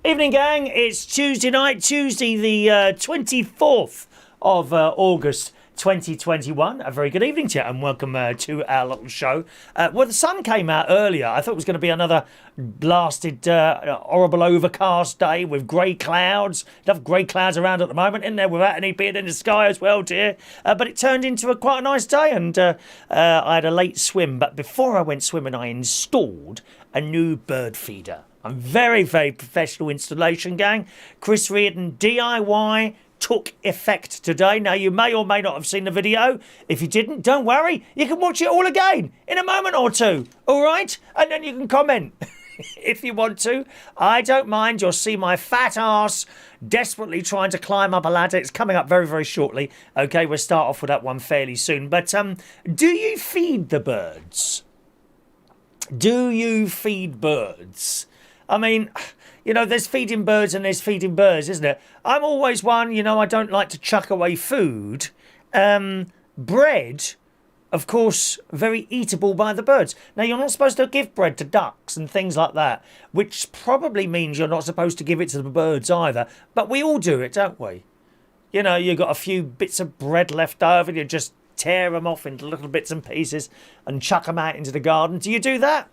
Evening, gang. It's Tuesday night, Tuesday the 24th of August 2021. A very good evening to you and welcome to our little show. Well, the sun came out earlier. I thought it was going to be another blasted, horrible overcast day with grey clouds. Enough grey clouds around at the moment, isn't there, without any being in the sky as well, dear. But it turned into quite a nice day and I had a late swim. But before I went swimming, I installed a new bird feeder. A very, very professional installation, gang. Chris Reardon DIY took effect today. Now, you may or may not have seen the video. If you didn't, don't worry. You can watch it all again in a moment or two. All right? And then you can comment if you want to. I don't mind. You'll see my fat ass desperately trying to climb up a ladder. It's coming up very, very shortly. Okay, we'll start off with that one fairly soon. But do you feed the birds? Do you feed birds? I mean, you know, there's feeding birds and there's feeding birds, isn't it? I'm always one, you know, I don't like to chuck away food. Bread, of course, very eatable by the birds. Now, you're not supposed to give bread to ducks and things like that, which probably means you're not supposed to give it to the birds either. But we all do it, don't we? You know, you've got a few bits of bread left over, you just tear them off into little bits and pieces and chuck them out into the garden. Do you do that?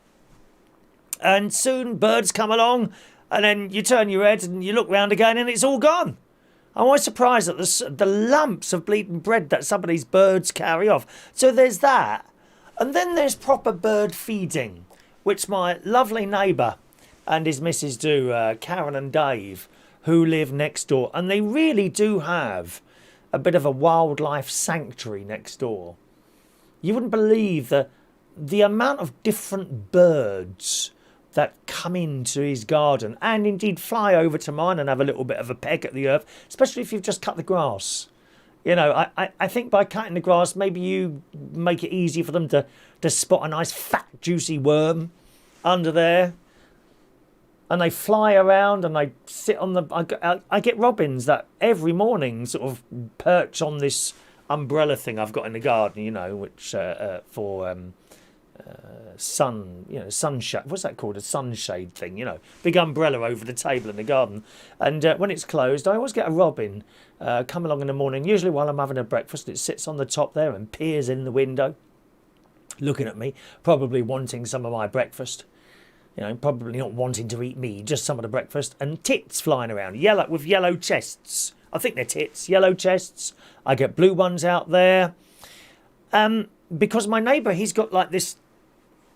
And soon birds come along and then you turn your head and you look round again and it's all gone. I'm always surprised at the lumps of bleeding bread that some of these birds carry off. So there's that. And then there's proper bird feeding, which my lovely neighbour and his missus do, Karen and Dave, who live next door. And they really do have a bit of a wildlife sanctuary next door. You wouldn't believe the amount of different birds that come into his garden and indeed fly over to mine and have a little bit of a peck at the earth, especially if you've just cut the grass. You know, I think by cutting the grass, maybe you make it easy for them to spot a nice fat, juicy worm under there. And they fly around and they sit on the... I get robins that every morning sort of perch on this umbrella thing I've got in the garden, you know, which for... sunshade, what's that called, a sunshade thing, you know, big umbrella over the table in the garden. And when it's closed, I always get a robin come along in the morning, usually while I'm having a breakfast. It sits on the top there and peers in the window looking at me, probably wanting some of my breakfast, you know, probably not wanting to eat me, just some of the breakfast. And tits flying around, yellow, with yellow chests. I think they're tits, yellow chests. I get blue ones out there because my neighbour, he's got like this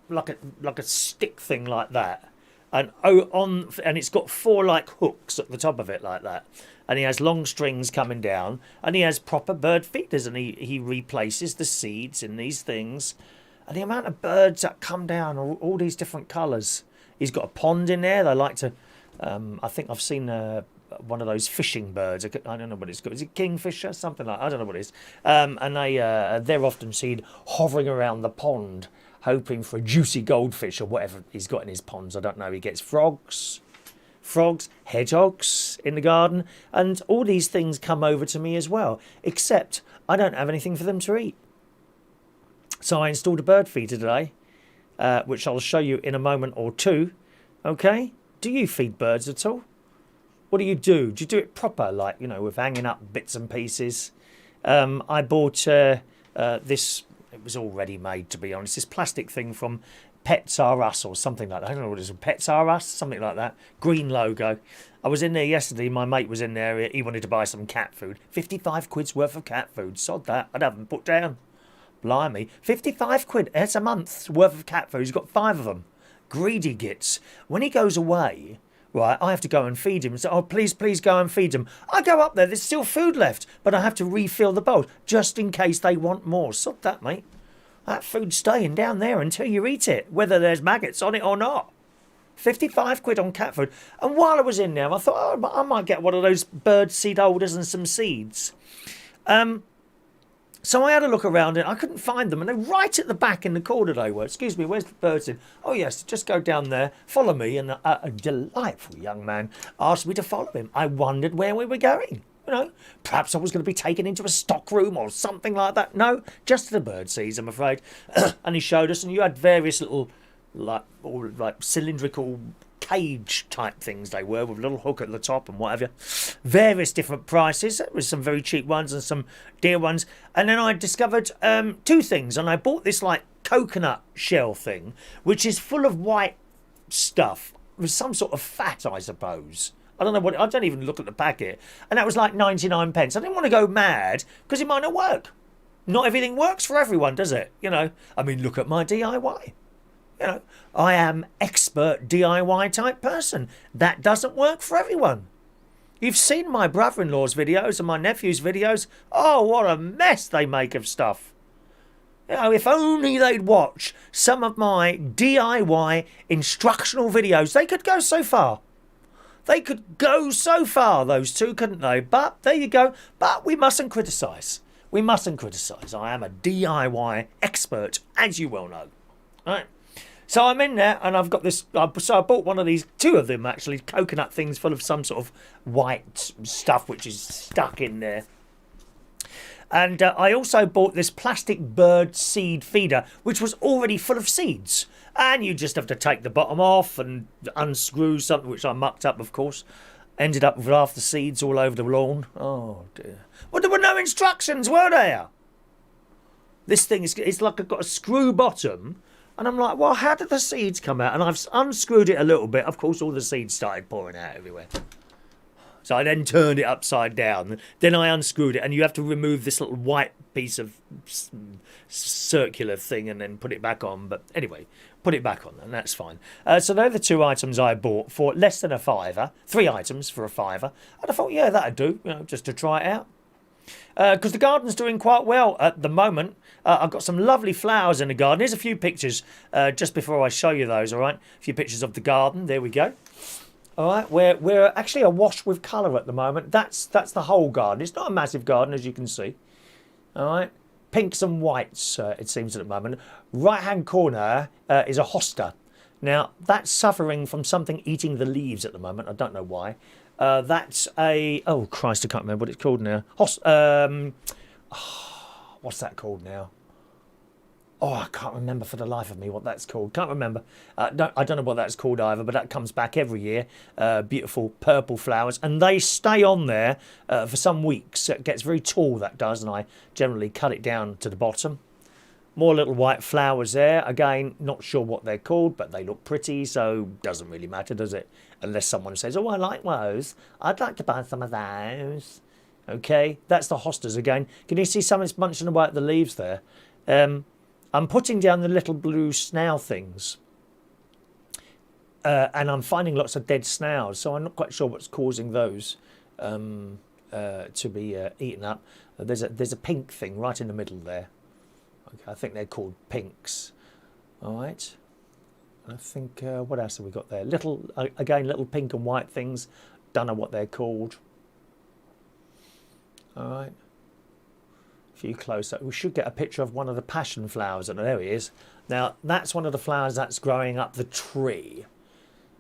like a stick thing like that, and and it's got four like hooks at the top of it like that, and he has long strings coming down, and he has proper bird feeders, and he replaces the seeds in these things, and the amount of birds that come down, all these different colours. He's got a pond in there. They like to I think I've seen one of those fishing birds. I don't know what it's called. Is it kingfisher? Something like, I don't know what it is. And they're often seen hovering around the pond, hoping for a juicy goldfish or whatever he's got in his ponds. I don't know. He gets frogs, hedgehogs in the garden, and all these things come over to me as well, except I don't have anything for them to eat. So I installed a bird feeder today, which I'll show you in a moment or two. Okay? Do you feed birds at all? What do you do? Do you do it proper, like, you know, with hanging up bits and pieces? I bought this... It was all ready-made, to be honest. This plastic thing from Pets R Us or something like that. I don't know what it is. Pets R Us? Something like that. Green logo. I was in there yesterday. My mate was in there. He wanted to buy some cat food. 55 quid's worth of cat food. Sod that. I'd have them put down. Blimey. 55 quid. That's a month's worth of cat food. He's got 5 of them. Greedy gits. When he goes away... Right, I have to go and feed him. And say, oh, please go and feed him. I go up there, there's still food left, but I have to refill the bowl just in case they want more. Sod that, mate. That food's staying down there until you eat it, whether there's maggots on it or not. 55 quid on cat food. And while I was in there, I thought, oh, I might get one of those bird seed holders and some seeds. So I had a look around and I couldn't find them. And they're right at the back in the corner they were. Excuse me, where's the birds in? Oh, yes, just go down there, follow me. And a delightful young man asked me to follow him. I wondered where we were going. You know, perhaps I was going to be taken into a stock room or something like that. No, just to the bird seeds, I'm afraid. And he showed us, and you had various little, like cylindrical cage type things they were, with a little hook at the top and whatever. Various different prices. There was some very cheap ones and some dear ones. And then I discovered two things. And I bought this like coconut shell thing, which is full of white stuff with some sort of fat, I suppose. I don't know what. I don't even look at the packet. And that was like 99 pence. I didn't want to go mad because it might not work. Not everything works for everyone, does it? You know, I mean, look at my DIY. You know, I am expert DIY type person. That doesn't work for everyone. You've seen my brother-in-law's videos and my nephew's videos. Oh, what a mess they make of stuff. You know, if only they'd watch some of my DIY instructional videos, they could go so far. They could go so far, those two, couldn't they? But there you go. But we mustn't criticise. We mustn't criticise. I am a DIY expert, as you well know. Right. So I'm in there, and I've got this. So I bought one of these, two of them actually, coconut things full of some sort of white stuff which is stuck in there. And I also bought this plastic bird seed feeder, which was already full of seeds. And you just have to take the bottom off and unscrew something, which I mucked up, of course. Ended up with half the seeds all over the lawn. Oh, dear. Well, there were no instructions, were there? This thing is, it's like I've got a screw bottom. And I'm like, well, how did the seeds come out? And I've unscrewed it a little bit. Of course, all the seeds started pouring out everywhere. So I then turned it upside down. Then I unscrewed it. And you have to remove this little white piece of circular thing and then put it back on. But anyway, put it back on and that's fine. So they're the two items I bought for less than a £5. 3 items for a £5. And I thought, yeah, that'd do, you know, just to try it out. Because the garden's doing quite well at the moment. I've got some lovely flowers in the garden. Here's a few pictures just before I show you those, all right? A few pictures of the garden. There we go. All right, we're actually awash with colour at the moment. That's the whole garden. It's not a massive garden, as you can see. All right, pinks and whites, it seems at the moment. Right-hand corner is a hosta. Now, that's suffering from something eating the leaves at the moment. I don't know why. That's a... Oh, Christ, I can't remember what it's called now. What's that called now? Oh, I can't remember for the life of me what that's called. Can't remember. I don't know what that's called either, but that comes back every year. Beautiful purple flowers. And they stay on there for some weeks. It gets very tall, that does, and I generally cut it down to the bottom. More little white flowers there. Again, not sure what they're called, but they look pretty, so doesn't really matter, does it? Unless someone says, oh, I like those. I'd like to buy some of those. Okay, that's the hostas again. Can you see something's bunching away at the leaves there? I'm putting down the little blue snail things. And I'm finding lots of dead snails, so I'm not quite sure what's causing those to be eaten up. There's a pink thing right in the middle there. Okay, I think they're called pinks. All right. I think, what else have we got there? Little pink and white things. Don't know what they're called. All right. A few close up. We should get a picture of one of the passion flowers. And there he is. Now, that's one of the flowers that's growing up the tree.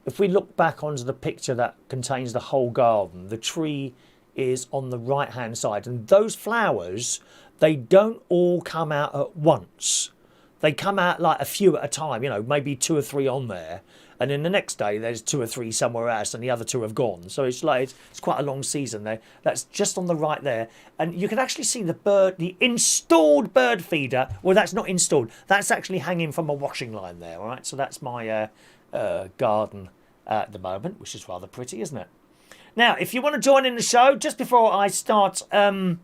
If we look back onto the picture that contains the whole garden, the tree is on the right-hand side. And those flowers, they don't all come out at once. They come out like a few at a time, you know, maybe 2 or 3 on there. And then the next day, there's 2 or 3 somewhere else, and the other 2 have gone. So it's like it's quite a long season there. That's just on the right there, and you can actually see the installed bird feeder. Well, that's not installed. That's actually hanging from a washing line there. All right. So that's my garden at the moment, which is rather pretty, isn't it? Now, if you want to join in the show, just before I start and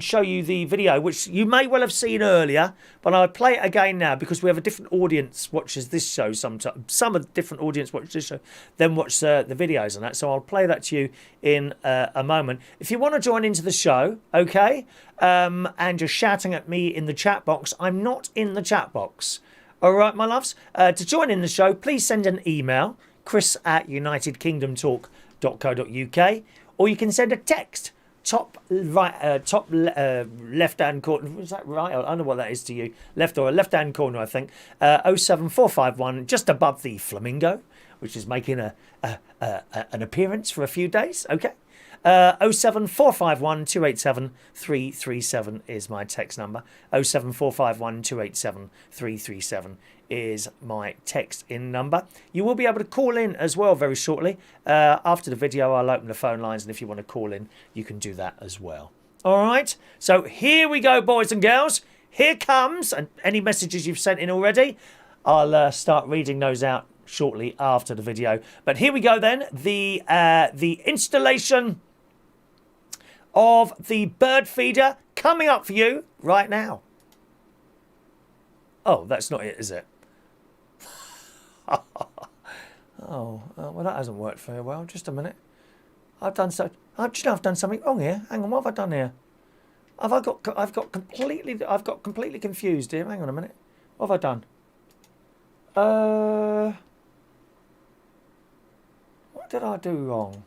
show you the video, which you may well have seen earlier, but I'll play it again now because we have a different audience watches this show sometimes. Some of the different audience watch this show, then watch the videos and that. So I'll play that to you in a moment. If you want to join into the show, okay, and you're shouting at me in the chat box, I'm not in the chat box. All right, my loves. To join in the show, please send an email, chris@unitedkingdomtalk.co.uk, or you can send a text. Top left-hand corner. Is that right? I don't know what that is to you. Left-hand corner, I think. 07451, just above the flamingo, which is making an appearance for a few days. Okay. 07451 287 337 is my text number. 07451 287 337 is my text in number. You will be able to call in as well very shortly. After the video, I'll open the phone lines, and if you want to call in, you can do that as well. All right, so here we go, boys and girls. Here comes, and any messages you've sent in already, I'll start reading those out shortly after the video. But here we go then, the installation of the bird feeder coming up for you right now. Oh, that's not it, is it? Oh, well, that hasn't worked very well. Just a minute. I've done so. I've done something wrong here. Hang on, what have I done here? I've got completely confused here. Hang on a minute. What have I done? What did I do wrong?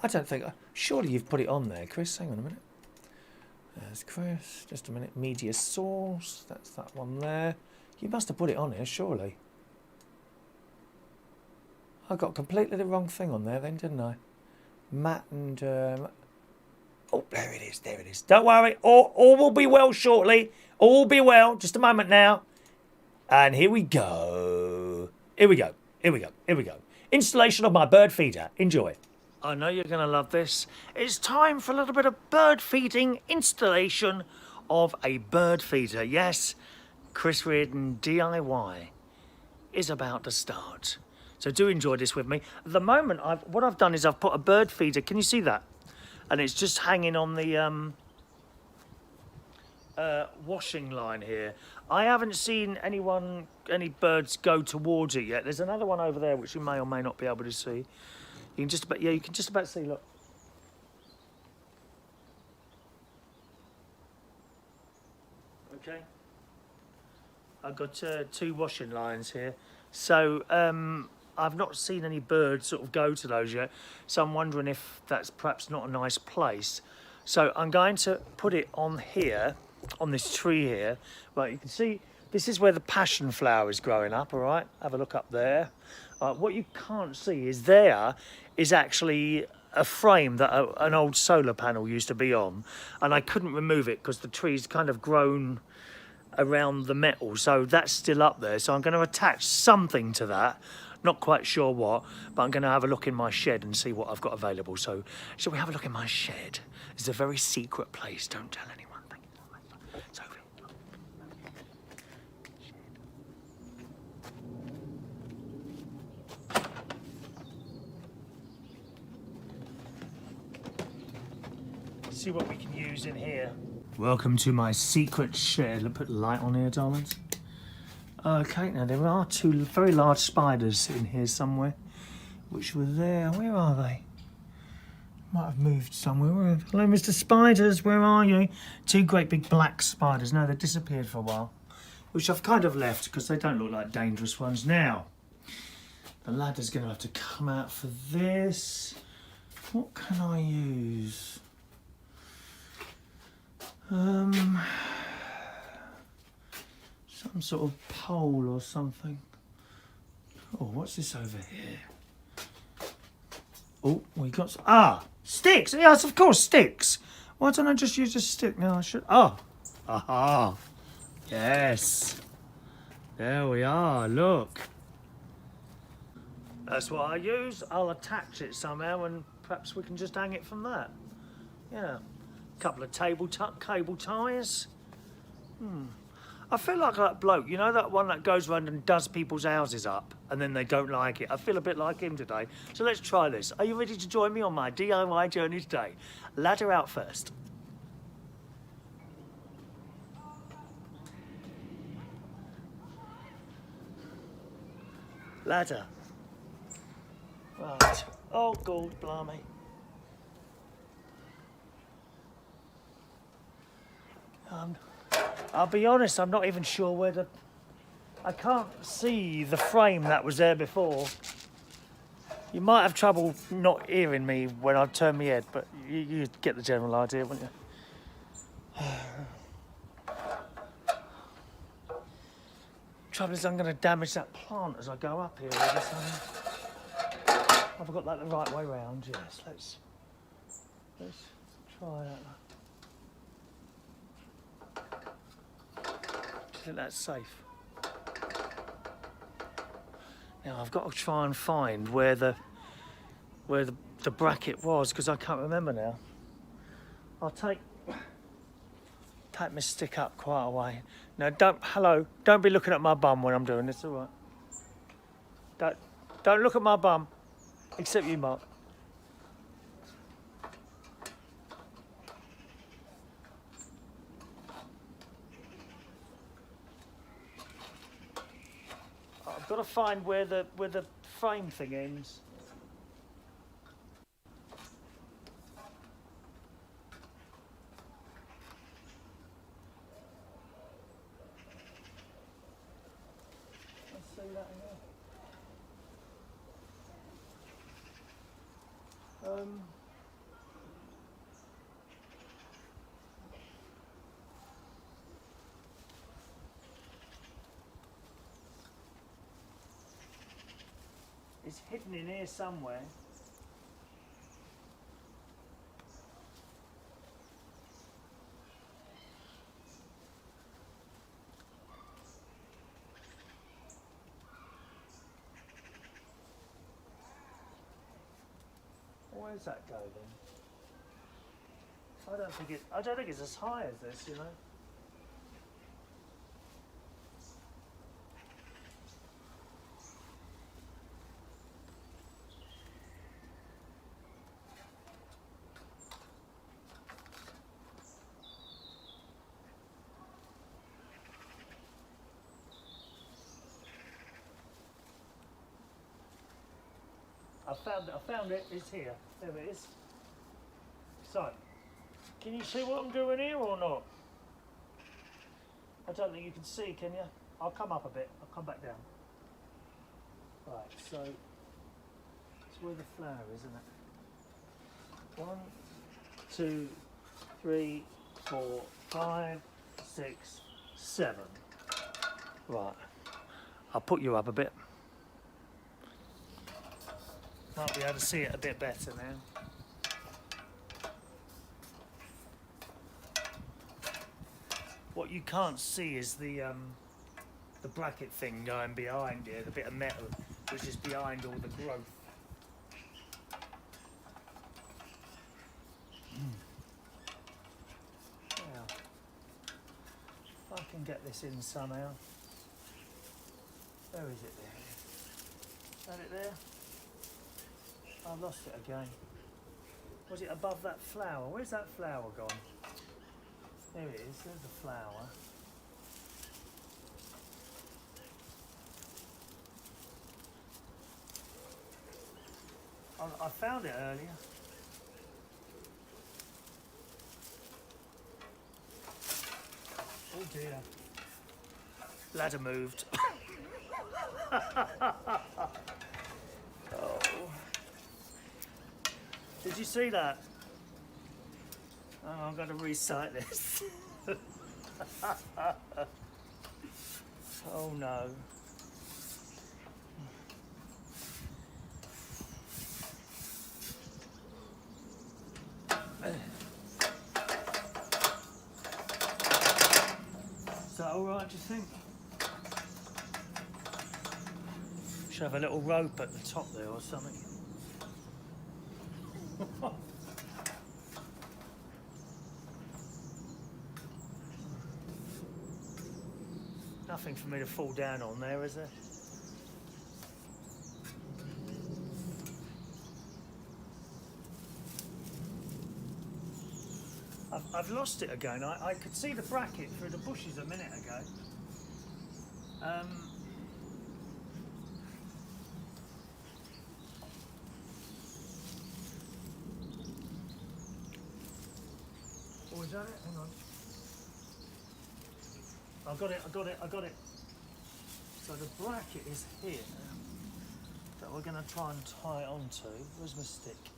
I don't think. Surely you've put it on there, Chris. Hang on a minute. There's Chris. Just a minute. Media source. That's that one there. You must have put it on here, surely. I got completely the wrong thing on there then, didn't I? Matt and... oh, there it is. There it is. Don't worry. All will be well shortly. All will be well. Just a moment now. And here we go. Here we go. Here we go. Here we go. Installation of my bird feeder. Enjoy. I know you're going to love this. It's time for a little bit of bird feeding installation of a bird feeder. Yes, Chris Reardon DIY is about to start. So do enjoy this with me. At the moment, what I've done is I've put a bird feeder. Can you see that? And it's just hanging on the washing line here. I haven't seen any birds go towards it yet. There's another one over there which you may or may not be able to see. You can just about see, look. Okay. I've got 2 washing lines here. So I've not seen any birds sort of go to those yet. So I'm wondering if that's perhaps not a nice place. So I'm going to put it on here, on this tree here. Right, you can see this is where the passion flower is growing up, all right? Have a look up there. What you can't see is there is actually a frame that an old solar panel used to be on, and I couldn't remove it because the tree's kind of grown around the metal, so that's still up there. So I'm going to attach something to that, not quite sure what, but I'm going to have a look in my shed and see what I've got available. So shall we have a look in my shed? It's a very secret place, don't tell anyone. Thank you so much. Sophie. See what we can use in here. Welcome to my secret shed. Let's put light on here, darlings. Okay, now there are 2 very large spiders in here somewhere, which were there. Where are they? Might have moved somewhere. Hello, Mr. Spiders, where are you? 2 great big black spiders. No, they disappeared for a while, which I've kind of left because they don't look like dangerous ones now. The ladder's going to have to come out for this. What can I use? Some sort of pole or something. Oh, what's this over here? Oh, we got some, sticks. Yes, of course, sticks. Why don't I just use a stick? No, I should. Oh, aha. Yes. There we are. Look. That's what I use. I'll attach it somehow, and perhaps we can just hang it from that. Yeah. Couple of cable ties. I feel like that bloke, you know, that one that goes around and does people's houses up and then they don't like it. I feel a bit like him today. So let's try this. Are you ready to join me on my DIY journey today? Ladder out first. Ladder. Right. Oh, God, blimey. I'll be honest, I'm not even sure where I can't see the frame that was there before. You might have trouble not hearing me when I turn my head, but you get the general idea, wouldn't you? Trouble is, I'm going to damage that plant as I go up here. Have I got that the right way round? Yes, let's try that. I think that's safe. Now I've got to try and find where the bracket was, because I can't remember now. I'll take my stick up quite a way. Now don't be looking at my bum when I'm doing this, all right? Don't look at my bum, except you, Mark. I've got to find where the frame thing ends. Let's see that in there. It's hidden in here somewhere. Where's that go then? I don't think it's as high as this, you know. I found it. It's here. There it is. So, can you see what I'm doing here or not? I don't think you can see, can you? I'll come up a bit. I'll come back down. Right, so it's where the flower is, isn't it? 1, 2, 3, 4, 5, 6, 7. Right. I'll put you up a bit. Might be able to see it a bit better now. What you can't see is the bracket thing going behind here, the bit of metal which is behind all the growth. Now, if I can get this in somehow. Where is it there? Is that it there? I've lost it again. Was it above that flower? Where's that flower gone? There it is, there's the flower. I found it earlier. Oh dear. Ladder moved. Oh. Did you see that? Oh, I'm going to recite this. Oh no. Is that alright, do you think? Should have a little rope at the top there or something. Nothing for me to fall down on there, is there? I've lost it again. I could see the bracket through the bushes a minute ago. Oh, is that it? Hang on. I got it. So the bracket is here that we're going to try and tie it onto. Where's my stick?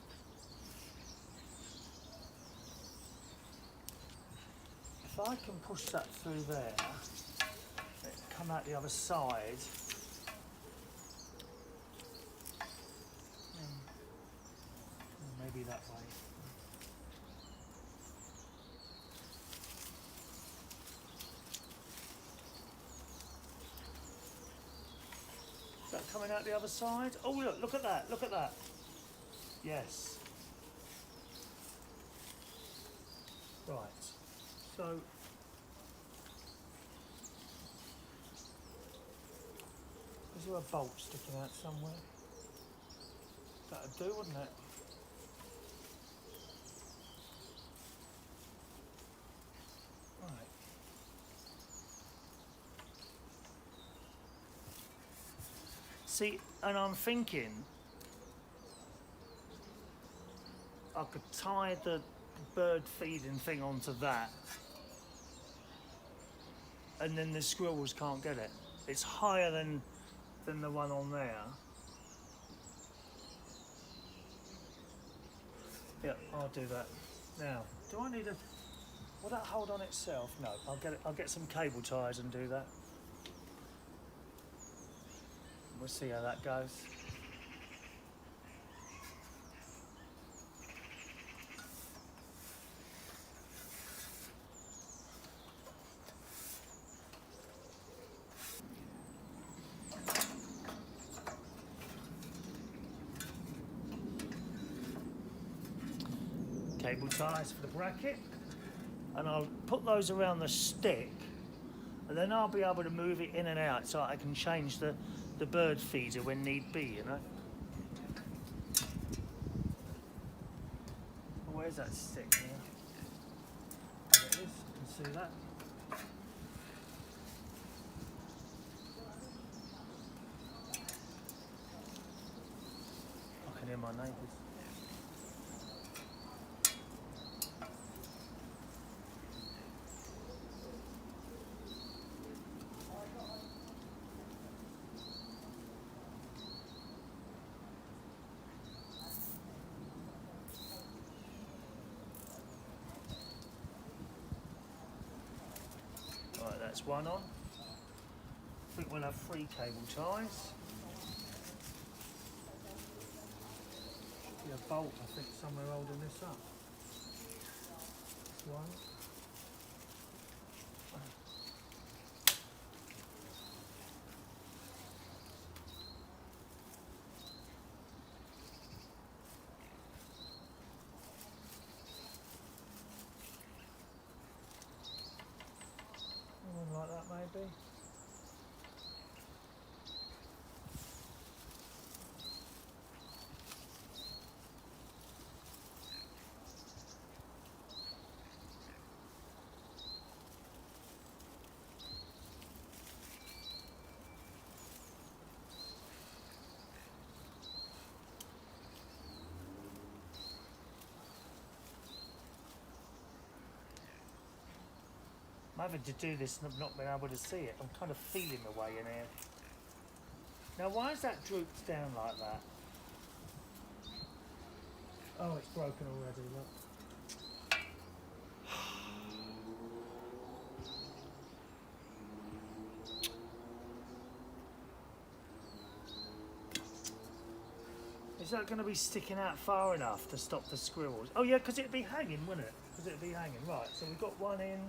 If I can push that through there, it'll come out the other side. Maybe that way. That coming out the other side. Oh, look at that, look at that. Yes. Right, so is there a bolt sticking out somewhere? That'd do, wouldn't it? Right. See, and I'm thinking I could tie the bird feeding thing onto that, and then the squirrels can't get it. It's higher than the one on there. Yeah, I'll do that. Now, do I need a... Will that hold on itself? No, I'll get some cable ties and do that. We'll see how that goes. Cable ties for the bracket, and I'll put those around the stick, and then I'll be able to move it in and out so I can change the bird feeder when need be, you know. Where's that stick now? There it is, you can see that. I can hear my neighbours. Right, that's one on. I think we'll have 3 cable ties. Be a bolt, I think, somewhere holding this up. One. One like that, maybe. I'm having to do this and I've not been able to see it. I'm kind of feeling my way in here. Now, why is that drooped down like that? Oh, it's broken already, look. Is that going to be sticking out far enough to stop the squirrels? Oh yeah, because it'd be hanging, wouldn't it? Because it'd be hanging. Right, so we've got one in.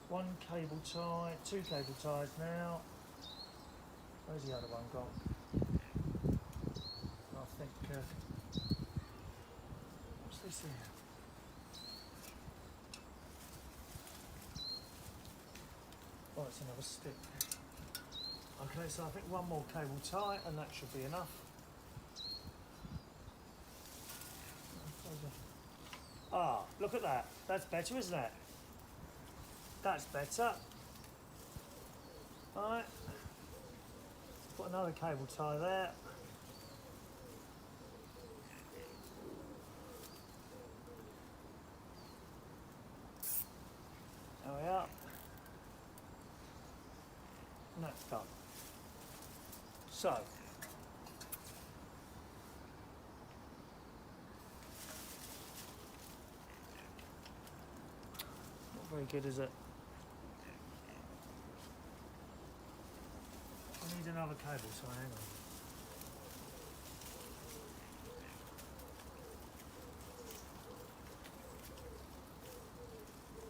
1 cable tie, 2 cable ties now. Where's the other one gone? I think, what's this here? Oh, it's another stick. Okay, so I think 1 more cable tie and that should be enough. Ah, look at that. That's better, isn't it? That's better. Alright. Put another cable tie there. There we are. And that's done. So. Not very good, is it? I need another cable, so hang on.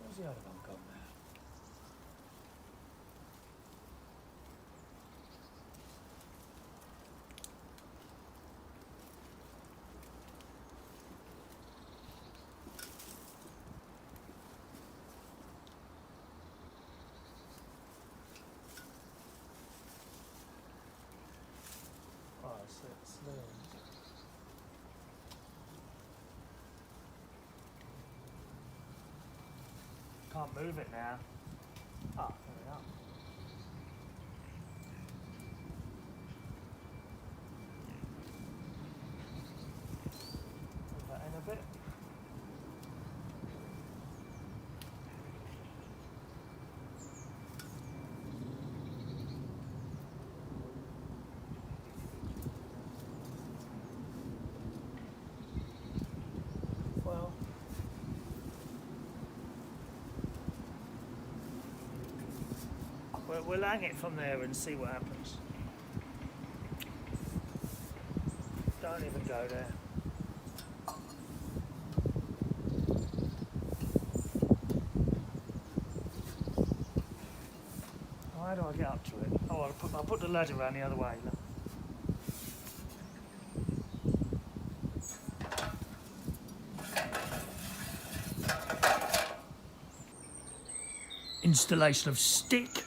Where's the other one gone now? can't move it now. Ah, there we are. Move that in a bit. Well, we'll hang it from there and see what happens. Don't even go there. How do I get up to it? Oh, I'll put the ladder around the other way. Look. Installation of stick.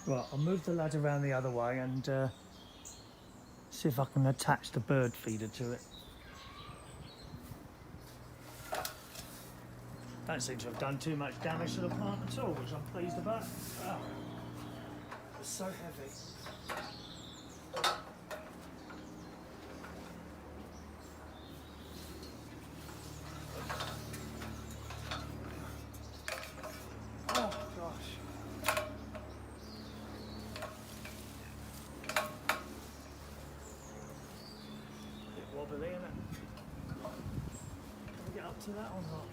Right, I'll move the ladder around the other way and see if I can attach the bird feeder to it. Don't seem to have done too much damage to the plant at all, which I'm pleased about. Wow. It's so heavy. Oh gosh. Bit wobbly, isn't it? Can we get up to that or not?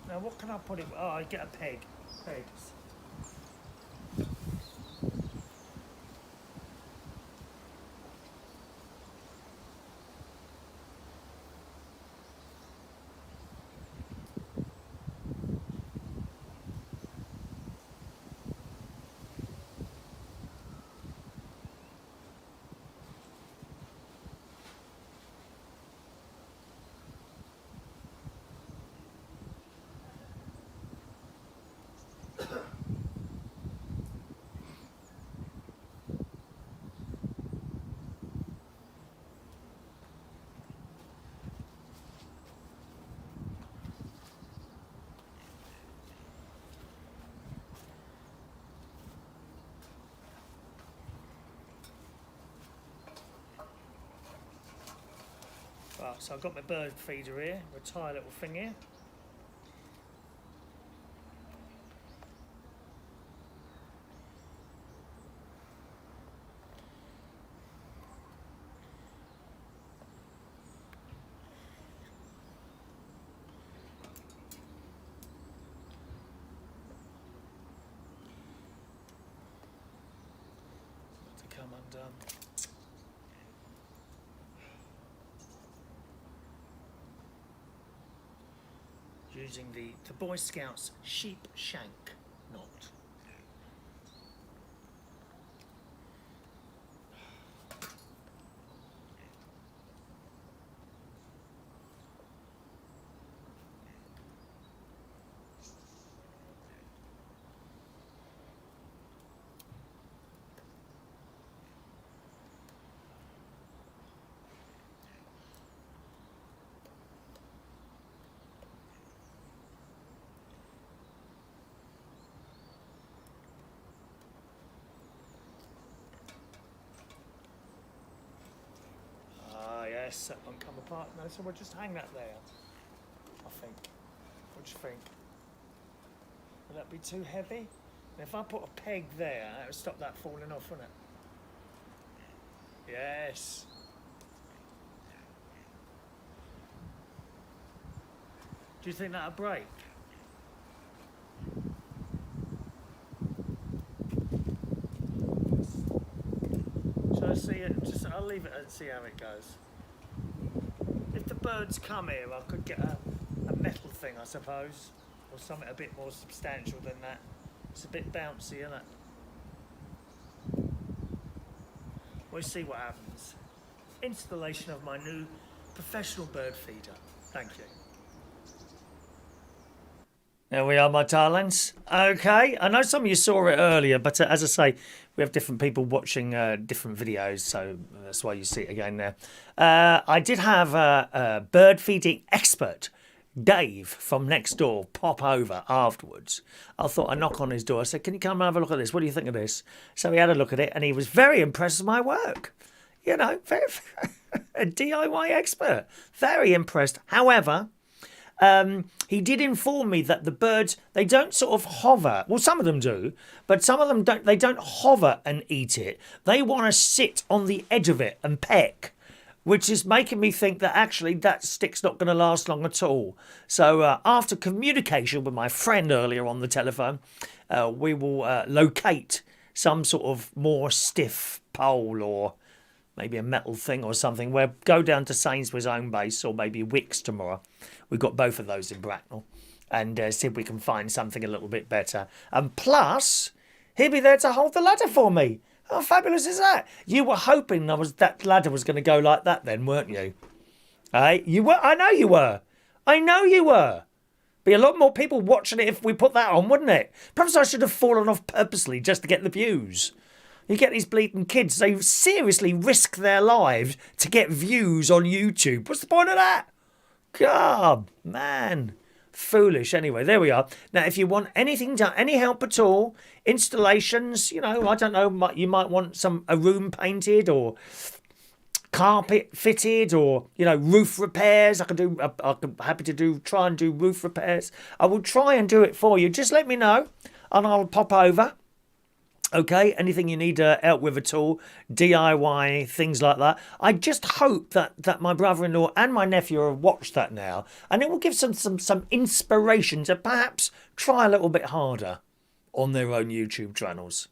Now what can I put it? Oh, I get a peg. Pegs. Right, so I've got my bird feeder here, my tiny little thing here. To come undone. Using the Boy Scouts sheep shank knot. Yes, that won't come apart. No, so we'll just hang that there, I think. What do you think? Will that be too heavy? And if I put a peg there, that would stop that falling off, wouldn't it? Yes. Do you think that'll break? Shall I see it? I'll leave it and see how it goes. If the birds come here, I could get a metal thing, I suppose, or something a bit more substantial than that. It's a bit bouncy, isn't it? We'll see what happens. Installation of my new professional bird feeder. Thank you. There we are, my darlings. Okay, I know some of you saw it earlier, but as I say, we have different people watching different videos, so that's why you see it again there. I did have a bird feeding expert, Dave, from next door, pop over afterwards. I thought I'd knock on his door. I said, can you come and have a look at this? What do you think of this? So he had a look at it, and he was very impressed with my work. You know, very a DIY expert. Very impressed. However, he did inform me that the birds, they don't sort of hover. Well, some of them do, but some of them don't. They don't hover and eat it. They want to sit on the edge of it and peck, which is making me think that actually that stick's not going to last long at all. So after communication with my friend earlier on the telephone, we will locate some sort of more stiff pole or maybe a metal thing or something. We'll go down to Sainsbury's home base or maybe Wickes tomorrow. We've got both of those in Bracknell. And see if we can find something a little bit better. And plus, he'll be there to hold the ladder for me. How fabulous is that? You were hoping that ladder was going to go like that then, weren't you? Hey, you were. I know you were. I know you were. Be a lot more people watching it if we put that on, wouldn't it? Perhaps I should have fallen off purposely just to get the views. You get these bleeding kids, they seriously risk their lives to get views on YouTube. What's the point of that? God, man. Foolish. Anyway, there we are. Now, if you want anything done, any help at all, installations, you know, I don't know, you might want a room painted or carpet fitted or, you know, roof repairs. I'm happy to try and do roof repairs. I will try and do it for you. Just let me know and I'll pop over. Okay, anything you need help with at all, DIY, things like that. I just hope that my brother-in-law and my nephew have watched that now, and it will give some inspiration to perhaps try a little bit harder on their own YouTube channels.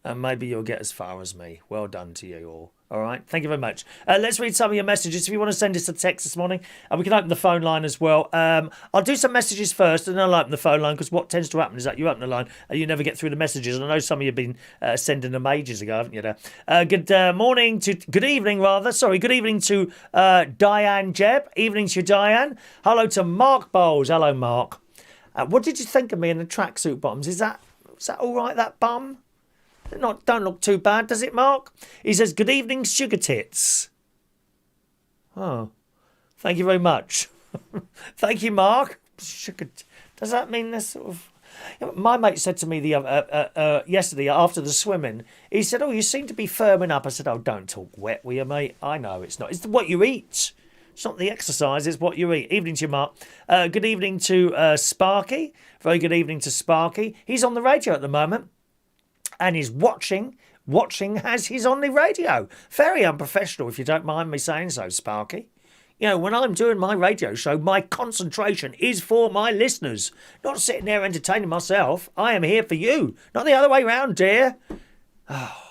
And maybe you'll get as far as me. Well done to you all. All right, thank you very much. Let's read some of your messages. If you want to send us a text this morning, and we can open the phone line as well. I'll do some messages first, and then I'll open the phone line, because what tends to happen is that you open the line and you never get through the messages. And I know some of you have been sending them ages ago, haven't you? Good evening to Diane Jebb. Evening to you, Diane. Hello to Mark Bowles. Hello, Mark. What did you think of me in the tracksuit bottoms? Is that all right, that bum? Don't look too bad, does it, Mark? He says, good evening, sugar tits. Oh, thank you very much. Thank you, Mark. Does that mean this sort of... My mate said to me yesterday after the swimming, he said, oh, you seem to be firming up. I said, oh, don't talk wet with you, mate. I know it's not. It's what you eat. It's not the exercise, it's what you eat. Evening to you, Mark. Good evening to Sparky. Very good evening to Sparky. He's on the radio at the moment. And he's watching as he's on the radio. Very unprofessional, if you don't mind me saying so, Sparky. You know, when I'm doing my radio show, my concentration is for my listeners. Not sitting there entertaining myself. I am here for you. Not the other way round, dear. Oh,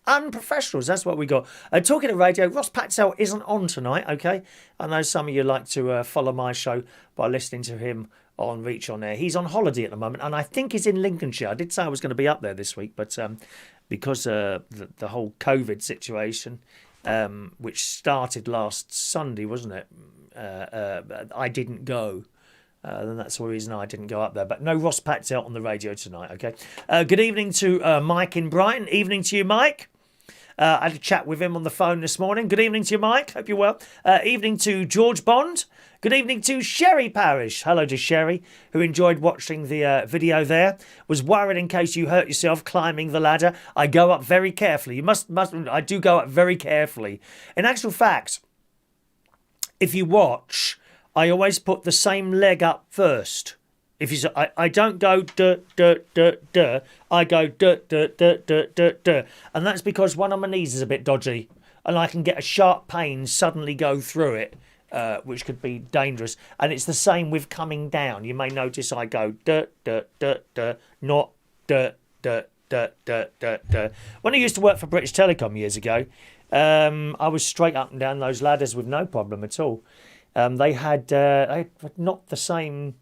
unprofessionals, that's what we got. Talking of radio, Ross Patel isn't on tonight, okay? I know some of you like to follow my show by listening to him on Reach On Air. He's on holiday at the moment, and I think he's in Lincolnshire. I did say I was going to be up there this week, but because the whole COVID situation, which started last Sunday, wasn't it? I didn't go. And that's the reason I didn't go up there. But no Ross Patel on the radio tonight, okay? Good evening to Mike in Brighton. Evening to you, Mike. I had a chat with him on the phone this morning. Good evening to you, Mike. Hope you're well. Evening to George Bond. Good evening to Sherry Parish. Hello to Sherry, who enjoyed watching the video there. Was worried in case you hurt yourself climbing the ladder. I go up very carefully. I do go up very carefully. In actual fact, if you watch, I always put the same leg up first. If you, I don't go duh duh duh duh. I go duh duh duh duh duh duh, and that's because one of my knees is a bit dodgy, and I can get a sharp pain suddenly go through it, which could be dangerous. And it's the same with coming down. You may notice I go duh duh duh duh, not duh duh duh duh duh duh. When I used to work for British Telecom years ago, I was straight up and down those ladders with no problem at all. They had not the same.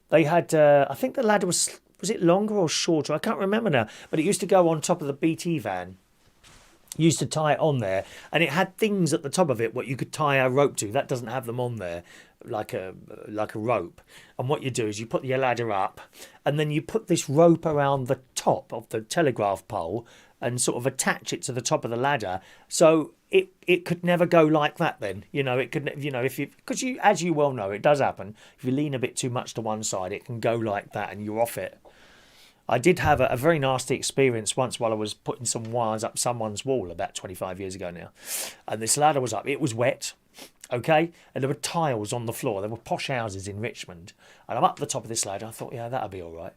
They had, I think the ladder was it longer or shorter? I can't remember now. But it used to go on top of the BT van. used to tie it on there, and it had things at the top of it what you could tie a rope to. That doesn't have them on there, like a rope. And what you do is you put your ladder up, and then you put this rope around the top of the telegraph pole and sort of attach it to the top of the ladder, so it could never go like that. Then it could, if you, because you, as you well know, it does happen if you lean a bit too much to one side, it can go like that and you're off it. I did have a very nasty experience once while I was putting some wires up someone's wall about 25 years ago now. And this ladder was up. It was wet, okay? And there were tiles on the floor. There were posh houses in Richmond. And I'm up the top of this ladder. I thought, yeah, that'll be all right.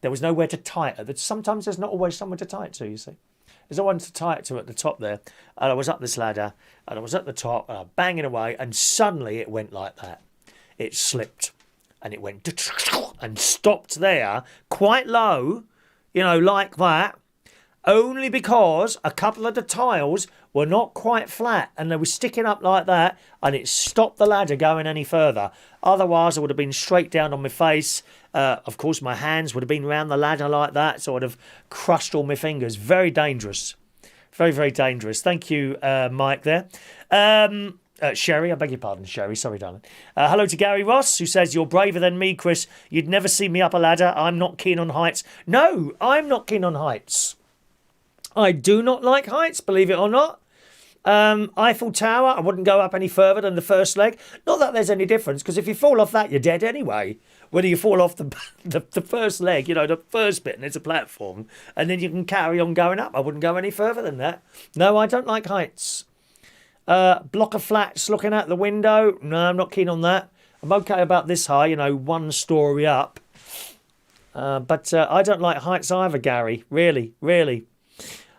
There was nowhere to tie it. Sometimes there's not always somewhere to tie it to, you see. There's no one to tie it to at the top there. And I was up this ladder, and I was at the top, and I was banging away, and suddenly it went like that. It slipped. And it went and stopped there, quite low, like that, only because a couple of the tiles were not quite flat and they were sticking up like that, and it stopped the ladder going any further. Otherwise, I would have been straight down on my face. Of course, my hands would have been around the ladder like that, so I'd have crushed all my fingers. Very dangerous. Very, very dangerous. Thank you, Mike, there. Sherry, I beg your pardon, Sherry. Sorry, darling. Hello to Gary Ross, who says, you're braver than me, Chris. You'd never see me up a ladder. I'm not keen on heights. No, I'm not keen on heights. I do not like heights, believe it or not. Eiffel Tower, I wouldn't go up any further than the first leg. Not that there's any difference, because if you fall off that, you're dead anyway. Whether you fall off the first leg, the first bit, and it's a platform, and then you can carry on going up. I wouldn't go any further than that. No, I don't like heights. Block of flats looking out the window. No, I'm not keen on that. I'm okay about this high, 1 story up. But I don't like heights either, Gary. Really, really.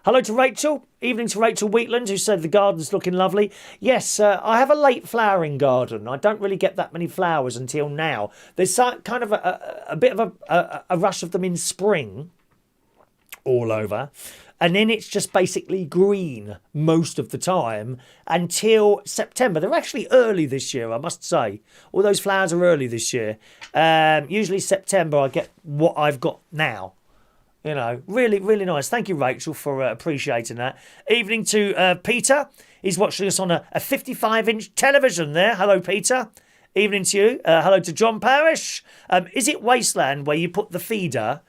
Hello to Rachel. Evening to Rachel Wheatland, who said the garden's looking lovely. Yes, I have a late flowering garden. I don't really get that many flowers until now. There's kind of a bit of a rush of them in spring all over. And then it's just basically green most of the time until September. They're actually early this year, I must say. All those flowers are early this year. Usually September I get what I've got now. Really, really nice. Thank you, Rachel, for appreciating that. Evening to Peter. He's watching us on a 55-inch television there. Hello, Peter. Evening to you. Hello to John Parrish. Is it wasteland where you put the feeder?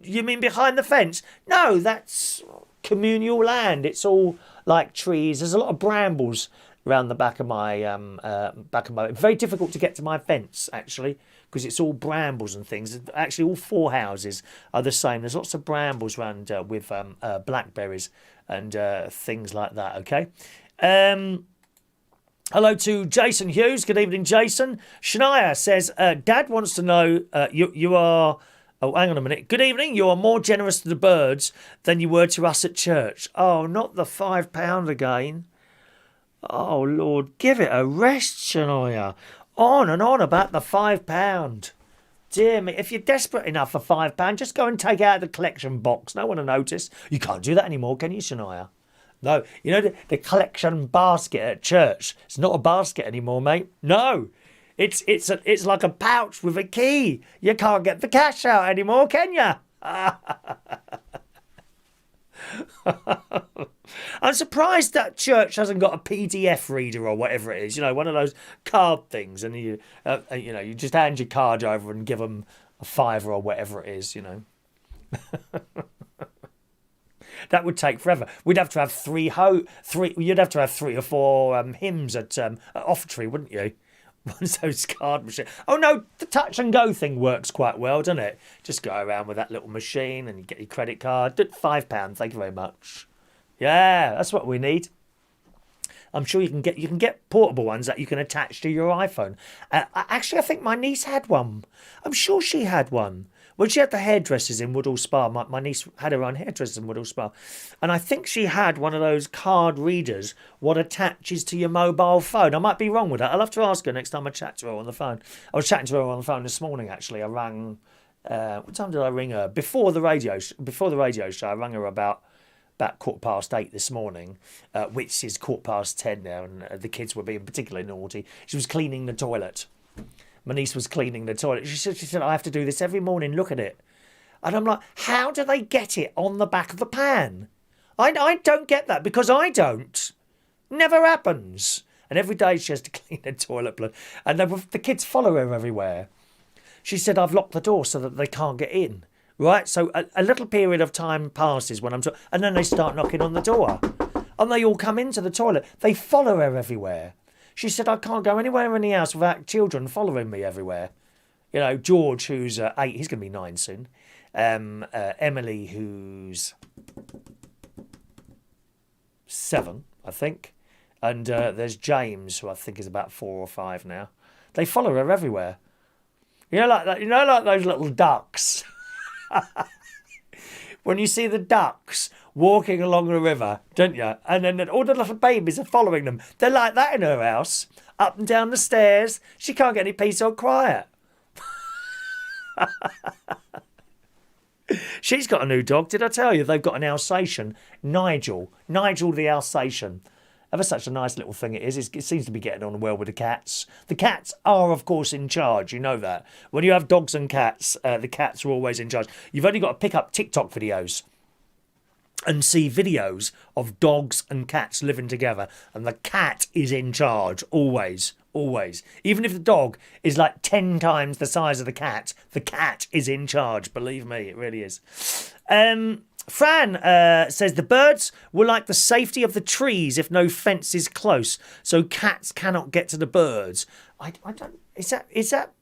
You mean behind the fence? No, that's communal land. It's all like trees. There's a lot of brambles around the back of my very difficult to get to my fence, actually, because it's all brambles and things. Actually, all 4 houses are the same. There's lots of brambles around with blackberries and things like that. Okay. Hello to Jason Hughes. Good evening, Jason. Shania says, Dad wants to know you are. Oh, hang on a minute. Good evening. You are more generous to the birds than you were to us at church. Oh, not the £5 again. Oh, Lord, give it a rest, Shania. On and on about the £5. Dear me, if you're desperate enough for £5, just go and take out the collection box. No one will notice. You can't do that anymore, can you, Shania? No, the collection basket at church. It's not a basket anymore, mate. No. It's like a pouch with a key. You can't get the cash out anymore, can you? I'm surprised that church hasn't got a PDF reader or whatever it is. One of those card things, and you just hand your card over and give them a £5 or whatever it is. That would take forever. We'd have to have three. You'd have to have 3 or 4 hymns at offertory, wouldn't you? One of those card machines. Oh no, the touch and go thing works quite well, doesn't it? Just go around with that little machine and you get your credit card. £5, thank you very much. Yeah, that's what we need. I'm sure you can get portable ones that you can attach to your iPhone. Actually, I think my niece had one. I'm sure she had one. When she had the hairdressers in Woodhall Spa, my niece had her own hairdressers in Woodhall Spa. And I think she had one of those card readers, what attaches to your mobile phone. I might be wrong with that. I'll have to ask her next time I chat to her on the phone. I was chatting to her on the phone this morning, actually. I rang... what time did I ring her? Before the radio show, I rang her about 8:15 this morning, which is 10:15 now, and the kids were being particularly naughty. She was cleaning the toilet. My niece was cleaning the toilet. She said, I have to do this every morning. Look at it. And I'm like, how do they get it on the back of the pan? I don't get that, because I don't. Never happens. And every day she has to clean the toilet blood. And the kids follow her everywhere. She said, I've locked the door so that they can't get in. Right? So a little period of time passes when and then they start knocking on the door. And they all come into the toilet. They follow her everywhere. She said, I can't go anywhere in the house without children following me everywhere. You know, George, who's 8, he's going to be 9 soon. Emily, who's 7, I think. And there's James, who I think is about 4 or 5 now. They follow her everywhere. You know, like that. You know, like those little ducks. When you see the ducks walking along the river, don't you? And then all the little babies are following them. They're like that in her house, up and down the stairs. She can't get any peace or quiet. She's got a new dog. Did I tell you they've got an Alsatian, Nigel the Alsatian? Ever such a nice little thing it is. It seems to be getting on well with the cats. The cats are, of course, in charge. You know that. When you have dogs and cats, the cats are always in charge. You've only got to pick up TikTok videos and see videos of dogs and cats living together. And the cat is in charge, always. Always. Even if the dog is like 10 times the size of the cat is in charge. Believe me, it really is. Fran says the birds were like the safety of the trees if no fence is close, so cats cannot get to the birds. I don't. Is that?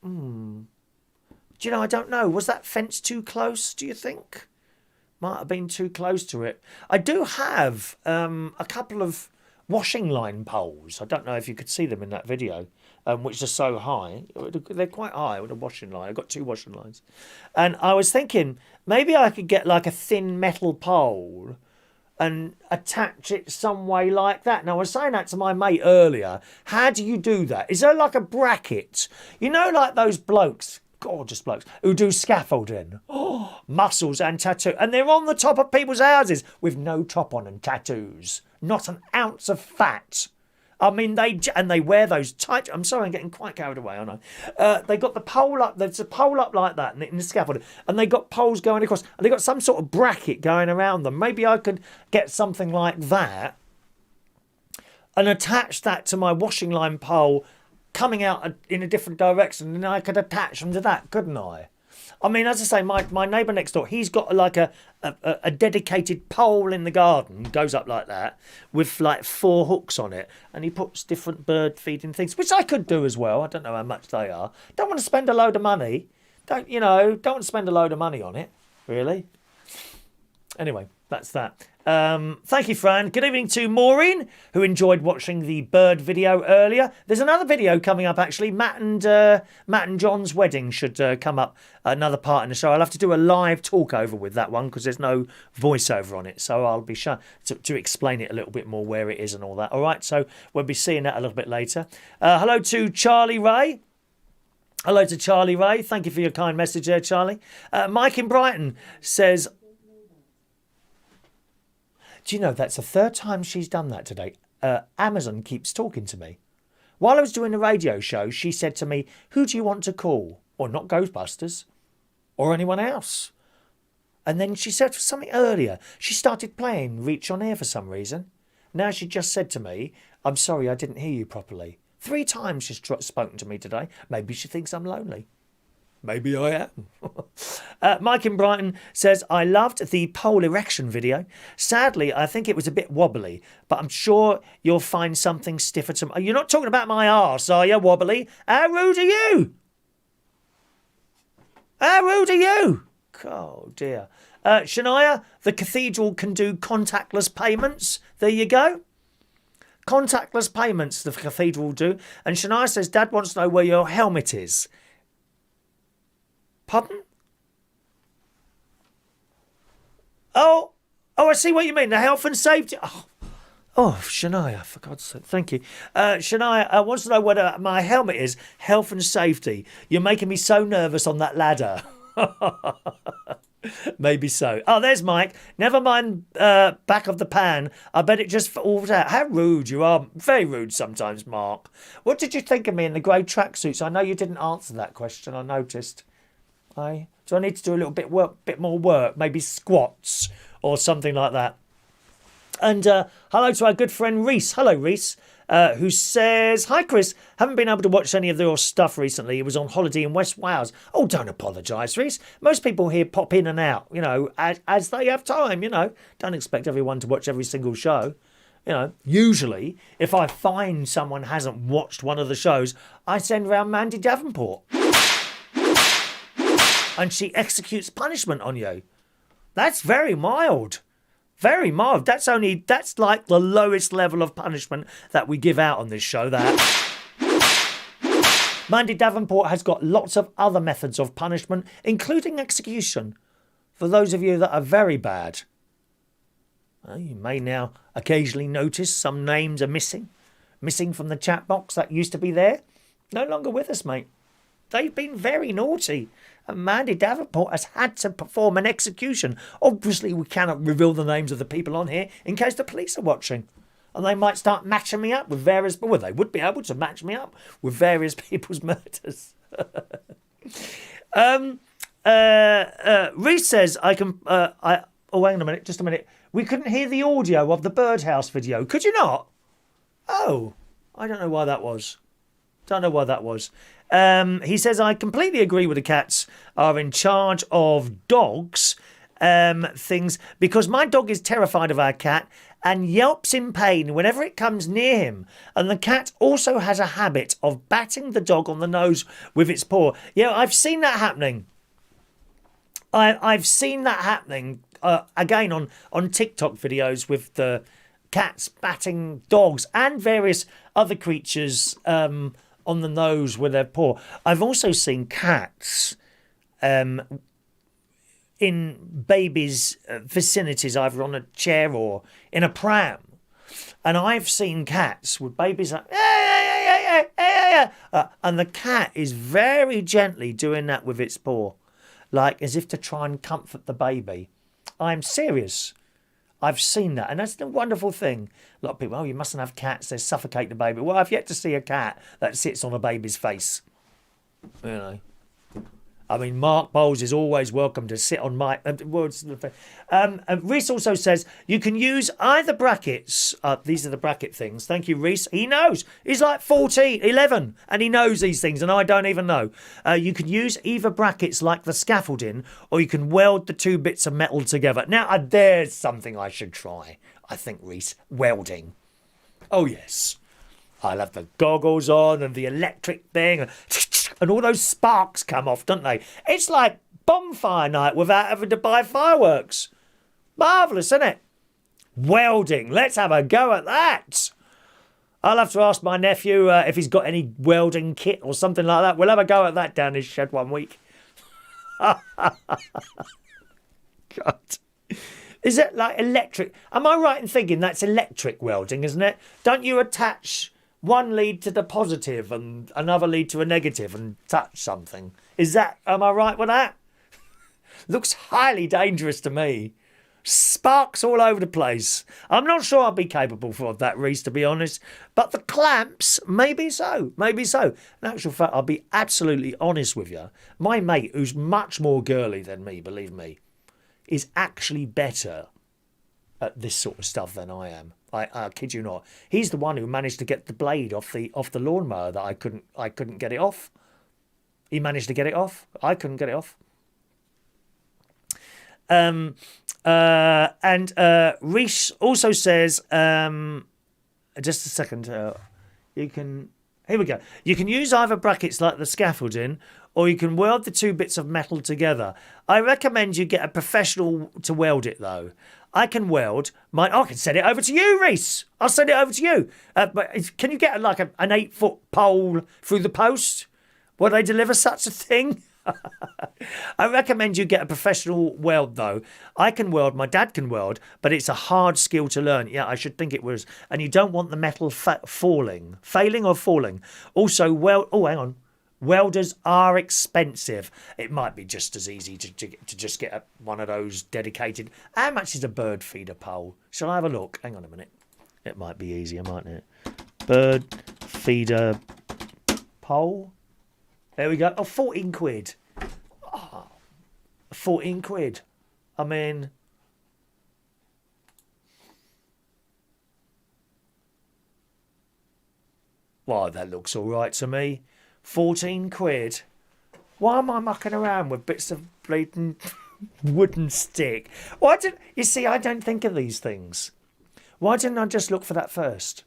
Do you know? I don't know. Was that fence too close? Do you think? Might have been too close to it. I do have a couple of washing line poles. I don't know if you could see them in that video, which are so high. They're quite high with a washing line. I've got 2 washing lines. And I was thinking, maybe I could get like a thin metal pole and attach it some way like that. Now, I was saying that to my mate earlier. How do you do that? Is there like a bracket? You know, like those blokes, gorgeous blokes, who do scaffolding. Oh, muscles and tattoo. And they're on the top of people's houses with no top on and tattoos. Not an ounce of fat. I mean, they wear those tight. I'm sorry, I'm getting quite carried away, aren't I? They got the pole up. There's a pole up like that in the scaffolding, and they got poles going across, and they got some sort of bracket going around them. Maybe I could get something like that and attach that to my washing line pole, coming out in a different direction, and I could attach them to that, couldn't I? I mean, as I say, my neighbour next door, he's got like a dedicated pole in the garden, goes up like that, with like 4 hooks on it, and he puts different bird feeding things, which I could do as well. I don't know how much they are. Don't want to spend a load of money. Don't want to spend a load of money on it, really. Anyway, that's that. Thank you, Fran. Good evening to Maureen, who enjoyed watching the bird video earlier. There's another video coming up, actually. Matt and John's wedding should come up, another part in the show. I'll have to do a live talk over with that one because there's no voiceover on it. So I'll be sure to explain it a little bit more, where it is and all that. All right, so we'll be seeing that a little bit later. Hello to Charlie Ray. Hello to Charlie Ray. Thank you for your kind message there, Charlie. Mike in Brighton says, do you know, that's the 3rd time she's done that today. Amazon keeps talking to me. While I was doing a radio show, she said to me, who do you want to call? Or not Ghostbusters. Or anyone else. And then she said something earlier. She started playing Reach on Air for some reason. Now she just said to me, I'm sorry, I didn't hear you properly. 3 times she's spoken to me today. Maybe she thinks I'm lonely. Maybe I am. Mike in Brighton says, I loved the pole erection video. Sadly, I think it was a bit wobbly, but I'm sure you'll find something stiffer to... You're not talking about my arse, are you, wobbly? How rude are you? How rude are you? Oh, dear. Shania, the cathedral can do contactless payments. There you go. Contactless payments the cathedral do. And Shania says, Dad wants to know where your helmet is. Pardon? Oh, I see what you mean. The health and safety. Oh, Shania, for God's sake. Thank you. Shania wants to know whether my helmet is health and safety. You're making me so nervous on that ladder. Maybe so. Oh, there's Mike. Never mind back of the pan. I bet it just falls out. How rude you are. Very rude sometimes, Mark. What did you think of me in the grey tracksuits? I know you didn't answer that question. I noticed. Do I need to do a little bit more work? Maybe squats or something like that. And hello to our good friend Reese. Hello, Reese. Who says, hi Chris, haven't been able to watch any of your stuff recently. It was on holiday in West Wales. Oh, don't apologise, Reese. Most people here pop in and out, as they have time, Don't expect everyone to watch every single show. Usually, if I find someone hasn't watched one of the shows, I send round Mandy Davenport. And she executes punishment on you. That's very mild. Very mild. That's like the lowest level of punishment that we give out on this show. That Mandy Davenport has got lots of other methods of punishment, including execution, for those of you that are very bad. You may now occasionally notice some names are missing from the chat box that used to be there. No longer with us, mate. They've been very naughty. And Mandy Davenport has had to perform an execution. Obviously, we cannot reveal the names of the people on here in case the police are watching. And they might start matching me up with various... Well, they would be able to match me up with various people's murders. Reese says, I can... oh, hang on a minute, just a minute. We couldn't hear the audio of the birdhouse video. Could you not? Oh, I don't know why that was. He says, I completely agree with the cats are in charge of dogs things because my dog is terrified of our cat and yelps in pain whenever it comes near him. And the cat also has a habit of batting the dog on the nose with its paw. Yeah, I've seen that happening. I've seen that happening again on TikTok videos with the cats batting dogs and various other creatures on the nose with their paw. I've also seen cats in babies' vicinities, either on a chair or in a pram. And I've seen cats with babies like, and the cat is very gently doing that with its paw, like as if to try and comfort the baby. I'm serious. I've seen that, and that's the wonderful thing. A lot of people, you mustn't have cats, they suffocate the baby. Well, I've yet to see a cat that sits on a baby's face. I mean, Mark Bowles is always welcome to sit on my... Reese also says, you can use either brackets. These are the bracket things. Thank you, Reese. He knows. He's like 11, and he knows these things, and I don't even know. You can use either brackets like the scaffolding, or you can weld the two bits of metal together. Now, there's something I should try, I think, Reese. Welding. Oh, yes. I'll have the goggles on and the electric thing, and all those sparks come off, don't they? It's like bonfire night without having to buy fireworks. Marvellous, isn't it? Welding. Let's have a go at that. I'll have to ask my nephew if he's got any welding kit or something like that. We'll have a go at that down his shed one week. God. Is it like electric? Am I right in thinking that's electric welding, isn't it? Don't you attach one lead to the positive and another lead to a negative and touch something? Am I right with that? Looks highly dangerous to me. Sparks all over the place. I'm not sure I'd be capable of that, Reese, to be honest. But the clamps, maybe so. Maybe so. In actual fact, I'll be absolutely honest with you. My mate, who's much more girly than me, believe me, is actually better at this sort of stuff than I am. I kid you not. He's the one who managed to get the blade off the lawnmower that I couldn't get it off. He managed to get it off. I couldn't get it off. Reese also says, just a second. Here we go. You can use either brackets like the scaffolding, or you can weld the two bits of metal together. I recommend you get a professional to weld it, though. I can weld mine. I can send it over to you, Reese. I'll send it over to you. But can you get like an 8-foot pole through the post? Will they deliver such a thing? I recommend you get a professional weld, though. I can weld, my dad can weld, but it's a hard skill to learn. Yeah, I should think it was. And you don't want the metal failing or falling. Also, hang on. Welders are expensive. It might be just as easy to just get one of those dedicated. How much is a bird feeder pole? Shall I have a look? Hang on a minute. It might be easier, mightn't it? Bird feeder pole. There we go. Oh, 14 quid. Oh, 14 quid. I mean, well, that looks all right to me. 14 quid. Why am I mucking around with bits of bleeding wooden stick? Why didn't you see? I don't think of these things. Why didn't I just look for that first?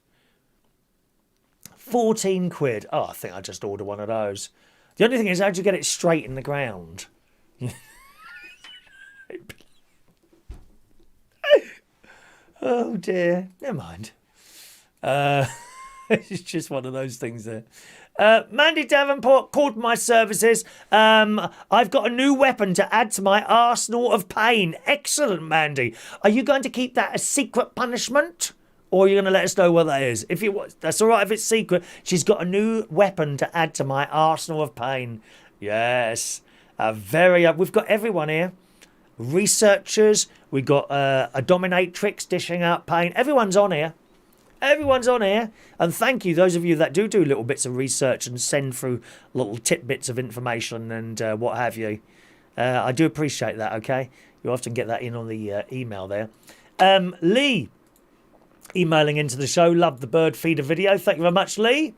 14 quid. Oh, I think I just order one of those. The only thing is, how'd you get it straight in the ground? Oh dear. Never mind. It's just one of those things there. Mandy Davenport called my services. I've got a new weapon to add to my arsenal of pain. Excellent, Mandy. Are you going to keep that a secret punishment? Or are you going to let us know what that is? If you, that's all right if it's secret. She's got a new weapon to add to my arsenal of pain. Yes. We've got everyone here. Researchers. We've got a dominatrix dishing out pain. Everyone's on here. Everyone's on here. And thank you, those of you that do little bits of research and send through little tidbits of information and what have you. I do appreciate that, okay? You often get that in on the email there. Lee, emailing into the show, loved the bird feeder video. Thank you very much, Lee.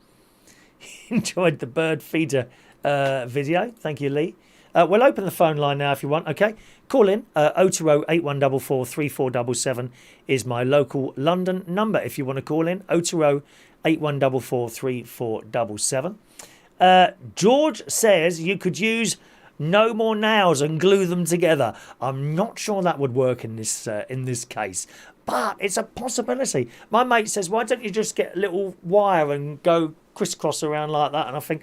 Enjoyed the bird feeder video. Thank you, Lee. We'll open the phone line now if you want, okay? Call in, 020 8144 3477 is my local London number if you want to call in, 020 8144 3477. George says you could use no more nails and glue them together. I'm not sure that would work in this case, but it's a possibility. My mate says, why don't you just get a little wire and go crisscross around like that? And I think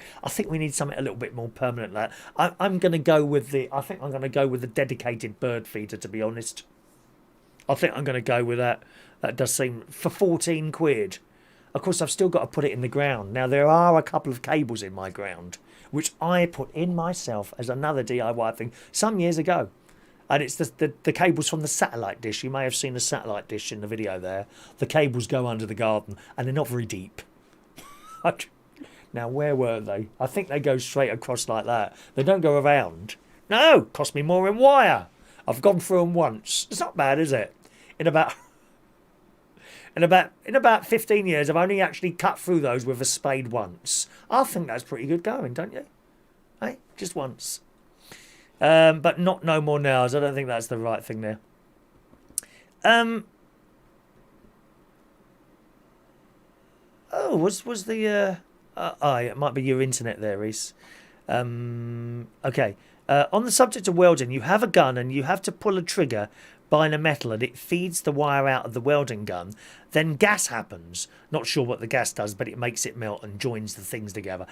we need something a little bit more permanent than that. I'm going to go with the dedicated bird feeder, to be honest. I think I'm going to go with that. That does seem, for 14 quid. Of course, I've still got to put it in the ground. Now, there are a couple of cables in my ground, which I put in myself as another DIY thing some years ago. And it's the cables from the satellite dish. You may have seen the satellite dish in the video there. The cables go under the garden, and they're not very deep. Now, where were they? I think they go straight across like that. They don't go around. No, cost me more in wire. I've gone through them once. It's not bad, is it? In about 15 years, I've only actually cut through those with a spade once. I think that's pretty good going, don't you? Hey, just once. But not no more nails. I don't think that's the right thing there. Was the it might be your internet there, Reese. Okay. On the subject of welding, you have a gun and you have to pull a trigger by the metal and it feeds the wire out of the welding gun. Then gas happens. Not sure what the gas does, but it makes it melt and joins the things together.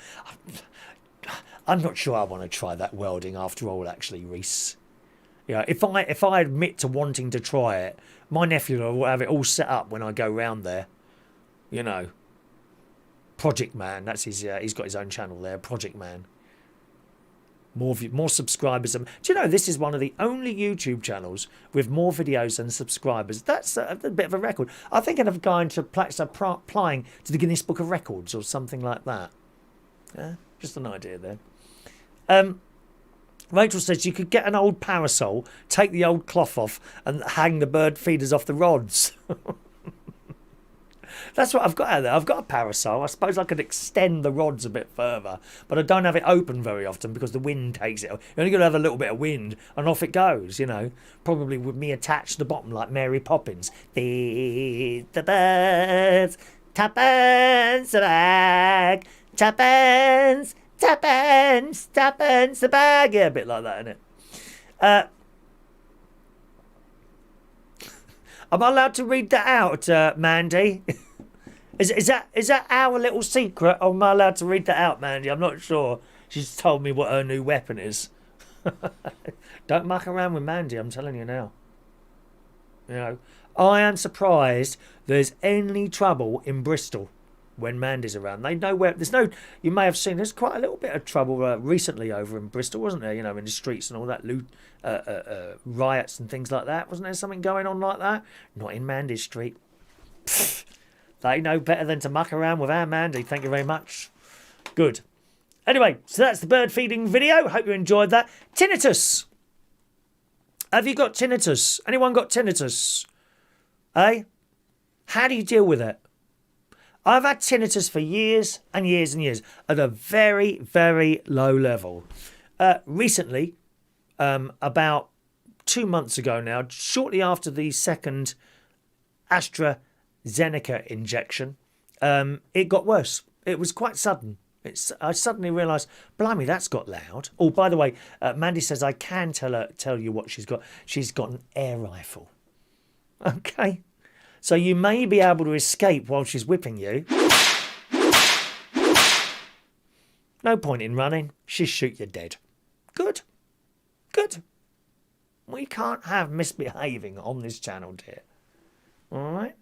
I'm not sure I want to try that welding after all, actually, Reese. Yeah, if I admit to wanting to try it, my nephew will have it all set up when I go round there. You know, Project Man. That's his. He's got his own channel there, Project Man. More subscribers. Do you know this is one of the only YouTube channels with more videos than subscribers? That's a bit of a record. I'm thinking of going to applying to the Guinness Book of Records or something like that. Yeah, just an idea there. Rachel says you could get an old parasol, take the old cloth off and hang the bird feeders off the rods. That's what I've got out there. I've got a parasol. I suppose I could extend the rods a bit further, but I don't have it open very often because the wind takes it. You're only going to have a little bit of wind and off it goes, you know. Probably with me attached to the bottom like Mary Poppins. Feed the birds, tuppence a bag, tuppence, tuppence, tuppence a bag. Yeah, a bit like that, isn't it? Am I allowed to read that out, Mandy? Is that our little secret, or am I allowed to read that out, Mandy? I'm not sure. She's told me what her new weapon is. Don't muck around with Mandy, I'm telling you now. You know, I am surprised there's any trouble in Bristol when Mandy's around. They know where. There's no. You may have seen there's quite a little bit of trouble recently over in Bristol, wasn't there? You know, in the streets and all that loot, riots and things like that. Wasn't there something going on like that? Not in Mandy's street. Pfft, they know better than to muck around with our Mandy. Thank you very much. Good. Anyway, so that's the bird feeding video. Hope you enjoyed that. Tinnitus. Have you got tinnitus? Anyone got tinnitus? Eh? How do you deal with it? I've had tinnitus for years and years and years at a very, very low level. Recently, about 2 months ago now, shortly after the second AstraZeneca injection, it got worse. It was quite sudden. I suddenly realised, blimey, that's got loud. Oh, by the way, Mandy says I can tell you what she's got. She's got an air rifle. Okay. So you may be able to escape while she's whipping you. No point in running. She'll shoot you dead. Good. Good. We can't have misbehaving on this channel, dear. All right?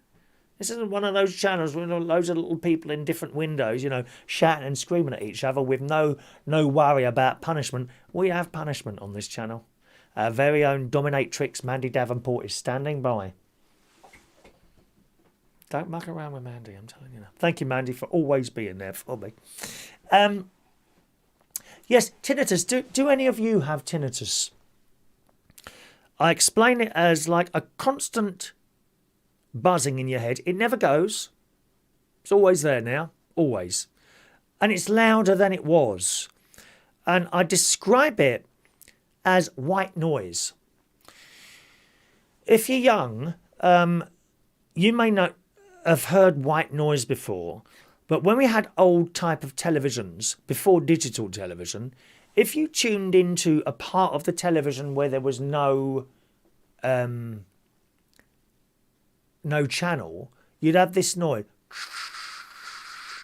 This isn't one of those channels with loads of little people in different windows, shouting and screaming at each other with no worry about punishment. We have punishment on this channel. Our very own dominatrix Mandy Davenport is standing by. Don't muck around with Mandy, I'm telling you now. Thank you, Mandy, for always being there for me. Yes, tinnitus. Do any of you have tinnitus? I explain it as like a constant buzzing in your head. It never goes. It's always there now. Always. And it's louder than it was. And I describe it as white noise. If you're young, you may not have heard white noise before, but when we had old type of televisions, before digital television, if you tuned into a part of the television where there was no channel, you'd have this noise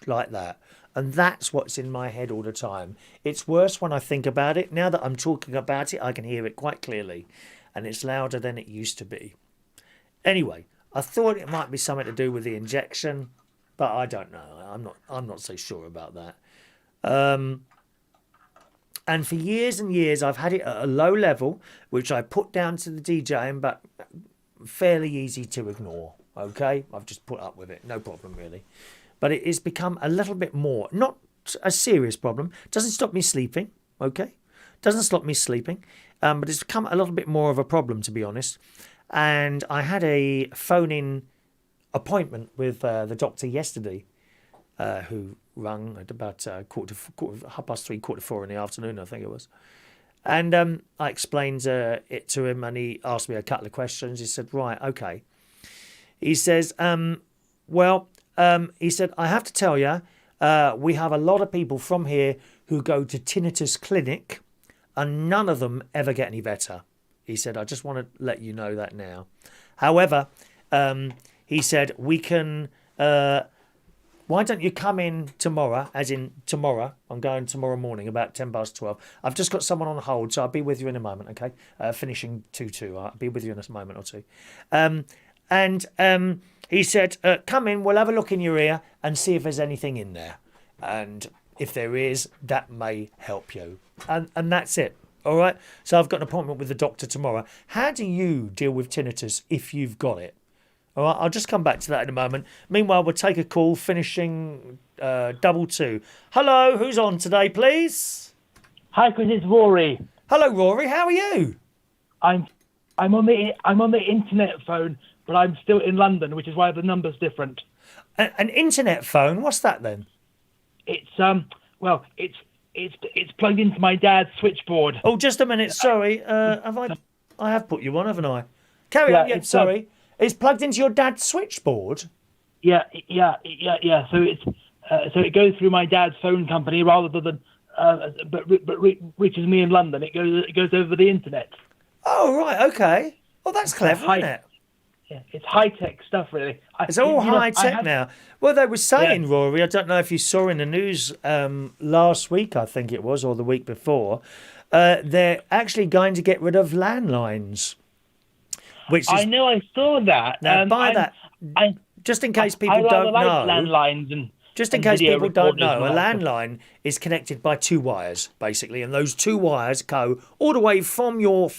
like that. And that's what's in my head all the time. It's worse when I think about it. Now that I'm talking about it, I can hear it quite clearly. And it's louder than it used to be. Anyway, I thought it might be something to do with the injection, but I don't know. I'm not so sure about that. And for years and years, I've had it at a low level, which I put down to the DJing, but fairly easy to ignore. Okay, I've just put up with it, no problem really. But it has become a little bit more, not a serious problem. Doesn't stop me sleeping. Okay, doesn't stop me sleeping, but it's become a little bit more of a problem, to be honest. And I had a phone-in appointment with the doctor yesterday, who rang at about 3:15, 4:45 in the afternoon, I think it was. And I explained it to him, and he asked me a couple of questions. He said, right, okay. He says, he said, I have to tell you, we have a lot of people from here who go to tinnitus clinic, and none of them ever get any better. He said, I just want to let you know that now. However, he said, we can... why don't you come in tomorrow, as in tomorrow? I'm going tomorrow morning, about 12:10. I've just got someone on hold, so I'll be with you in a moment, okay? Finishing 2:2. I'll be with you in a moment or two. He said, come in, we'll have a look in your ear and see if there's anything in there. And if there is, that may help you. And that's it, all right? So I've got an appointment with the doctor tomorrow. How do you deal with tinnitus if you've got it? All right, I'll just come back to that in a moment. Meanwhile, we'll take a call, finishing 2:22. Hello, who's on today, please? Hi, Chris. It's Rory. Hello, Rory. How are you? I'm on the internet phone, but I'm still in London, which is why the number's different. An internet phone? What's that then? It's it's plugged into my dad's switchboard. Oh, just a minute. Sorry, I have put you on, haven't I? Carry on. Yeah, sorry. It's plugged into your dad's switchboard? Yeah. So it goes through my dad's phone company rather than, but reaches me in London. It goes over the internet. Oh right, okay. Well, that's clever, isn't it? Yeah, it's high tech stuff, really. It's all high tech now. Well, they were saying, Rory, I don't know if you saw in the news last week, I think it was, or the week before, they're actually going to get rid of landlines. I know, I saw that. Now, just in case people don't know, landlines and just in case people don't know, a landline is connected by two wires, basically, and those two wires go all the way from your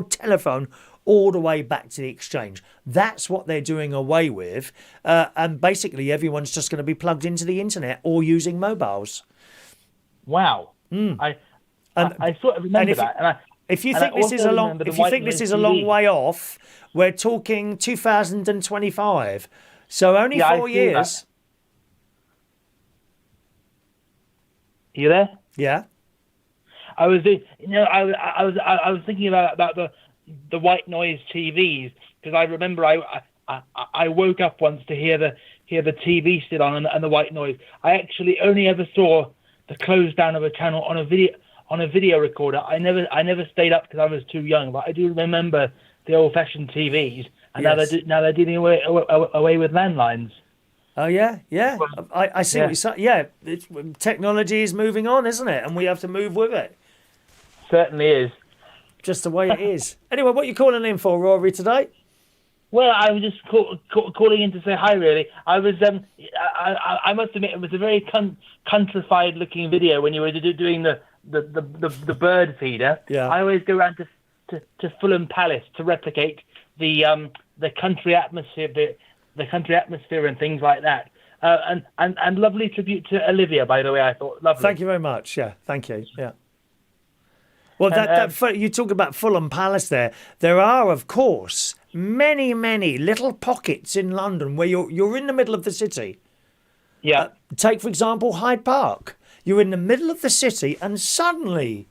telephone all the way back to the exchange. That's what they're doing away with, and basically everyone's just going to be plugged into the internet or using mobiles. Wow. I sort of remember that, If you And think I this also is a long, remember the if you white think this noise is a long TV. way off, we're talking 2025. So only Yeah, I 4 saw years. You there? Yeah. I was doing, I was thinking about the white noise TVs, because I remember I woke up once to hear the TV still on, and the white noise. I actually only ever saw the close down of a channel on a video recorder. I never stayed up because I was too young, but I do remember the old fashioned TVs, and Yes. now they're dealing away with landlines. Oh yeah, yeah. I see what Yeah. you're saying. Yeah, technology is moving on, isn't it? And we have to move with it. Certainly is. Just the way it is. Anyway, what are you calling in for, Rory, today? Well, I was just calling in to say hi. Really, I was. I must admit, it was a very countrified-looking video when you were doing the bird feeder. Yeah. I always go around to Fulham Palace to replicate the country atmosphere, the country atmosphere and things like that. And lovely tribute to Olivia, by the way. I thought lovely. Thank you very much. Yeah, thank you. Yeah. Well, you talk about Fulham Palace there. There are, of course, many little pockets in London where you're in the middle of the city. Yeah. Take, for example, Hyde Park. You're in the middle of the city and suddenly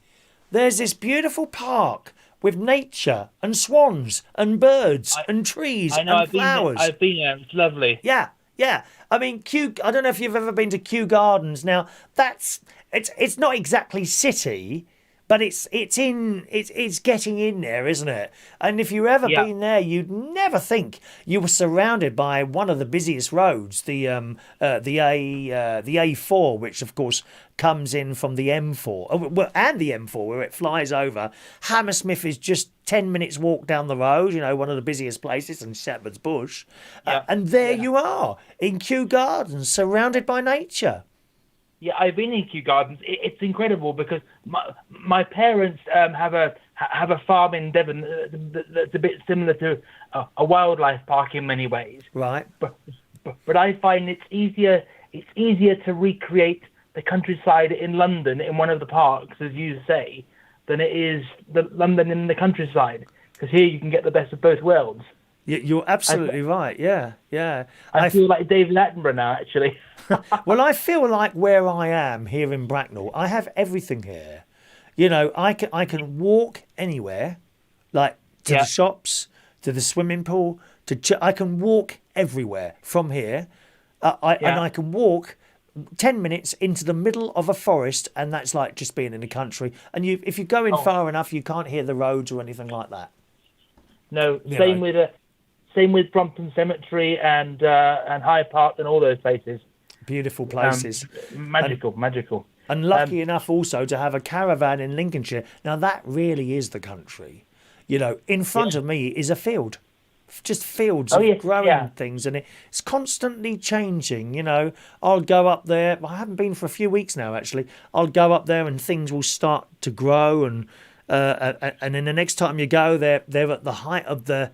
there's this beautiful park with nature and swans and birds and trees and flowers. I've been there. It's lovely. Yeah, yeah. I mean, I don't know if you've ever been to Kew Gardens. Now, it's not exactly city, but it's getting in there, isn't it? And if you've ever been there, you'd never think you were surrounded by one of the busiest roads, the A4, which of course comes in from the M4, and the M4 where it flies over. Hammersmith is just 10 minutes walk down the road, one of the busiest places in Shepherd's Bush. And there you are in Kew Gardens, surrounded by nature. Yeah, I've been in Kew Gardens. It's incredible because my parents have a farm in Devon that's a bit similar to a wildlife park in many ways. Right. But I find it's easier to recreate the countryside in London in one of the parks, as you say, than it is the London in the countryside, because here you can get the best of both worlds. You're absolutely right. Yeah, yeah. I feel like David Attenborough now, actually. Well, I feel like where I am here in Bracknell, I have everything here. I can walk anywhere, like to the shops, to the swimming pool, I can walk everywhere from here. And I can walk 10 minutes into the middle of a forest, and that's like just being in the country. And if you go in far enough, you can't hear the roads or anything like that. No, same with Brompton Cemetery and Hyde Park and all those places. Beautiful places. Magical. And lucky enough also to have a caravan in Lincolnshire. Now that really is the country. In front of me is a field. Just fields of growing things, and it's constantly changing. I'll go up there. I haven't been for a few weeks now, actually. I'll go up there and things will start to grow, and then the next time you go, they're at the height of the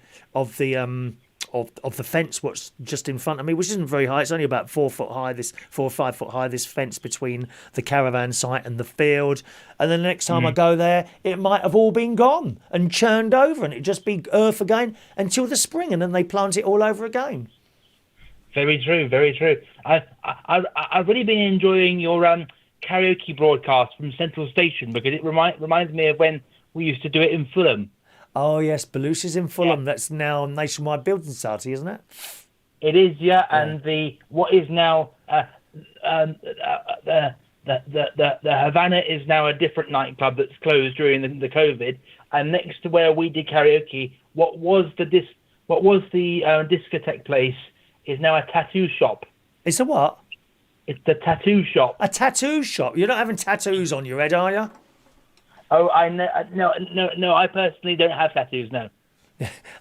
fence, what's just in front of me, which isn't very high. It's only about 4 foot high, 4 or 5 foot high, this fence between the caravan site and the field. And then the next time I go there, it might have all been gone and churned over, and it'd just be earth again until the spring, and then they plant it all over again. Very true. I've really been enjoying your karaoke broadcast from Central Station, because it reminds me of when we used to do it in Fulham. Oh yes, Belushi's in Fulham. That's now Nationwide Building Society, isn't it? It is, yeah. And what is now the Havana is now a different nightclub that's closed during the COVID. And next to where we did karaoke, what was the discotheque place is now a tattoo shop. It's a what? It's the tattoo shop. A tattoo shop? You're not having tattoos on your head, are you? Oh, no. I personally don't have tattoos. No.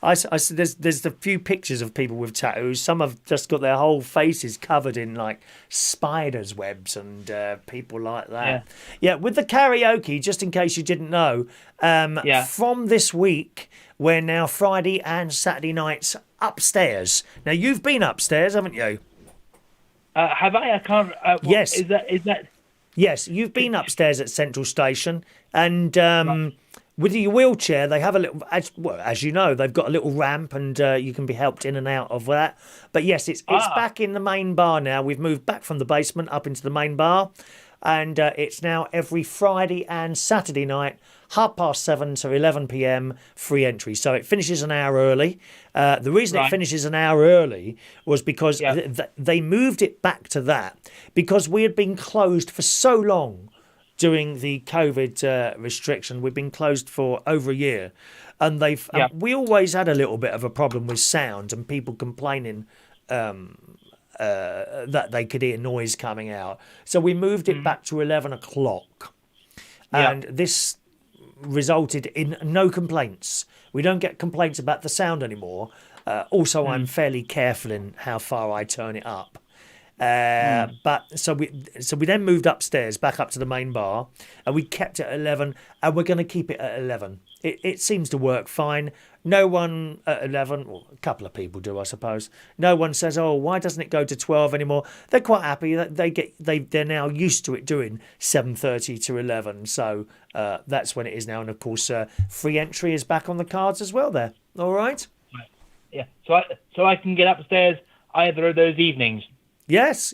I see. There's a few pictures of people with tattoos. Some have just got their whole faces covered in like spiders' webs and people like that. Yeah. With the karaoke, just in case you didn't know, from this week we're now Friday and Saturday nights upstairs. Now you've been upstairs, haven't you? Have I? I can't. Yes. Is that? Yes, you've been upstairs at Central Station, and with your wheelchair, they have a little, as you know, they've got a little ramp, and you can be helped in and out of that. But yes, it's back in the main bar now. We've moved back from the basement up into the main bar, and it's now every Friday and Saturday night, 7:30 to 11 p.m. free entry. So it finishes an hour early. The reason it finishes an hour early was because they moved it back to that because we had been closed for so long. During the COVID restriction, we've been closed for over a year, and we always had a little bit of a problem with sound and people complaining that they could hear noise coming out. So we moved it back to 11 o'clock, and this resulted in no complaints. We don't get complaints about the sound anymore. Also, I'm fairly careful in how far I turn it up. But so we then moved upstairs back up to the main bar, and we kept it at 11, and we're going to keep it at 11. It seems to work fine. No one at 11, well, a couple of people do, I suppose. No one says, "Oh, why doesn't it go to 12 anymore?" They're quite happy. They're now used to it doing 7:30 to 11. So that's when it is now, and of course, free entry is back on the cards as well. There, all right. Yeah. So I can get upstairs either of those evenings. Yes.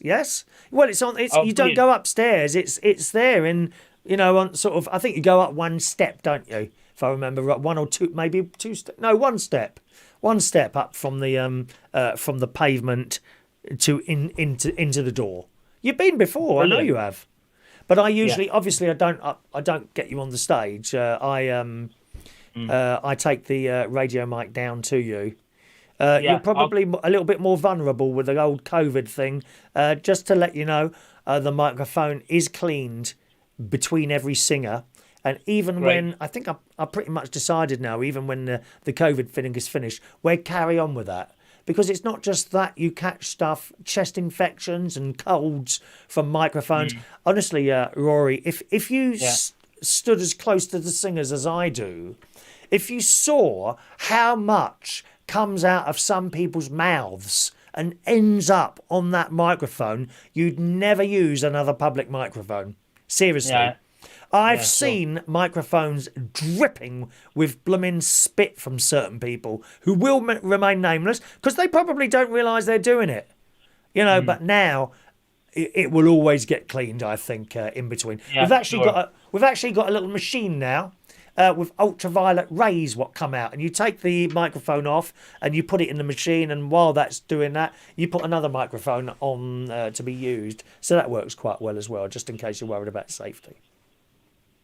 Well, it's on. You don't go upstairs. It's there, and on sort of. I think you go up one step, don't you? If I remember right, one or two, maybe two. No, one step up from the pavement into the door. You've been before, brilliant. I know you have, but I usually, obviously, I don't get you on the stage. I take the radio mic down to you. You're probably a little bit more vulnerable with the old COVID thing. Just to let you know, the microphone is cleaned between every singer. And even when, I think I pretty much decided now, even when the COVID thing is finished, we'll carry on with that. Because it's not just that you catch stuff, chest infections and colds from microphones. Honestly, Rory, if you stood as close to the singers as I do, if you saw how much comes out of some people's mouths and ends up on that microphone, you'd never use another public microphone. Seriously. I've seen microphones dripping with blooming spit from certain people who will remain nameless because they probably don't realise they're doing it. But now it will always get cleaned, I think, in between. We've actually got a little machine now. With ultraviolet rays what come out, and you take the microphone off and you put it in the machine, and while that's doing that, you put another microphone on to be used. So that works quite well as well, just in case you're worried about safety.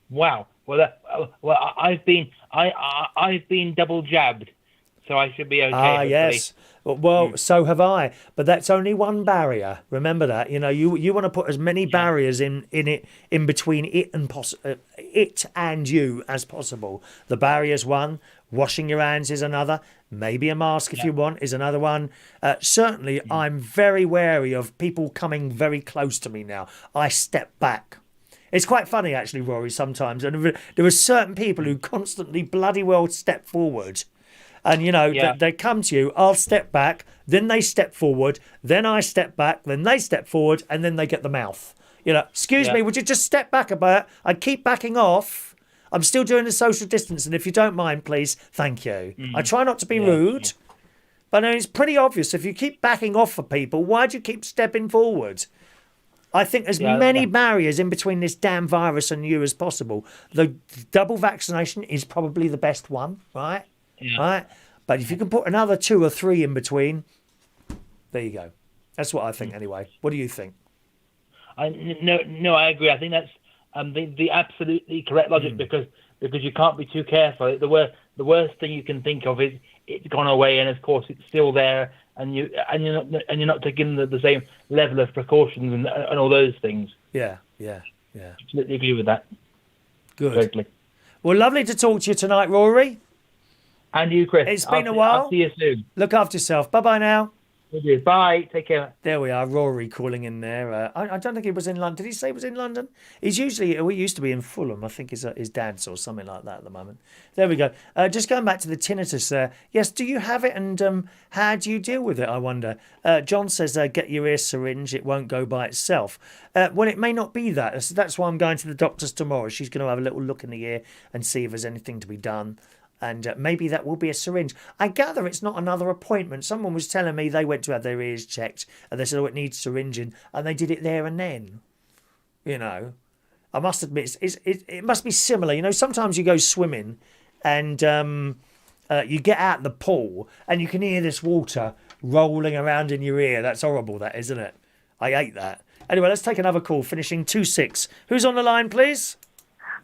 Wow. Well, I've been double jabbed, so I should be okay. Ah, yes. Well, so have I, but that's only one barrier. Remember that. You want to put as many barriers in between it and you as possible. The barrier's one. Washing your hands is another. Maybe a mask if you want is another one. Certainly, I'm very wary of people coming very close to me now. I step back. It's quite funny, actually, Rory, sometimes. And there are certain people who constantly bloody well step forward. And, they come to you, I'll step back, then they step forward, then I step back, then they step forward, and then they get the mouth. Excuse me, would you just step back a bit? I keep backing off. I'm still doing the social distance, and if you don't mind, please, thank you. I try not to be rude, but it's pretty obvious. If you keep backing off for people, why do you keep stepping forward? I think there's many barriers in between this damn virus and you as possible. The double vaccination is probably the best one, right? Yeah. Right? But if you can put another 2 or 3 in between, there you go. That's what I think anyway. What do you think? No, I agree. I think that's the absolutely correct logic because you can't be too careful. The worst thing you can think of is it's gone away, and of course it's still there, and you're not taking the same level of precautions and all those things. Yeah. Absolutely agree with that. Good. Totally. Well, lovely to talk to you tonight, Rory. And you, Chris. It's been a while. I'll see you soon. Look after yourself. Bye-bye now. Will do. Bye. Take care. There we are, Rory calling in there. I don't think he was in London. Did he say he was in London? He used to be in Fulham. I think his dad's or something like that at the moment. There we go. Just going back to the tinnitus there. Yes, do you have it and how do you deal with it, I wonder? John says, get your ear syringe. It won't go by itself. Well, it may not be that. That's why I'm going to the doctor's tomorrow. She's going to have a little look in the ear and see if there's anything to be done. And maybe that will be a syringe. I gather it's not another appointment. Someone was telling me they went to have their ears checked and they said, oh, it needs syringing. And they did it there and then. You know, I must admit, it must be similar. You know, sometimes you go swimming and you get out the pool and you can hear this water rolling around in your ear. That's horrible, that, isn't it? I hate that. Anyway, let's take another call, finishing 2-6. Who's on the line, please?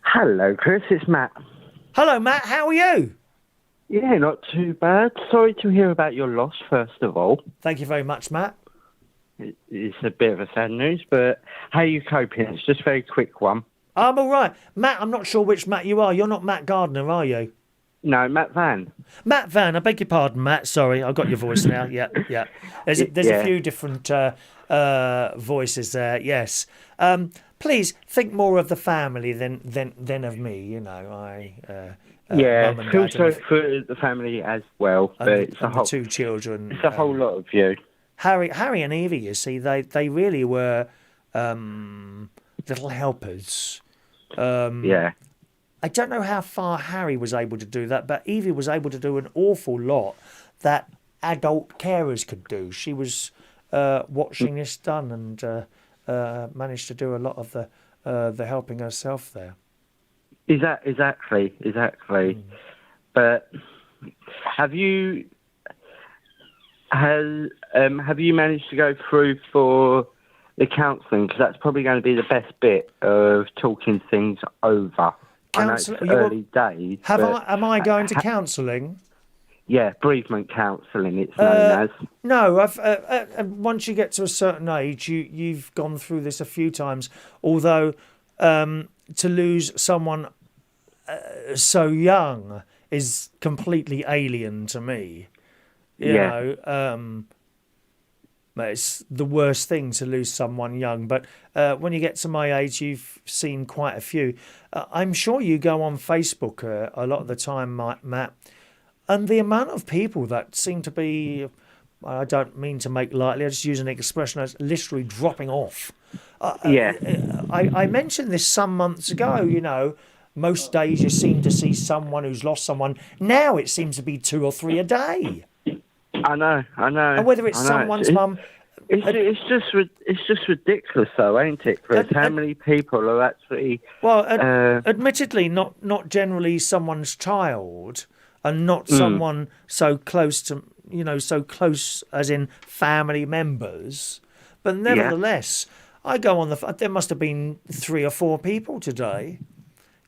Hello, Chris. It's Matt. Hello, Matt. How are you? Yeah, not too bad. Sorry to hear about your loss, first of all. Thank you very much, Matt. It's a bit of a sad news, but how are you coping? It's just a very quick one. I'm all right. Matt, I'm not sure which Matt you are. You're not Matt Gardner, are you? No, Matt Van. Matt Van, I beg your pardon, Matt. Sorry, I got your voice now. Yeah. There's a few different voices there. Yes. Please think more of the family than of me. You know, feel sorry for the family as well. But it's the two children. It's a whole lot of you. Harry and Evie, you see, they really were little helpers. I don't know how far Harry was able to do that, but Evie was able to do an awful lot that adult carers could do. She was watching this done and managed to do a lot of the helping herself there. Exactly. But have you managed to go through for the counselling? Because that's probably going to be the best bit of talking things over. I know it's early days. Am I going to counselling? Yeah, bereavement counselling, it's known as. No, once you get to a certain age, you've gone through this a few times. Although to lose someone so young is completely alien to me. You know, it's the worst thing to lose someone young. But when you get to my age, you've seen quite a few. I'm sure you go on Facebook a lot of the time, Matt. And the amount of people that seem to be, I don't mean to make lightly, I just use an expression as literally dropping off. I mentioned this some months ago, you know, most days you seem to see someone who's lost someone. Now it seems to be 2 or 3 a day. I know. And whether it's someone's mum... It's just ridiculous, though, ain't it, Chris? How many people are actually... Well, admittedly, not generally someone's child... and not someone so close to, you know, so close as in family members. But nevertheless, I go on there must have been 3 or 4 people today,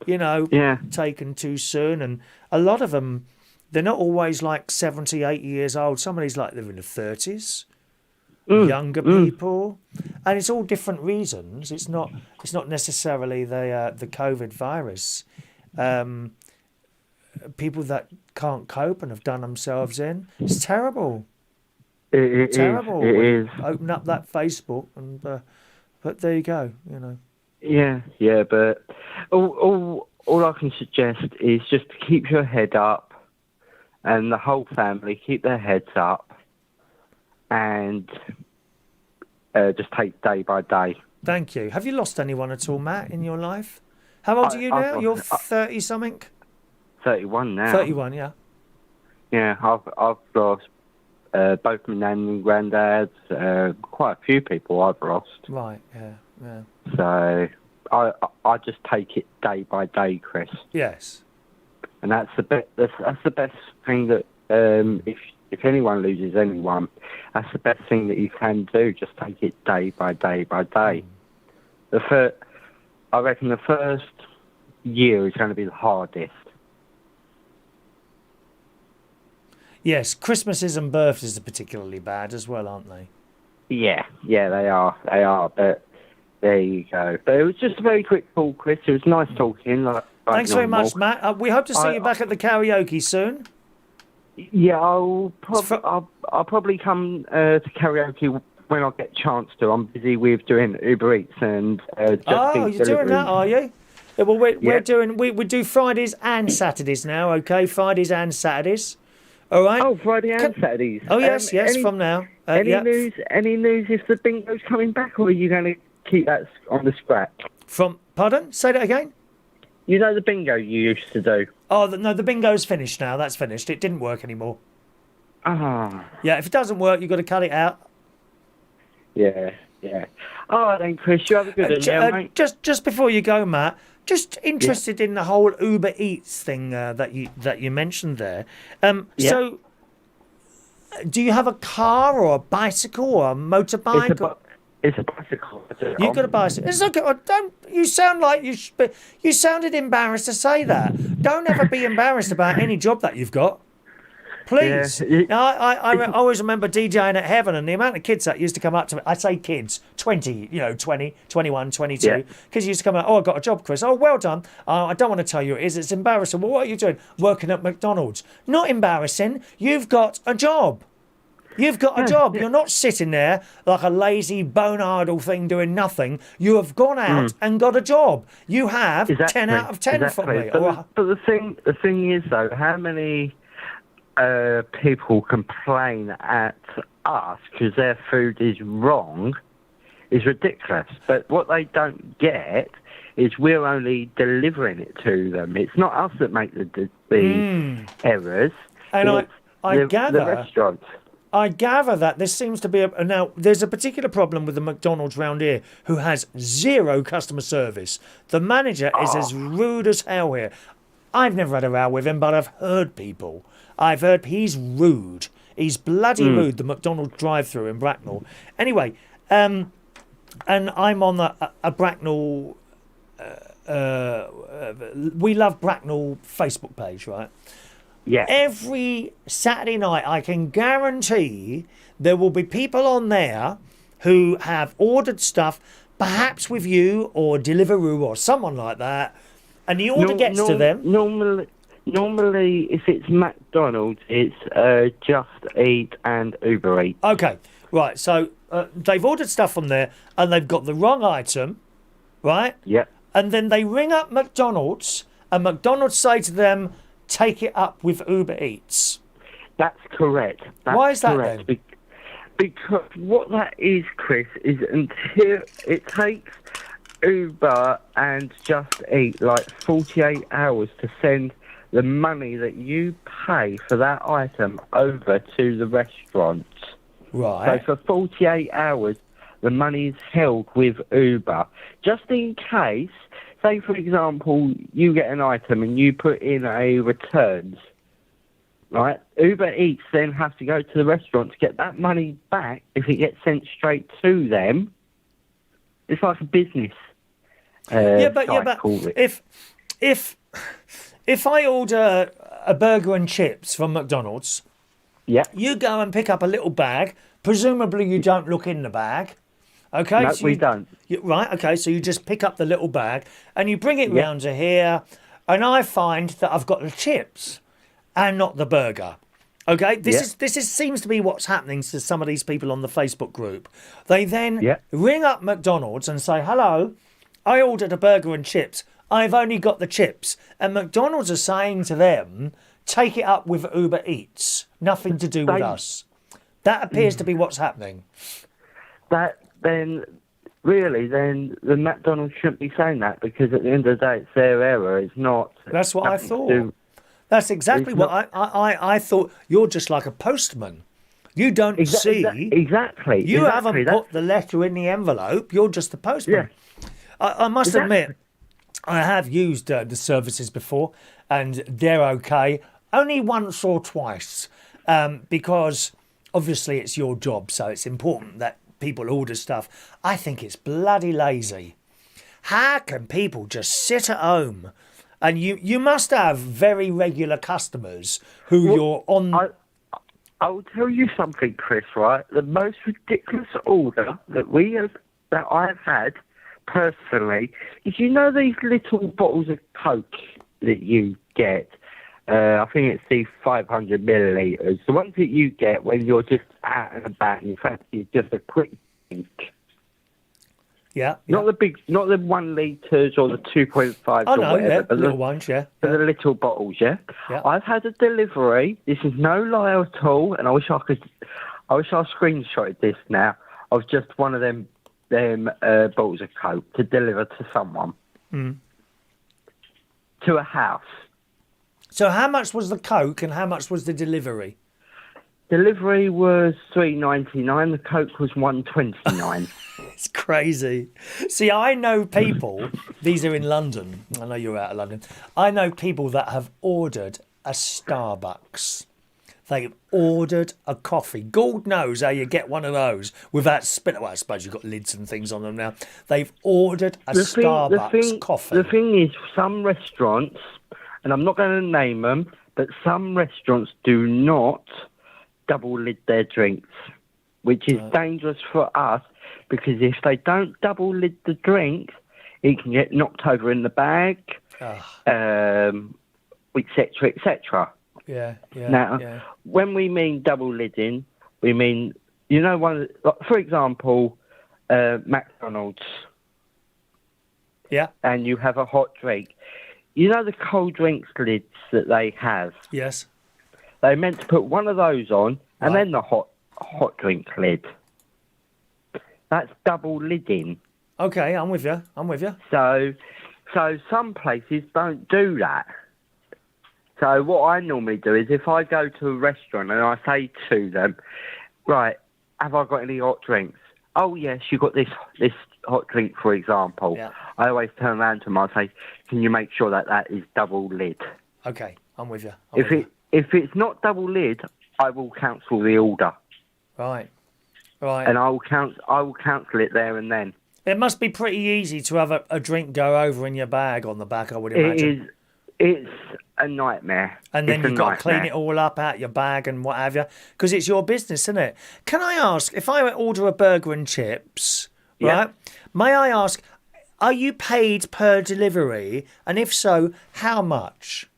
you know, taken too soon. And a lot of them, they're not always like 70, 80 years old. Some of these like they're in the 30s, younger people. And it's all different reasons. It's not necessarily the COVID virus. People that can't cope and have done themselves in. It's terrible. It's terrible. It is. Open up that Facebook and, but there you go. You know. Yeah, but all I can suggest is just to keep your head up, and the whole family keep their heads up, and just take day by day. Thank you. Have you lost anyone at all, Matt, in your life? How old are you now? You're 30 something. 31 now. 31, yeah. Yeah, I've lost both my nan and granddads. Quite a few people I've lost. Right, yeah. So I just take it day by day, Chris. Yes. And that's the best thing that if anyone loses anyone, that's the best thing that you can do. Just take it day by day by day. I reckon the first year is going to be the hardest. Yes, Christmases and birthdays are particularly bad as well, aren't they? Yeah, they are. But there you go. But it was just a very quick call, Chris. It was nice talking. Thanks very much, Matt. We hope to see you back at the karaoke soon. Yeah, I'll probably come to karaoke when I get a chance to. I'm busy with doing Uber Eats and Just Oh, Eat you're doing delivery. that, are you? Yeah, well, we're Yeah. doing we do Fridays and Saturdays now. Okay, Fridays and Saturdays. All right. Oh, Friday and Saturdays. Oh yes, Any from now. any Yep. news? Any news if the bingo's coming back, or are you going to keep that on the scrap? From pardon? Say that again. You know the bingo you used to do. Oh no, the bingo's finished now. That's finished. It didn't work anymore. Ah, Yeah, if it doesn't work, you've got to cut it out. yeah. All right then, Chris. You have a good one, mate. Just before you go, Matt. Just interested in the whole Uber Eats thing that you mentioned there. So, do you have a car or a bicycle or a motorbike? It's a bicycle. You've got a bicycle. It's okay. Don't you sound like you sounded embarrassed to say that. Don't ever be embarrassed about any job that you've got. Please. Yeah, Now, I always remember DJing at Heaven and the amount of kids that used to come up to me. I say kids, 20, 20, 21, 22. Yeah. Kids used to come out, oh, I got a job, Chris. Oh, well done. I don't want to tell you it is. It's embarrassing. Well, what are you doing? Working at McDonald's. Not embarrassing. You've got a job. You've got a job. You're not sitting there like a lazy, bone idle thing doing nothing. You have gone out and got a job. You have 10 out of 10 from me. But the thing is, though, how many people complain at us because their food is wrong is ridiculous. But what they don't get is we're only delivering it to them. It's not us that make the errors. And I gather the restaurant. I gather that this seems to be now. There's a particular problem with the McDonald's round here, who has zero customer service. The manager is as rude as hell here. I've never had a row with him, but I've heard people. I've heard he's rude. He's bloody rude. The McDonald's drive-through in Bracknell. Anyway, and I'm on a Bracknell. We Love Bracknell Facebook page, right? Yeah. Every Saturday night, I can guarantee there will be people on there who have ordered stuff, perhaps with you or Deliveroo or someone like that, and the order gets to them. Normally, if it's McDonald's, it's Just Eat and Uber Eats. Okay, right. So they've ordered stuff from there, and they've got the wrong item, right? Yep. And then they ring up McDonald's, and McDonald's say to them, take it up with Uber Eats. That's correct. Why is that correct. then? Because what that is, Chris, is until it takes Uber and Just Eat like 48 hours to send the money that you pay for that item over to the restaurant. Right. So for 48 hours, the money is held with Uber. Just in case, say for example, you get an item and you put in a returns, right? Uber Eats then have to go to the restaurant to get that money back if it gets sent straight to them. It's like a business. But if I order a burger and chips from McDonald's, yeah, you go and pick up a little bag. Presumably, you don't look in the bag. Okay, no, so we don't. Right, okay, so you just pick up the little bag and you bring it round to here, and I find that I've got the chips and not the burger. Okay, this seems to be what's happening to some of these people on the Facebook group. They then ring up McDonald's and say, hello, I ordered a burger and chips. I've only got the chips. And McDonald's are saying to them, take it up with Uber Eats. Nothing to do with us. That appears to be what's happening. Then the McDonald's shouldn't be saying that, because at the end of the day, it's their error. It's not. That's what I thought. That's exactly what I thought. You're just like a postman. You don't see. Exactly. You haven't put the letter in the envelope. You're just the postman. Yeah. I must admit, I have used the services before, and they're okay. Only once or twice, because obviously it's your job, so it's important that people order stuff. I think it's bloody lazy. How can people just sit at home? And you must have very regular customers who you're on. I will tell you something, Chris, right? The most ridiculous order that I've had personally is, these little bottles of Coke that you get, I think it's the 500 millilitres. The ones that you get when you're just out and about and you fancy just a quick drink. Yeah. Not the big, not the 1 litres or the 2.5 Oh or no, whatever. yeah, But little ones, yeah. the little bottles, yeah? Yeah. I've had a delivery. This is no lie at all, and I wish I screenshotted this now of just one of them bottles of Coke to deliver to someone. To a house. So how much was the Coke and how much was the delivery? Delivery was $3.99. The Coke was $1.29. It's crazy. See, I know people, these are in London. I know you're out of London. I know people that have ordered a Starbucks. They've ordered a coffee. God knows how you get one of those without spilling. Well, I suppose you've got lids and things on them now. They've ordered a Starbucks coffee. The thing is, some restaurants, and I'm not going to name them, but some restaurants do not double lid their drinks, which is dangerous for us because if they don't double lid the drink, it can get knocked over in the bag, etc., etc. Yeah. Now, when we mean double lidding, we mean, you know, for example, McDonald's. Yeah. And you have a hot drink. You know the cold drinks lids that they have? Yes. They meant to put one of those on and then the hot drink lid. That's double lidding. Okay, I'm with you. So some places don't do that. So what I normally do is if I go to a restaurant and I say to them, right, have I got any hot drinks? Oh, yes, you got this hot drink, for example. Yeah. I always turn around to them and I say, can you make sure that is double lid? Okay, I'm with you. If it's not double lid, I will cancel the order. Right. And I will cancel it there and then. It must be pretty easy to have a drink go over in your bag on the back, I would imagine. It's a nightmare. And then you've got to clean it all up out your bag and what have you, because it's your business, isn't it? Can I ask, if I order a burger and chips, right, may I ask, are you paid per delivery? And if so, how much?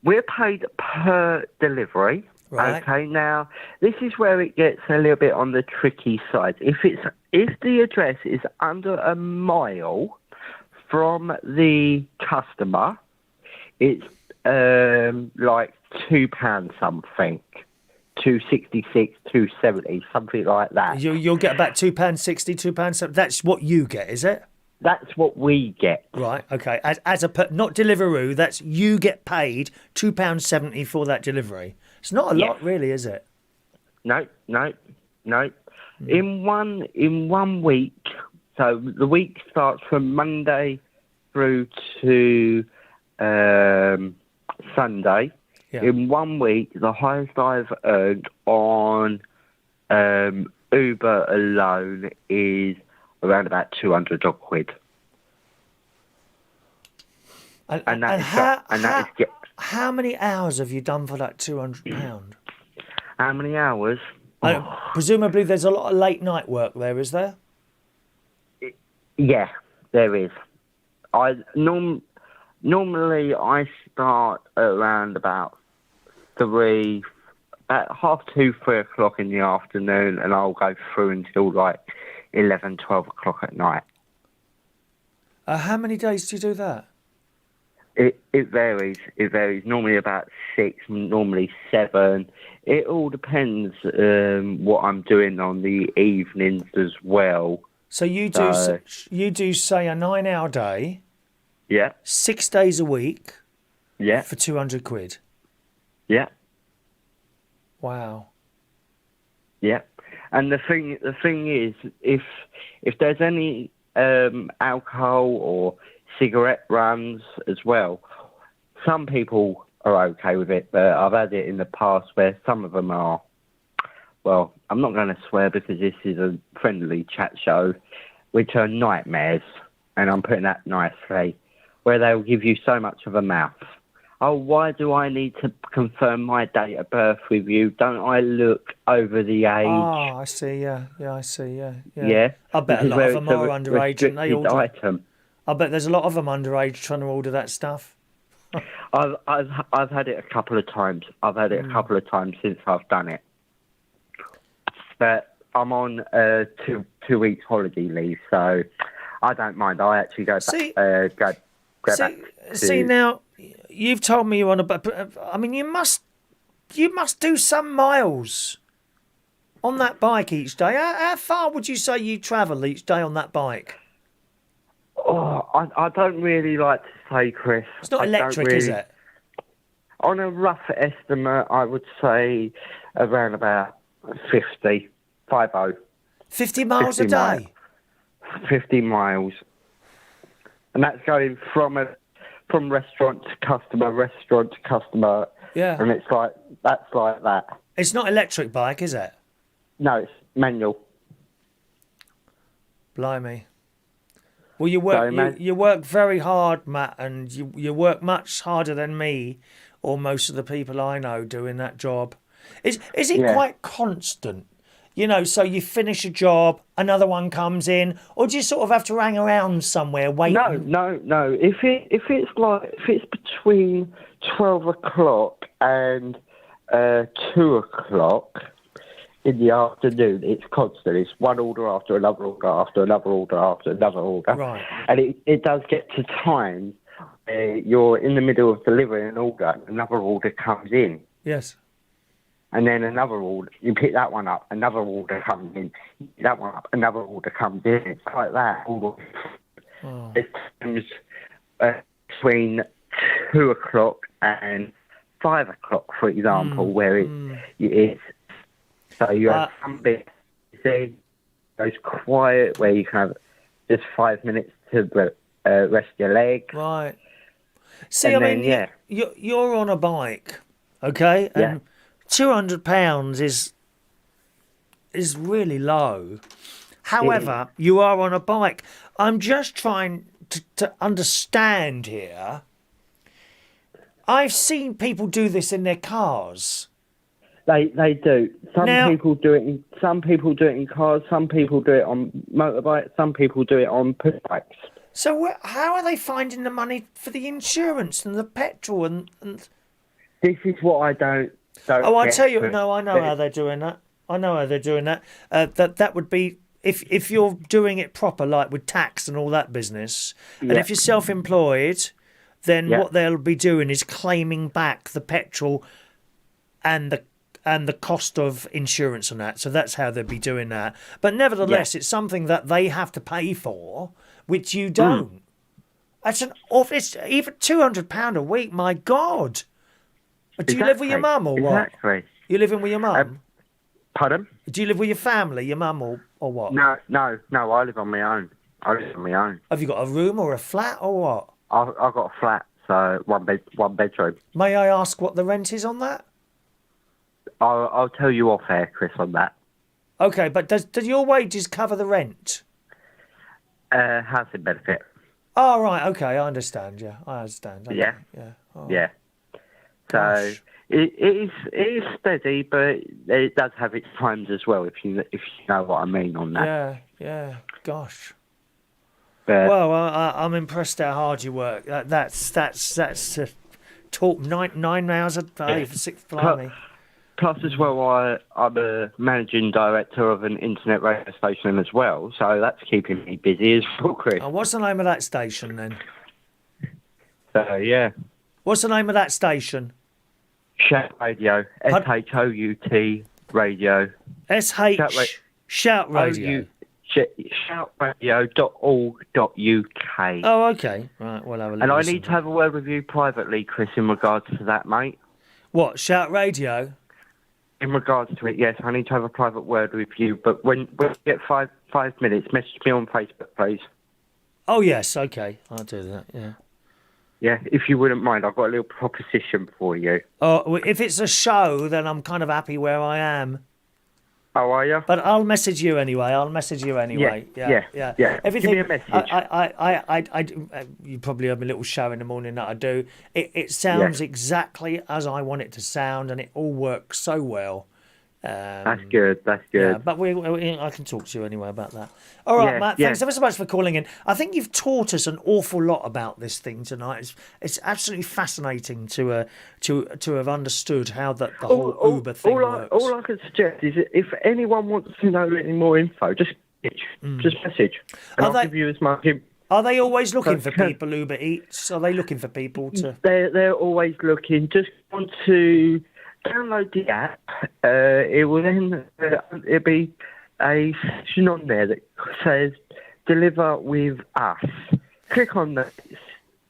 We're paid per delivery. Right. Okay, now, this is where it gets a little bit on the tricky side. If the address is under a mile from the customer, it's like £2 something, £2.66, £2.70, something like that. You'll get about £2.60, £2.70. That's what you get, is it? That's what we get. Right. Okay. As not Deliveroo. That's you get paid £2.70 for that delivery. It's not a lot, really, is it? No. In one week. So the week starts from Monday through to Sunday. Yeah. In 1 week, the highest I've earned on Uber alone is around about 200 odd quid. How many hours have you done for that £200? How many hours? Presumably, there's a lot of late night work there, is there? Yeah, there is. Normally I start around about 3 o'clock in the afternoon, and I'll go through until like 11, 12 o'clock at night. How many days do you do that? It varies. It varies. Normally about 6, normally 7. It all depends what I'm doing on the evenings as well. So you do say a 9-hour day. Yeah. 6 days a week. Yeah. For 200 quid. Yeah. Wow. Yeah. And the thing is, if there's any alcohol or cigarette runs as well, some people are okay with it, but I've had it in the past where some of them are, well, I'm not going to swear because this is a friendly chat show, which are nightmares, and I'm putting that nicely, where they'll give you so much of a mouth. Oh, why do I need to confirm my date of birth with you? Don't I look over the age? Oh, I see, yeah, I see, yeah. Yeah. I bet a lot of them are underage, and they item. I bet there's a lot of them underage trying to order that stuff. I've had it a couple of times. I've had it a couple of times since I've done it. But I'm on 2 weeks holiday leave, so I don't mind. I actually go back. See now, you've told me you're on I mean, you must do some miles on that bike each day. How far would you say you travel each day on that bike? Oh, I don't really like to say, Chris. It's not electric, is it? On a rough estimate, I would say around about 50 miles a day? 50 miles. And that's going from restaurant to customer. Yeah. And that's like that. It's not electric bike, is it? No, it's manual. Blimey. Well, you work very hard, Matt, and you work much harder than me or most of the people I know doing that job. Is it quite constant? You know, so you finish a job, another one comes in, or do you sort of have to hang around somewhere waiting? No. If it's between 12 o'clock and 2 o'clock in the afternoon, it's constant. It's one order after another order after another order after another order. Right. And it does get to times where you're in the middle of delivering an order, another order comes in. Yes. And then another order, you pick that one up, another order comes in, you pick that one up, another order comes in. It's like that. It comes between 2 o'clock and 5 o'clock, for example, where it is. So you have some bits, goes quiet, where you can have just 5 minutes to rest your leg. Right. See, you're on a bike, okay? And £200 is really low. However, you are on a bike. I'm just trying to understand here. I've seen people do this in their cars. They do. Some people do it in cars. Some people do it on motorbikes. Some people do it on push bikes. So how are they finding the money for the insurance and the petrol and? This is what I don't. I tell you, no, I know how they're doing that. That would be if you're doing it proper, like with tax and all that business. And if you're self-employed, then what they'll be doing is claiming back the petrol and the cost of insurance on that. So that's how they'll be doing that. But nevertheless, it's something that they have to pay for, which you don't. That's it's even £200 a week. My God. Do you live with your mum or what? Exactly. You living with your mum? Pardon? Do you live with your family, your mum or what? No. I live on my own. Have you got a room or a flat or what? I've got a flat, so one bedroom. May I ask what the rent is on that? I'll tell you off air, Chris, on that. Okay, but does your wages cover the rent? Housing benefit. Oh, right, okay, I understand, yeah. I understand. Okay, yeah. Oh. Yeah. So it is steady, but it does have its times as well, if you know what I mean on that. Yeah, gosh. But, well, I'm impressed how hard you work. That's talk 9 hours a day for 6 blimey. Plus, as well, I'm a managing director of an internet radio station as well, so that's keeping me busy as well, Chris. Oh, what's the name of that station then? So, yeah. What's the name of that station? Shout Radio. SHOUT Radio. Shout Radio. Shoutradio.org.uk. Oh, okay. Right, we'll have a look. And I need to have a word with you privately, Chris, in regards to that, mate. What, Shout Radio? In regards to it, yes, I need to have a private word with you. But when you get five minutes, message me on Facebook, please. Oh, yes, okay. I'll do that, yeah. Yeah, if you wouldn't mind, I've got a little proposition for you. Oh, if it's a show, then I'm kind of happy where I am. Oh, are you? But I'll message you anyway. Yeah. Everything. Give me a message. You probably have a little show in the morning that I do. It sounds exactly as I want it to sound, and it all works so well. That's good. That's Yeah, good. but I can talk to you anyway about that. All right, Yeah, Matt. yeah. Thanks ever so much for calling in. I think you've taught us an awful lot about this thing tonight. It's absolutely fascinating to have understood how the whole Uber thing works. All I can suggest is if anyone wants to know any more info, just message, and I'll give you as much info. Are they always looking for people, Uber Eats? Are they looking for people to... They're always looking. Just want to download the app. It will then it'll be a section on there that says "Deliver with us." Click on that.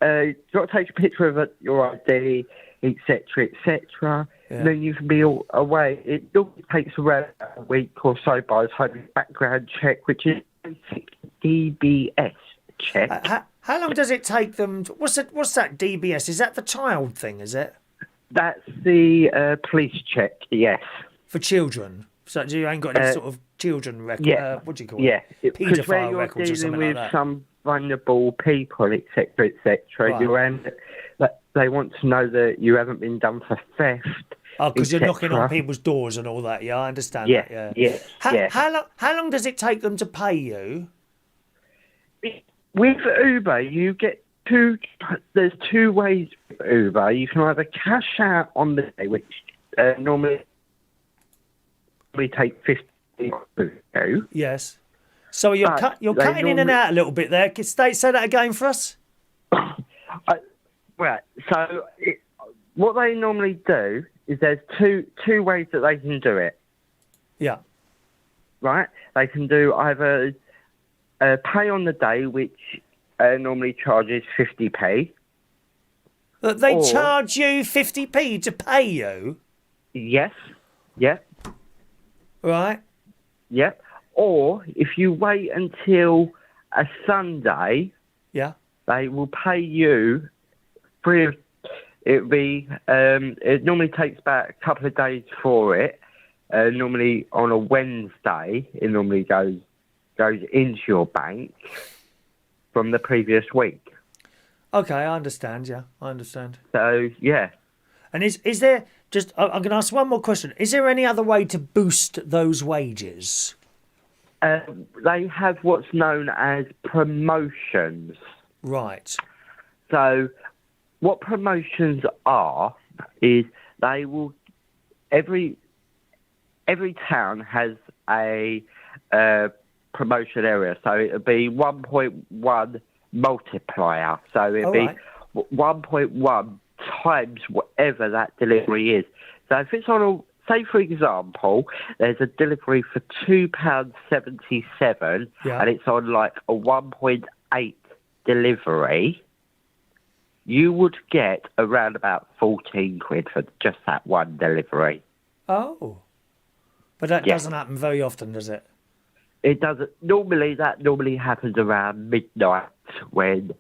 You've got to take a picture of your ID, etc., etc. Yeah. And then you can be all away. It normally takes around a week or so by the time you background check, which is basic DBS check. How long does it take them? What's that DBS? Is that the child thing? Is it That's the police check. Yes. for children? So you ain't got any sort of children record? Yeah. What do you call Yeah, it? because where Paedophile you're records or dealing something with like that. some vulnerable people, etc., etc., Right. they want to know that you haven't been done for theft. Oh, because you're knocking on etc.. people's doors and all that. Yeah, I understand Yeah, that. Yeah. yeah. How long does it take them to pay you? With Uber, you get there's two ways with Uber. You can either cash out on the day, which normally take 50 €. Yes. So you're But you're they cutting in and normally- out a little bit there. Say that again for us. Right. So what they normally do is there's two ways that they can do it. Yeah. Right? They can do either pay on the day, which normally charges 50p. They Or- charge you 50p to pay you, Yes. Yep. right? Yep. Or if you wait until a Sunday, Yeah. they will pay you free of. It'll be. It normally takes about a couple of days for it. Normally on a Wednesday, it normally goes into your bank from the previous week. Okay, I understand. Yeah, I understand. So yeah. And is there just? I'm going to ask one more question. Is there any other way to boost those wages? They have what's known as promotions. Right. So, what promotions are is they will every town has a promotion area. So it'll be 1.1 multiplier. So it'll be 1.1 times whatever that delivery is. So if it's on a say, for example, there's a delivery for £2.77 and it's on like a 1.8 delivery, you would get around about 14 quid for just that one delivery. Oh. But that doesn't happen very often, does it? It doesn't. That normally happens around midnight when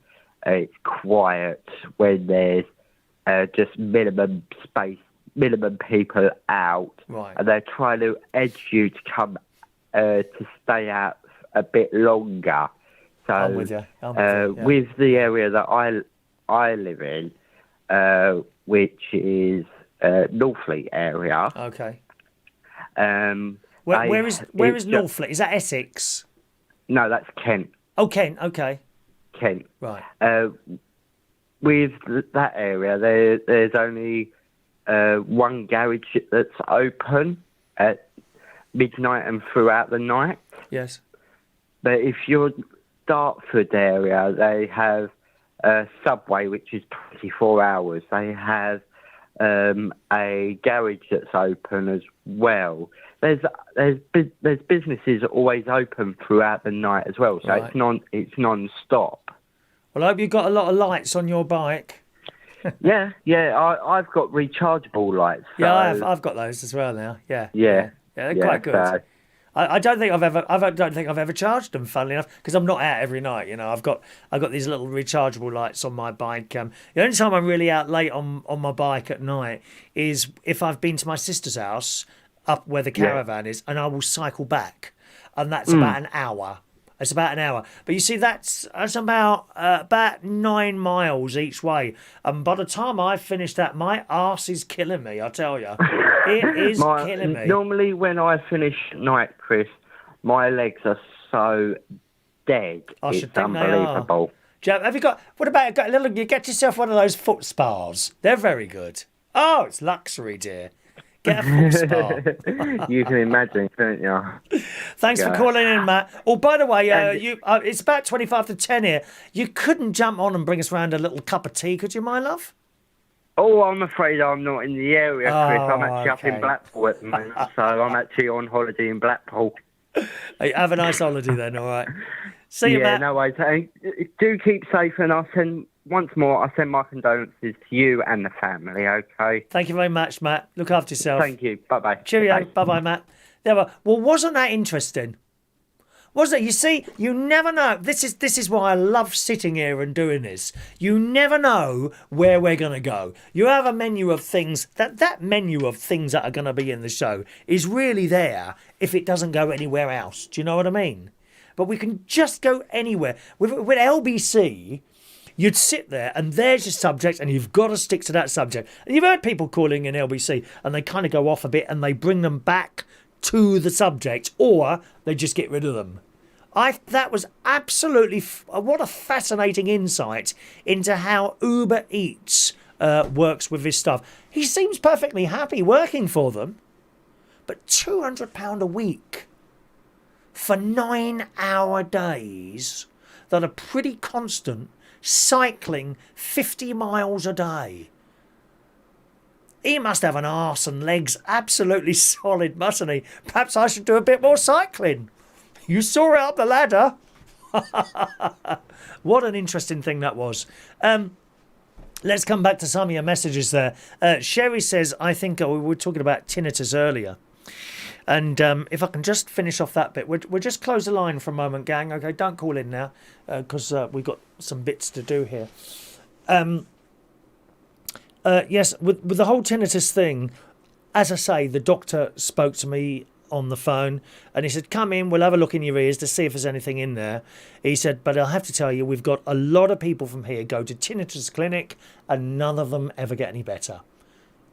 it's quiet, when there's just minimum space, minimum people out, Right. and they're trying to edge you to come to stay out a bit longer. So I'm with you. Yeah. with the area that I live in, which is Northfleet area. Okay. Where is Northfleet? Is that Essex? No, that's Kent. Oh, Kent. Okay. Kent. Right. With that area, there's only one garage that's open at midnight and throughout the night. Yes. But if you're Dartford area, they have a Subway, which is 24 hours. They have a garage that's open as well. There's businesses always open throughout the night as well, so Right. it's non-stop. Well, I hope you've got a lot of lights on your bike. yeah, I've got rechargeable lights. So, Yeah, I've got those as well now. Yeah. Yeah, they're quite good. So, I don't think I've ever charged them. Funnily enough, because I'm not out every night. You know, I've got these little rechargeable lights on my bike. The only time I'm really out late on my bike at night is if I've been to my sister's house up where the caravan is, and I will cycle back, and that's about an hour. It's about an hour. But you see, that's about 9 miles each way. And by the time I finish that, my arse is killing me, I tell you. It is killing me. Normally when I finish at night, Chris, my legs are so dead. I should It's think they are. unbelievable. Have you got, what about, you get yourself one of those foot spas. They're very good. Oh, it's luxury, dear. Get a foot spa. You can imagine, can't you? Thanks for calling in, Matt. Oh, by the way, it's about 25 to 10 here. You couldn't jump on and bring us round a little cup of tea, could you, my love? Oh, I'm afraid I'm not in the area, Chris. I'm actually up okay. in Blackpool at the moment, so I'm actually on holiday in Blackpool. Hey, have a nice holiday then, all right? See you, Matt. No worries. Do keep safe, and I send my condolences to you and the family, okay? Thank you very much, Matt. Look after yourself. Thank you. Bye-bye. Cheerio. Bye-bye, Matt. There we are. Well, wasn't that interesting? Wasn't it? You see, you never know. This is why I love sitting here and doing this. You never know where we're going to go. You have a menu of things. That menu of things that are going to be in the show is really there if it doesn't go anywhere else. Do you know what I mean? But we can just go anywhere. With LBC, you'd sit there and there's your subject and you've got to stick to that subject. And you've heard people calling in LBC and they kind of go off a bit and they bring them back to the subject, or they just get rid of them. That was absolutely what a fascinating insight into how Uber Eats works with this stuff. He seems perfectly happy working for them, but £200 a week for 9-hour days that are pretty constant, cycling 50 miles a day. He must have an arse and legs absolutely solid, mustn't he? Perhaps I should do a bit more cycling. You saw it up the ladder. What an interesting thing that was. Let's come back to some of your messages there. Sherry says, I think we were talking about tinnitus earlier. And if I can just finish off that bit. We'll just close the line for a moment, gang. Okay, don't call in now because we've got some bits to do here. Yes, with the whole tinnitus thing, as I say, the doctor spoke to me on the phone and he said, come in, we'll have a look in your ears to see if there's anything in there. He said, but I'll have to tell you, we've got a lot of people from here go to tinnitus clinic and none of them ever get any better.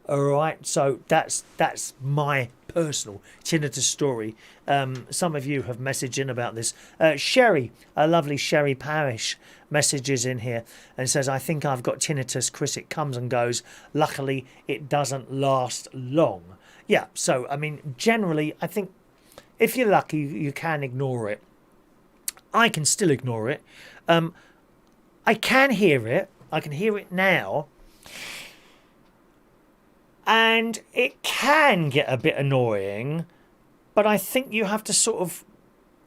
All right, so that's my personal tinnitus story. Some of you have messaged in about this. Sherry, a lovely Sherry Parish, messages in here and says, I think I've got tinnitus, Chris, it comes and goes. Luckily, it doesn't last long. Yeah, so, I mean, generally, I think if you're lucky, you can ignore it. I can still ignore it. I can hear it. I can hear it now. And it can get a bit annoying, but I think you have to sort of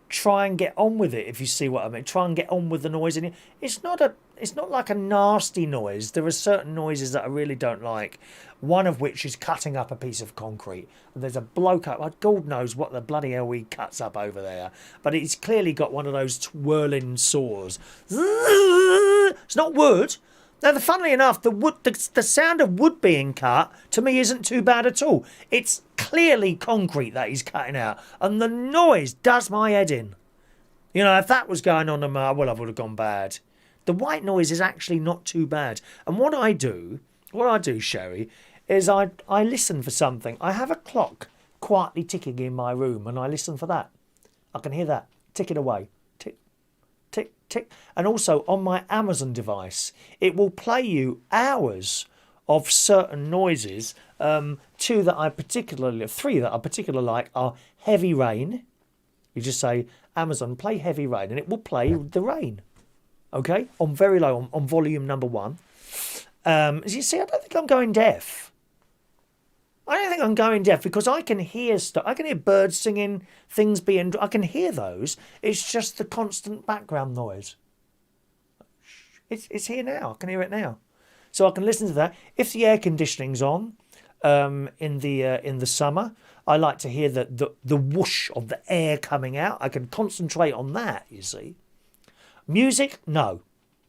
try and get on with it, if you see what I mean. Try and get on with the noise in it. It's not like a nasty noise. There are certain noises that I really don't like. One of which is cutting up a piece of concrete. And there's a bloke up, God knows what the bloody hell he cuts up over there. But he's clearly got one of those twirling saws. It's not wood. Now, funnily enough, the sound of wood being cut, to me, isn't too bad at all. It's clearly concrete that he's cutting out. And the noise does my head in. You know, if that was going on, I would have gone bad. The white noise is actually not too bad. And what I do, Sherry, is I listen for something. I have a clock quietly ticking in my room, and I listen for that. I can hear that ticking away. Tick, tick. And also on my Amazon device, it will play you hours of certain noises. Three that I particularly like are heavy rain. You just say, Amazon, play heavy rain, and it will play the rain. Okay? On very low, on volume number 1. As you see, I don't think I'm going deaf. I don't think I'm going deaf because I can hear stuff. I can hear birds singing, things being... I can hear those. It's just the constant background noise. It's here now. I can hear it now. So I can listen to that. If the air conditioning's on in the summer, I like to hear the whoosh of the air coming out. I can concentrate on that, you see. Music? No,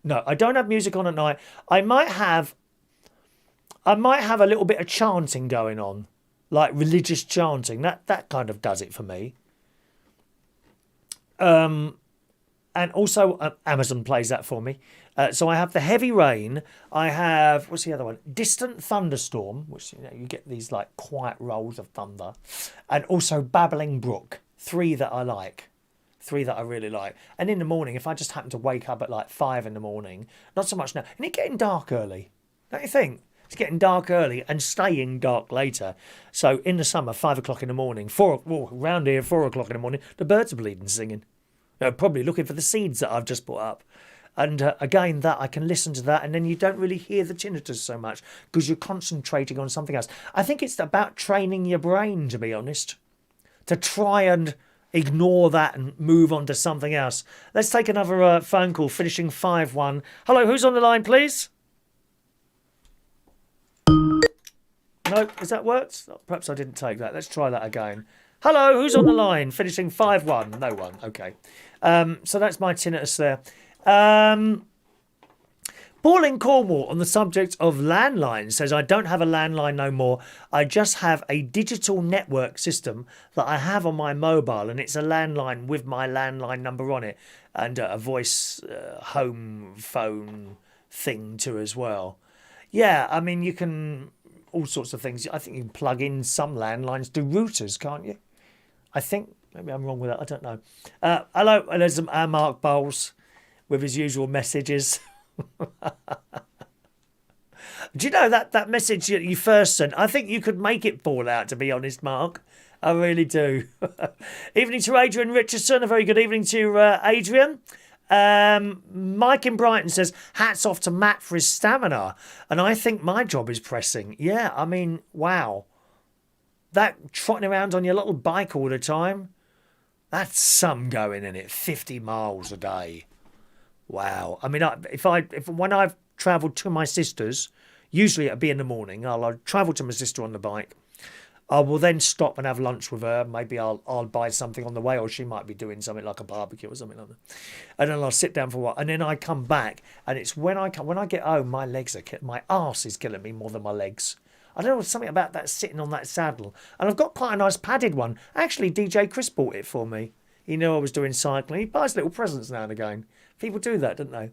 I don't have music on at night. I might have a little bit of chanting going on, like religious chanting. That kind of does it for me. and also Amazon plays that for me. So I have the heavy rain. I have, what's the other one? Distant thunderstorm, which you get these like quiet rolls of thunder, and also babbling brook. 3 that I like. 3 that I really like. And in the morning, if I just happen to wake up at like 5 in the morning, not so much now. And it's getting dark early, don't you think? It's getting dark early and staying dark later. So in the summer, 5 o'clock in the morning, round here, 4 o'clock in the morning, the birds are bleeding singing. They're probably looking for the seeds that I've just put up. And again, that I can listen to that, and then you don't really hear the tinnitus so much because you're concentrating on something else. I think it's about training your brain, to be honest, to try and ignore that and move on to something else. Let's take another phone call, finishing 5-1. Hello, who's on the line, please? No, has that worked? Perhaps I didn't take that. Let's try that again. Hello, who's on the line? Finishing 5-1. No one. Okay. So that's my tinnitus there. Paul in Cornwall on the subject of landlines says, I don't have a landline no more. I just have a digital network system that I have on my mobile, and it's a landline with my landline number on it and a voice home phone thing too as well. Yeah, I mean, you can... all sorts of things. I think you can plug in some landlines to routers, can't you? I think. Maybe I'm wrong with that. I don't know. Hello, there's Mark Bowles with his usual messages. Do you know that message that you first sent? I think you could make it fall out, to be honest, Mark. I really do. Evening to Adrian Richardson. A very good evening to Adrian. Mike in Brighton says, hats off to Matt for his stamina. And I think my job is pressing. Yeah, I mean, wow. That trotting around on your little bike all the time, that's some going in it. 50 miles a day. Wow. I mean, when I've travelled to my sister's, usually it'll be in the morning, I'll travel to my sister on the bike. I will then stop and have lunch with her. Maybe I'll buy something on the way, or she might be doing something like a barbecue or something like that. And then I'll sit down for a while, and then I come back, and it's when I get home, my arse is killing me more than my legs. I don't know, something about that sitting on that saddle. And I've got quite a nice padded one. Actually, DJ Chris bought it for me. He knew I was doing cycling. He buys little presents now and again. People do that, don't they?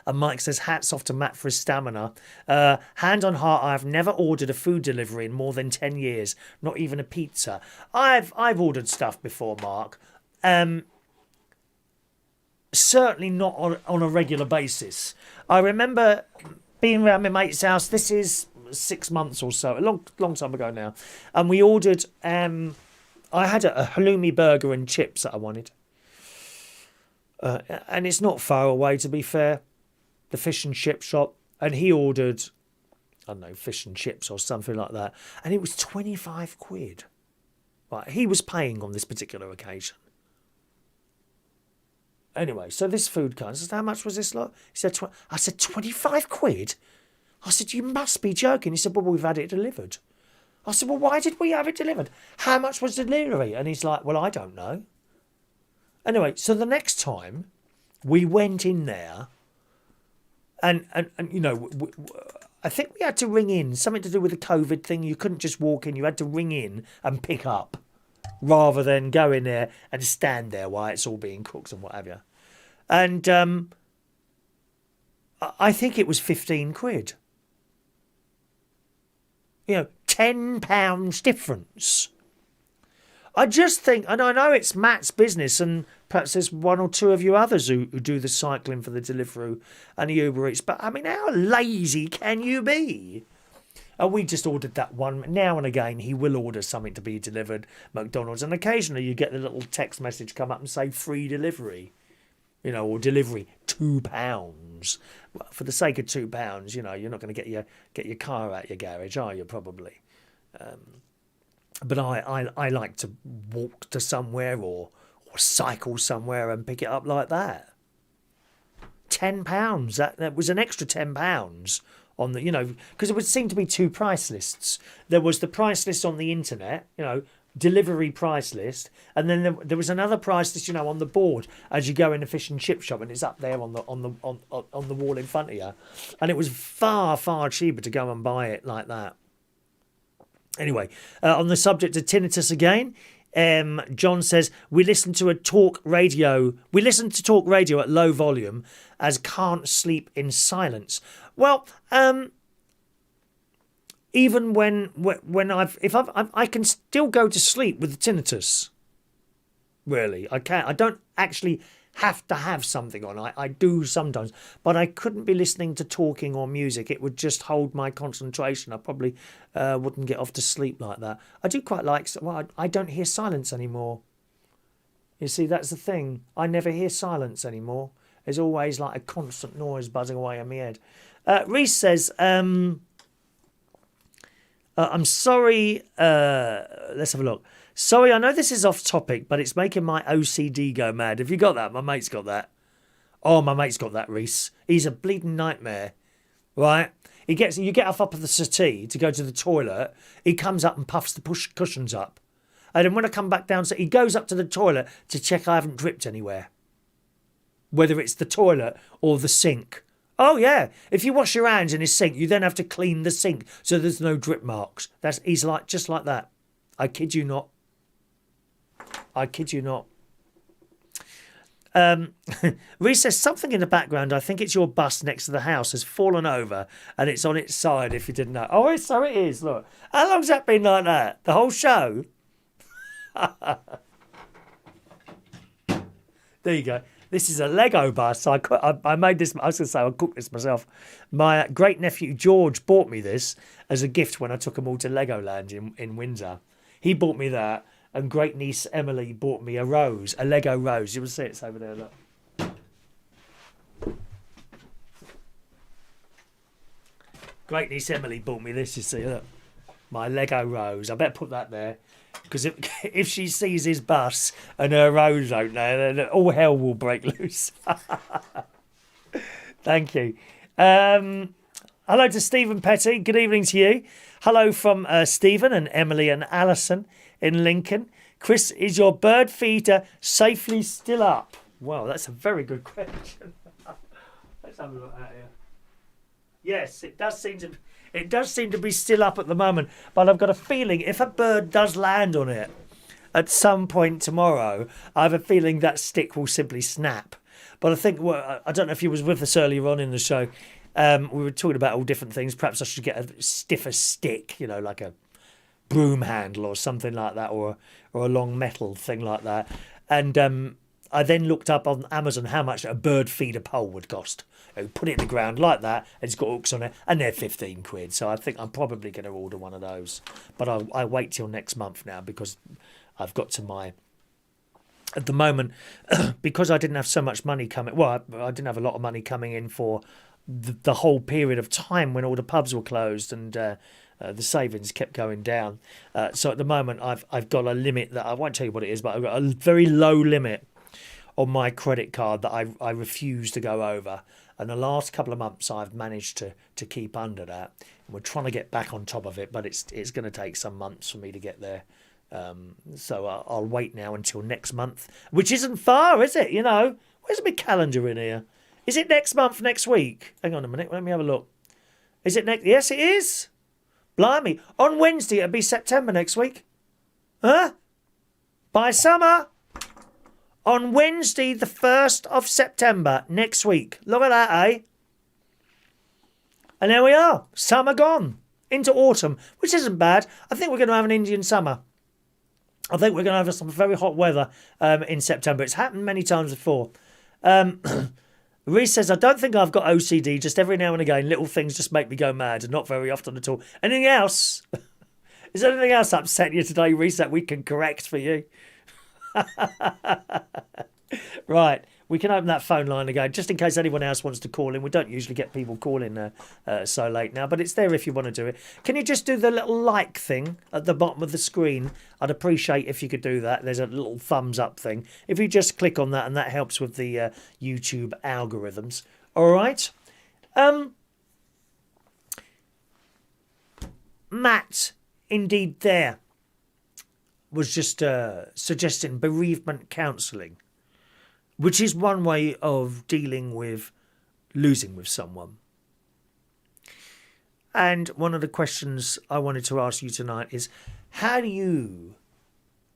And Mike says, hats off to Matt for his stamina. Hand on heart, I've never ordered a food delivery in more than 10 years. Not even a pizza. I've ordered stuff before, Mark. Certainly not on a regular basis. I remember being around my mate's house. This is 6 months or so, a long time ago now. And we ordered, I had a halloumi burger and chips that I wanted. And it's not far away, to be fair. The fish and chip shop, and he ordered, I don't know, fish and chips or something like that, and it was 25 quid. Right, he was paying on this particular occasion. Anyway, so this food comes. I said, how much was this lot? He said, I said, 25 quid? I said, you must be joking. He said, well, we've had it delivered. I said, well, why did we have it delivered? How much was the delivery? And he's like, well, I don't know. Anyway, so the next time we went in there, and you know, I think we had to ring in, something to do with the COVID thing. You couldn't just walk in. You had to ring in and pick up rather than go in there and stand there while it's all being cooked and what have you. And I think it was 15 quid. You know, £10 difference. I just think, and I know it's Matt's business, and perhaps there's one or two of you others who do the cycling for the Deliveroo and the Uber Eats, but I mean, how lazy can you be? And we just ordered that one. Now and again, he will order something to be delivered, McDonald's, and occasionally you get the little text message come up and say free delivery, you know, or delivery £2. Well, for the sake of £2, you know, you're not going to get your car out your garage, are you? Probably. But I like to walk to somewhere or cycle somewhere and pick it up like that. £10. That was an extra £10 on the, you know, because it would seem to be two price lists. There was the price list on the internet, you know, delivery price list, and then there was another price list, you know, on the board as you go in the fish and chip shop, and it's up there on the wall in front of you, and it was far cheaper to go and buy it like that. Anyway, on the subject of tinnitus again, John says, we listen to talk radio at low volume as can't sleep in silence. Well, even when I can still go to sleep with the tinnitus. Really, I can't. I don't actually have to have something on. I do sometimes, but I couldn't be listening to talking or music. It would just hold my concentration. I probably wouldn't get off to sleep like that. I do quite like. Well, I don't hear silence anymore. You see, that's the thing. I never hear silence anymore. There's always like a constant noise buzzing away in my head. Reese says, I'm sorry. Let's have a look. Sorry, I know this is off topic, but it's making my OCD go mad. Have you got that? My mate's got that. Oh, my mate's got that, Reese. He's a bleeding nightmare, right? You get up of the settee to go to the toilet. He comes up and puffs the cushions up. And then when I come back down, he goes up to the toilet to check I haven't dripped anywhere. Whether it's the toilet or the sink. Oh, yeah. If you wash your hands in his sink, you then have to clean the sink so there's no drip marks. He's like just like that. I kid you not. I kid you not. Reese says, something in the background, I think it's your bus next to the house, has fallen over and it's on its side, if you didn't know. Oh, so it is, look. How long's that been like that? The whole show? There you go. This is a Lego bus. I made this. I was going to say I cooked this myself. My great nephew George bought me this as a gift when I took them all to Legoland in Windsor. He bought me that, and great niece Emily bought me a Lego rose. You will see it's over there. Look. Great niece Emily bought me this. You see, look, my Lego rose. I better put that there. Because if she sees his bus and her rose out there, then all hell will break loose. Thank you. Hello to Stephen Petty. Good evening to you. Hello from Stephen and Emily and Alison in Lincoln. Chris, is your bird feeder safely still up? Well, that's a very good question. Let's have a look at here. Yes, it does seem to. It does seem to be still up at the moment, but I've got a feeling if a bird does land on it at some point tomorrow, I have a feeling that stick will simply snap. But I think, well, I don't know if you was with us earlier on in the show, we were talking about all different things. Perhaps I should get a stiffer stick, you know, like a broom handle or something like that, or a long metal thing like that. And I then looked up on Amazon how much a bird feeder pole would cost. Put it in the ground like that, and it's got hooks on it, and they're 15 quid. So I think I'm probably going to order one of those. But I wait till next month now because I've got to my... At the moment, because I didn't have so much money coming... Well, I didn't have a lot of money coming in for the whole period of time when all the pubs were closed and the savings kept going down. So at the moment, I've got a limit that... I won't tell you what it is, but I've got a very low limit on my credit card that I refuse to go over. And the last couple of months I've managed to keep under that. And we're trying to get back on top of it, but it's going to take some months for me to get there. So I'll wait now until next month, which isn't far, is it? You know, where's my calendar in here? Is it next month, next week? Hang on a minute, let me have a look. Is it next? Yes, it is. Blimey. On Wednesday, it'll be September next week. Huh? By summer. On Wednesday, the 1st of September, next week. Look at that, eh? And there we are. Summer gone. Into autumn, which isn't bad. I think we're going to have an Indian summer. I think we're going to have some very hot weather in September. It's happened many times before. Reese says, I don't think I've got OCD. Just every now and again, little things just make me go mad, and not very often at all. Anything else? Is there anything else upsetting you today, Reese, that we can correct for you? Right, we can open that phone line again just in case anyone else wants to call in. We don't usually get people calling so late now, but it's there if you want to do it. Can you just do the little like thing at the bottom of the screen? I'd appreciate if you could do that. There's a little thumbs up thing. If you just click on that, and that helps with the YouTube algorithms. All right. Matt, indeed there, was just suggesting bereavement counselling, which is one way of dealing with losing with someone. And one of the questions I wanted to ask you tonight is, how do you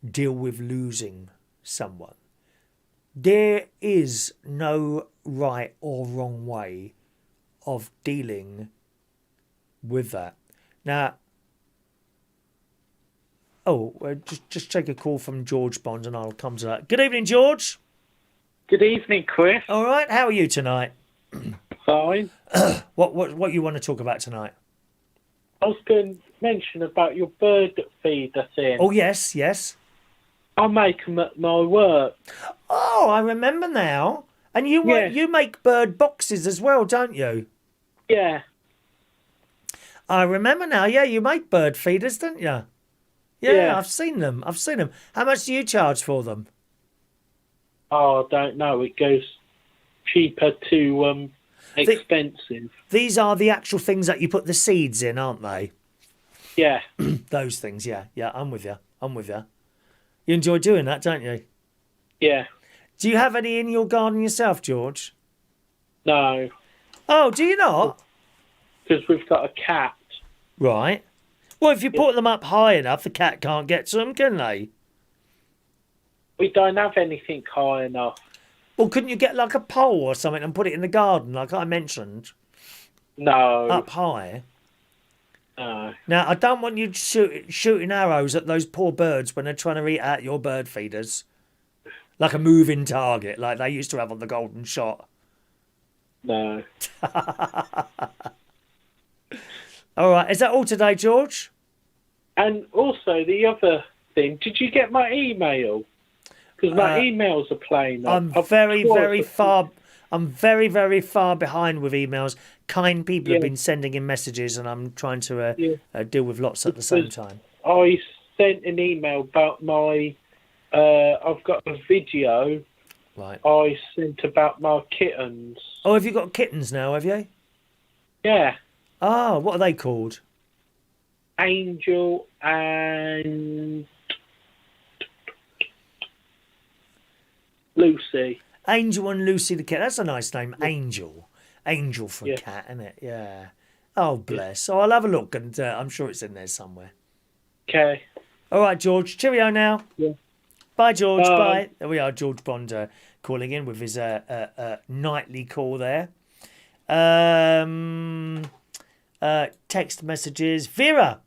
deal with losing someone. There is no right or wrong way of dealing with that. Now, just take a call from George Bond and I'll come to that. Good evening, George. Good evening, Chris. All right, how are you tonight? Fine. What you want to talk about tonight? I was going to mention about your bird feeder thing. Oh, yes. I make them at my work. Oh, I remember now. And you make bird boxes as well, don't you? Yeah. I remember now. Yeah, you make bird feeders, don't you? Yeah, I've seen them. How much do you charge for them? Oh, I don't know. It goes cheaper to expensive. These are the actual things that you put the seeds in, aren't they? Yeah. Those things, yeah. I'm with you. You enjoy doing that, don't you? Yeah. Do you have any in your garden yourself, George? No. Oh, do you not? Because we've got a cat. Right. Well, if you put them up high enough, the cat can't get to them, can they? We don't have anything high enough. Well, couldn't you get like a pole or something and put it in the garden, like I mentioned? No. Up high? No. Now, I don't want you shooting arrows at those poor birds when they're trying to eat out your bird feeders. Like a moving target, like they used to have on the Golden Shot. No. All right, is that all today, George? And also, the other thing, did you get my email? Because my emails are playing up. I'm very, very far behind with emails. Kind people have been sending in messages, and I'm trying to deal with lots at the same time. I sent an email about my. I've got a video. Right. I sent about my kittens. Oh, have you got kittens now? Have you? Yeah. Oh, what are they called? Angel and Lucy. Angel and Lucy the cat. That's a nice name. Angel. Angel for a cat, isn't it? Yeah. Oh, bless. So I'll have a look, and I'm sure it's in there somewhere. Okay. All right, George. Cheerio now. Yeah. Bye, George. Bye. There we are, George Bond calling in with his nightly call there. Text messages. Vera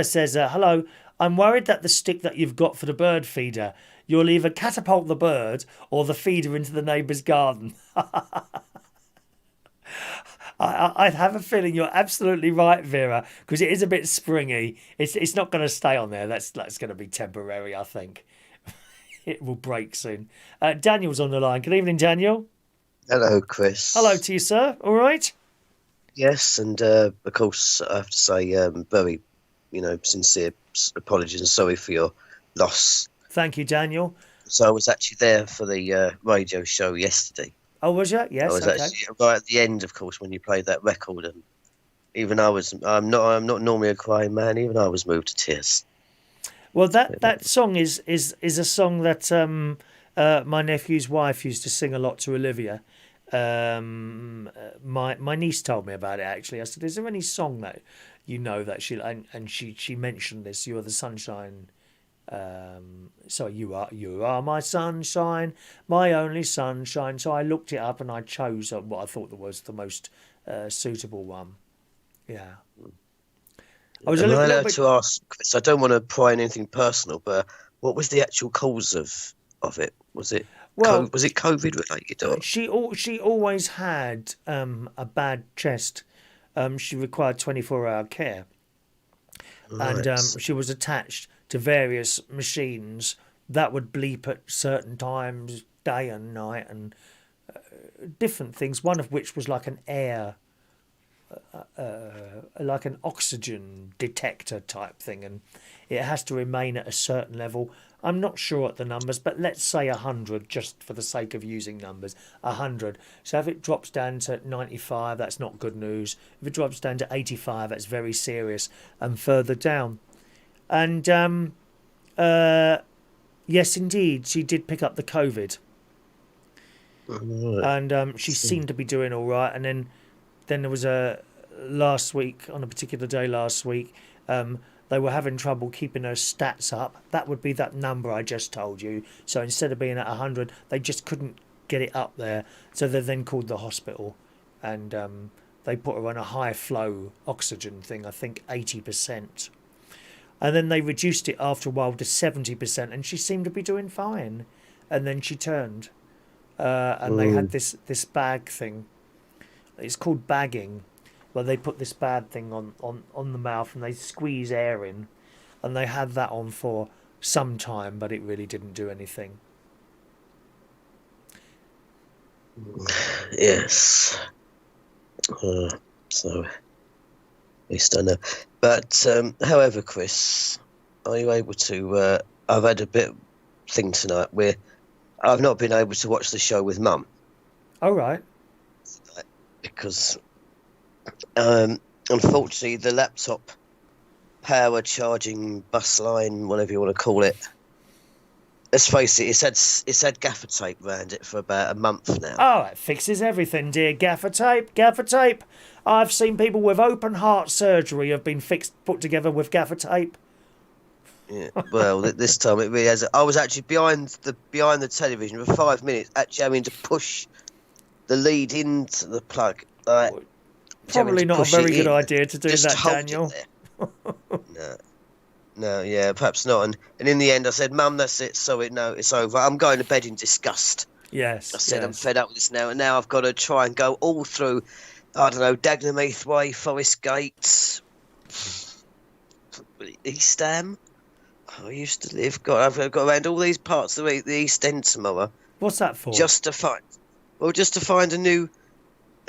says, hello, I'm worried that the stick that you've got for the bird feeder, you'll either catapult the bird or the feeder into the neighbour's garden. I have a feeling you're absolutely right, Vera, because it is a bit springy. It's not going to stay on there. That's going to be temporary, I think. It will break soon. Daniel's on the line. Good evening, Daniel. Hello, Chris. Hello to you, sir. All right? Yes, and of course, I have to say very, sincere apologies and sorry for your loss. Thank you, Daniel. So I was actually there for the radio show yesterday. Oh, was you? Yes. I was actually right at the end, of course, when you played that record, and even I'm not normally a crying man. Even I was moved to tears. Well, that song is a song that my nephew's wife used to sing a lot to Olivia. My niece told me about it, actually. I said, is there any song that you know that she mentioned this? You're the sunshine. So you are my sunshine, my only sunshine. So I looked it up and I chose what I thought was the most suitable one. Yeah. I was allowed to ask, Chris, I don't want to pry on anything personal, but what was the actual cause of it? Was it was it COVID related? Or? She always had a bad chest. She required 24-hour care, Right. and she was attached to various machines that would bleep at certain times, day and night, and different things. One of which was like an like an oxygen detector type thing, and it has to remain at a certain level. I'm not sure at the numbers, but let's say 100, just for the sake of using numbers. 100. So if it drops down to 95, that's not good news. If it drops down to 85, that's very serious, and further down. And yes, indeed, she did pick up the COVID, Right. and she seemed to be doing all right. And then there was last week, on a particular day last week, they were having trouble keeping her stats up. That would be that number I just told you. So instead of being at 100, they just couldn't get it up there. So they then called the hospital, and they put her on a high flow oxygen thing, I think 80%. And then they reduced it after a while to 70%, and she seemed to be doing fine. And then she turned, and they had this bag thing. It's called bagging, where they put this bad thing on the mouth and they squeeze air in, and they had that on for some time, but it really didn't do anything. Yes. So, at least I know. But, however, Chris, are you able to... I've had a bit of thing tonight where I've not been able to watch the show with Mum. All right. Because, unfortunately, the laptop power charging bus line, whatever you want to call it, let's face it, it's had gaffer tape around it for about a month now. Oh, it fixes everything, dear. Gaffer tape, gaffer tape. I've seen people with open heart surgery have been put together with gaffer tape. Yeah, well, this time it really has. I was actually behind the television for 5 minutes, actually having to push the lead into the plug. Probably not a very good idea to do that, Daniel. No, yeah, perhaps not. And in the end, I said, "Mum, that's it. So it's over. I'm going to bed in disgust." Yes. I said, I'm fed up with this now, and now I've got to try and go all through, I don't know, Dagenham Heath Way, Forest Gate, East Ham. I used to live. I've got around all these parts of the East End tomorrow. What's that for? Just to find a new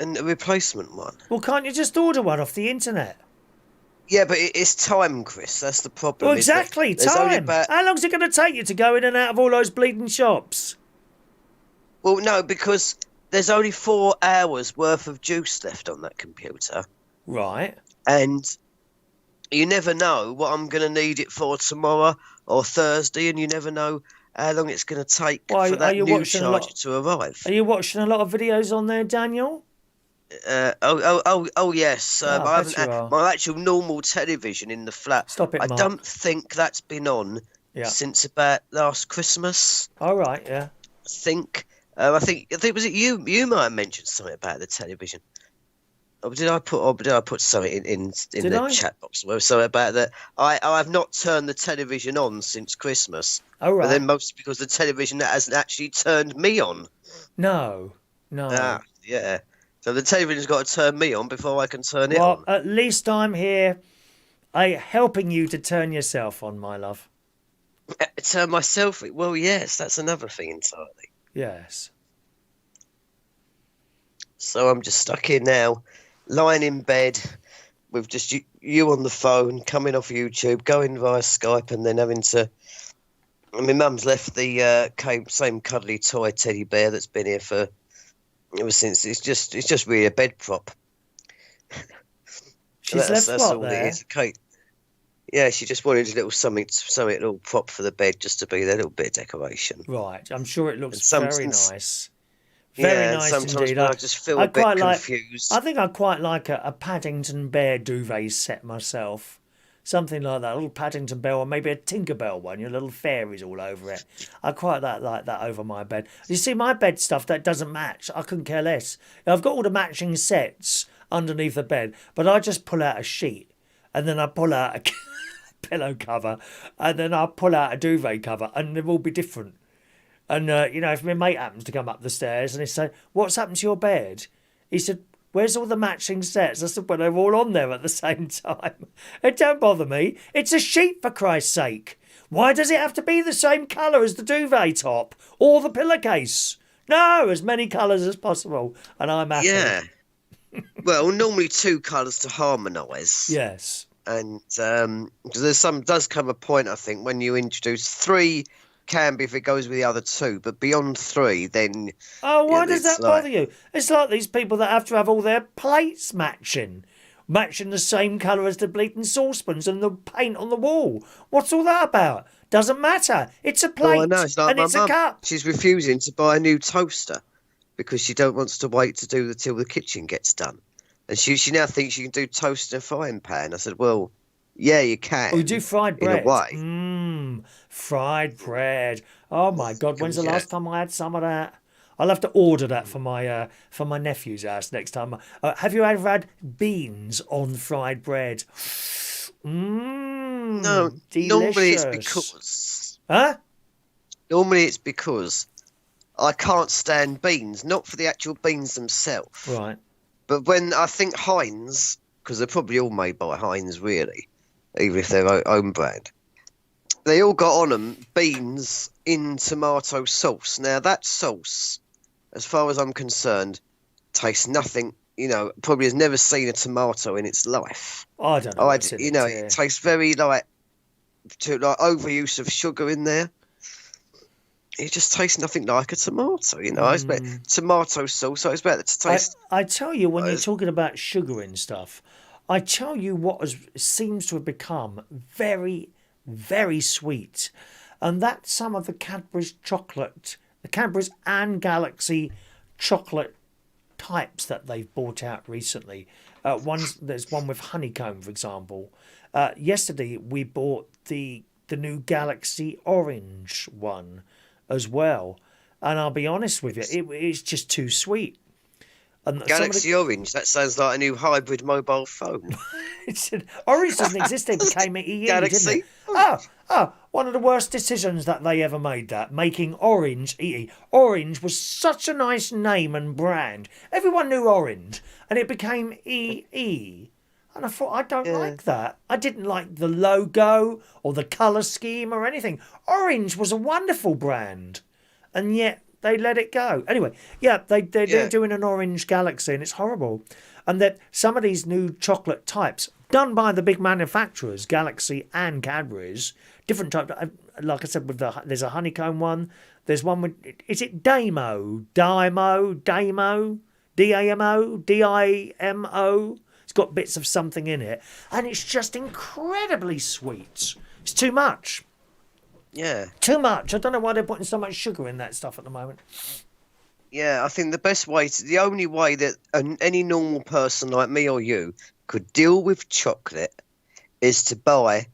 and a replacement one. Well, can't you just order one off the internet? Yeah, but it's time, Chris. That's the problem. Well, exactly, time. How long's it going to take you to go in and out of all those bleeding shops? Well, no, because there's only 4 hours worth of juice left on that computer. Right. And you never know what I'm going to need it for tomorrow or Thursday, and you never know how long it's going to take for that new charger to arrive. Are you watching a lot of videos on there, Daniel? Yes. My actual normal television in the flat. Stop it, Mark. I don't think that's been on since about last Christmas. All right, yeah. I think was it you might have mentioned something about the television. Or did I put something in the chat box? Something about that. I have not turned the television on since Christmas. Oh, right. But then mostly because the television hasn't actually turned me on. No. Yeah. So the television's got to turn me on before I can turn it on. Well, at least I'm here helping you to turn yourself on, my love. Turn myself? Well, yes, that's another thing entirely. Yes. So I'm just stuck here now, lying in bed with just you on the phone, coming off YouTube, going via Skype, and then having to... I mean, Mum's left the same cuddly toy teddy bear that's been here for... ever since. It's just really a bed prop. She's left what there? Kate. Yeah, she just wanted a little something little prop for the bed, just to be there, a little bit of decoration. Right, I'm sure it looks very nice. Very nice indeed. I just feel a bit confused. I think I quite like a Paddington Bear duvet set myself. Something like that, a little Paddington Bear, or maybe a Tinkerbell one, your little fairies all over it. I quite like that over my bed. You see, my bed stuff, that doesn't match. I couldn't care less. I've got all the matching sets underneath the bed, but I just pull out a sheet, and then I pull out a pillow cover, and then I pull out a duvet cover, and they'll all be different. And, if my mate happens to come up the stairs and he said, "What's happened to your bed?" He said, "Where's all the matching sets?" I said, "Well, they're all on there at the same time." It don't bother me. It's a sheet, for Christ's sake. Why does it have to be the same colour as the duvet top or the pillowcase? No, as many colours as possible, and I'm happy. Yeah. Well, normally 2 colours to harmonise. Yes. And because does come a point, I think, when you introduce 3. Can be if it goes with the other 2, but beyond 3, then... Oh, why does that bother you? It's like these people that have to have all their plates matching the same colour as the bleeding saucepans and the paint on the wall. What's all that about? Doesn't matter. It's a plate, I know. It's like and it's a cup. She's refusing to buy a new toaster because she don't wants to wait to do till the kitchen gets done. And she now thinks you can do toast in a frying pan. I said, well, yeah, you can. Oh, you do fried in a bread? way. Fried bread. Oh my God! When's the Yeah. last time I had some of that? I'll have to order that for my nephew's house next time. Have you ever had beans on fried bread? No, normally it's Delicious. because Huh? I can't stand beans, not for the actual beans themselves, Right. but when I think Heinz, because they're probably all made by Heinz, really, even if they're own brand. They all got on them beans in tomato sauce. Now that sauce, as far as I'm concerned, tastes nothing. Probably has never seen a tomato in its life. I don't know. What's in it, It tastes very like overuse of sugar in there. It just tastes nothing like a tomato. I expect tomato sauce. I expect it to taste. I tell you, when you're talking about sugar and stuff, I tell you what seems to have become very, very sweet, and that's some of the Cadbury's and Galaxy chocolate types that they've brought out recently. There's one with honeycomb, for example. Yesterday we bought the new Galaxy orange one as well, and I'll be honest with you, it's just too sweet. And Galaxy Orange, that sounds like a new hybrid mobile phone. Orange doesn't exist, it became EE, Galaxy? didn't it? One of the worst decisions that they ever made, that making Orange EE. Orange was such a nice name and brand. Everyone knew Orange, and it became EE. And I thought, I don't like that. I didn't like the logo or the colour scheme or anything. Orange was a wonderful brand, and yet they let it go. Anyway, they're doing an Orange Galaxy, and it's horrible. And that some of these new chocolate types, done by the big manufacturers, Galaxy and Cadbury's, different types. Like I said, there's a honeycomb one. There's one with, is it Damo? Dimo? Dimo? It's got bits of something in it, and it's just incredibly sweet. It's too much. Yeah. Too much. I don't know why they're putting so much sugar in that stuff at the moment. Yeah, I think the only way that any normal person like me or you could deal with chocolate is to buy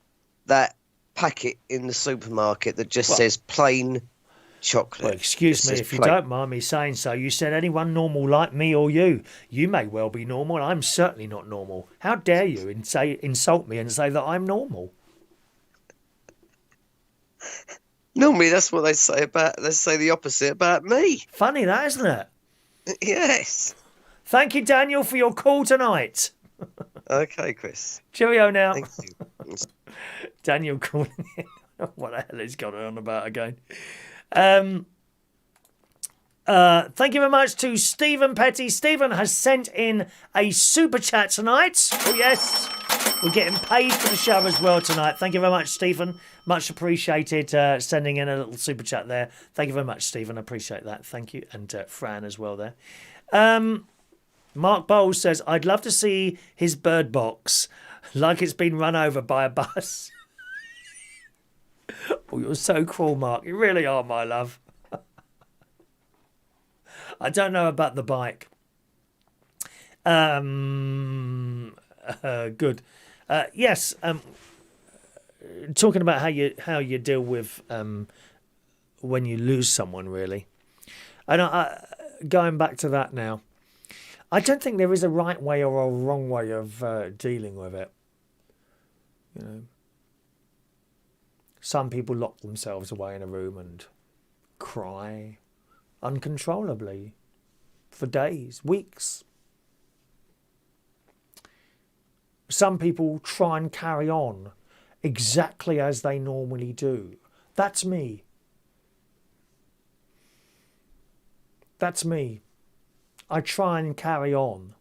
that packet in the supermarket that just says plain chocolate. Well, excuse me if you don't mind me saying so. You said anyone normal like me or you. You may well be normal. I'm certainly not normal. How dare you insult me and say that I'm normal? Normally, that's what they say the opposite about me. Funny that, isn't it? Yes. Thank you, Daniel, for your call tonight. Okay, Chris. Cheerio now. Thank you. Daniel calling in. What the hell is going on about again? Thank you very much to Stephen Petty. Stephen has sent in a super chat tonight. Oh, yes. We're getting paid for the show as well tonight. Thank you very much, Stephen. Much appreciated sending in a little super chat there. Thank you very much, Stephen. I appreciate that. Thank you. And Fran as well there. Mark Bowles says, I'd love to see his bird box like it's been run over by a bus. Oh, you're so cruel, Mark. You really are, my love. I don't know about the bike. Good. Yes. Talking about how you deal with when you lose someone, really. And going back to that now, I don't think there is a right way or a wrong way of dealing with it. Some people lock themselves away in a room and cry uncontrollably for days, weeks. Some people try and carry on exactly as they normally do. That's me. That's me. I try and carry on.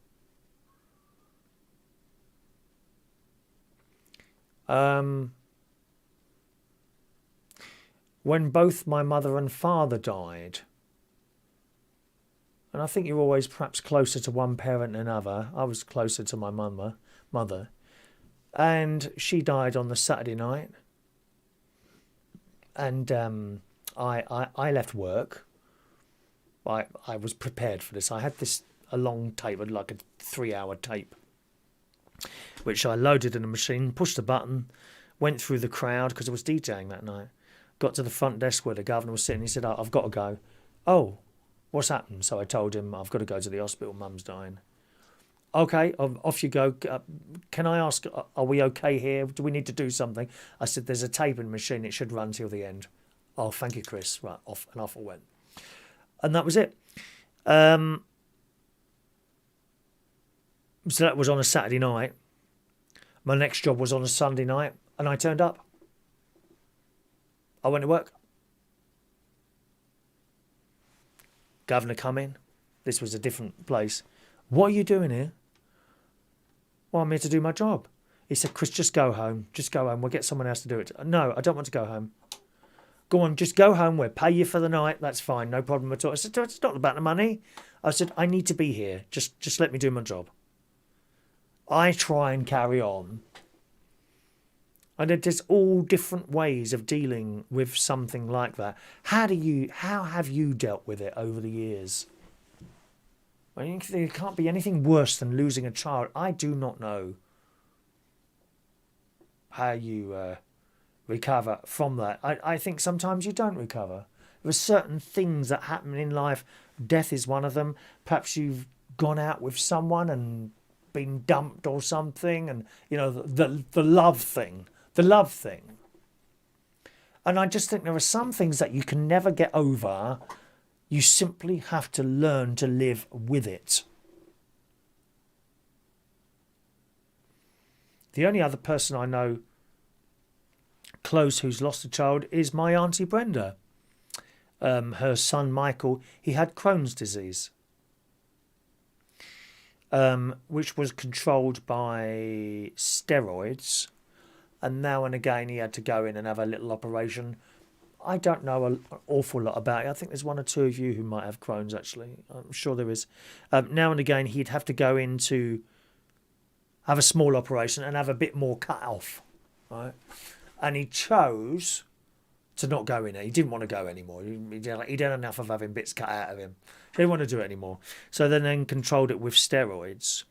When both my mother and father died, and I think you're always perhaps closer to one parent than another. I was closer to my mother, and she died on the Saturday night, and I left work. I was prepared for this. I a long tape, like a 3-hour tape, which I loaded in a machine, pushed the button, went through the crowd because I was DJing that night, got to the front desk where the governor was sitting. He said, I've got to go. Oh, what's happened? So I told him, I've got to go to the hospital, Mum's dying. Okay, off you go. Can I ask, are we okay here? Do we need to do something? I said, there's a tape in the machine. It should run till the end. Oh, thank you, Chris. Right, off I went. And that was it. So that was on a Saturday night. My next job was on a Sunday night, and I turned up. I went to work. Governor come in. This was a different place. What are you doing here? Well, I'm here to do my job. He said, Chris, just go home. Just go home. We'll get someone else to do it. No, I don't want to go home. Go on, just go home. We'll pay you for the night. That's fine. No problem at all. I said, it's not about the money. I said, I need to be here. Just let me do my job. I try and carry on. And there's all different ways of dealing with something like that. How have you dealt with it over the years? I mean, there can't be anything worse than losing a child. I do not know how you recover from that. I think sometimes you don't recover. There are certain things that happen in life. Death is one of them. Perhaps you've gone out with someone and been dumped or something, and the love thing. The love thing. And I just think there are some things that you can never get over. You simply have to learn to live with it. The only other person I know close who's lost a child is my Auntie Brenda. Her son Michael, he had Crohn's disease, which was controlled by steroids. And now and again he had to go in and have a little operation. I don't know an awful lot about it. I think there's one or two of you who might have Crohn's, actually. I'm sure there is. Now and again he'd have to go in to have a small operation and have a bit more cut off, right? And he chose to not go in there. He didn't want to go anymore. He'd had enough of having bits cut out of him. He didn't want to do it anymore. So then controlled it with steroids.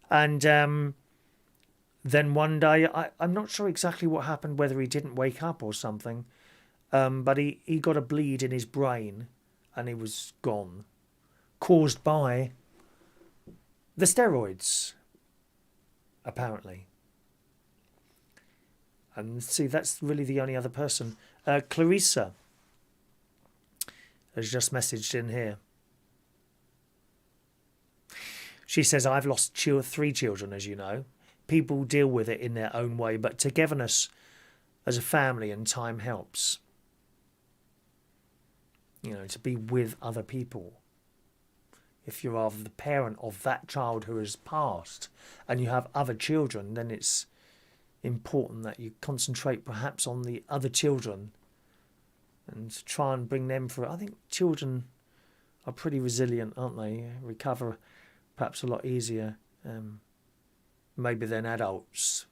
And then one day, I'm not sure exactly what happened, whether he didn't wake up or something, but he got a bleed in his brain and he was gone, caused by the steroids, apparently. And see, that's really the only other person. Claricea has just messaged in here. She says, I've lost 3 children, as you know. People deal with it in their own way, but togetherness as a family and time helps. To be with other people. If you're either the parent of that child who has passed and you have other children, then it's important that you concentrate perhaps on the other children and try and bring them through. I think children are pretty resilient, aren't they? Recover perhaps a lot easier maybe than adults.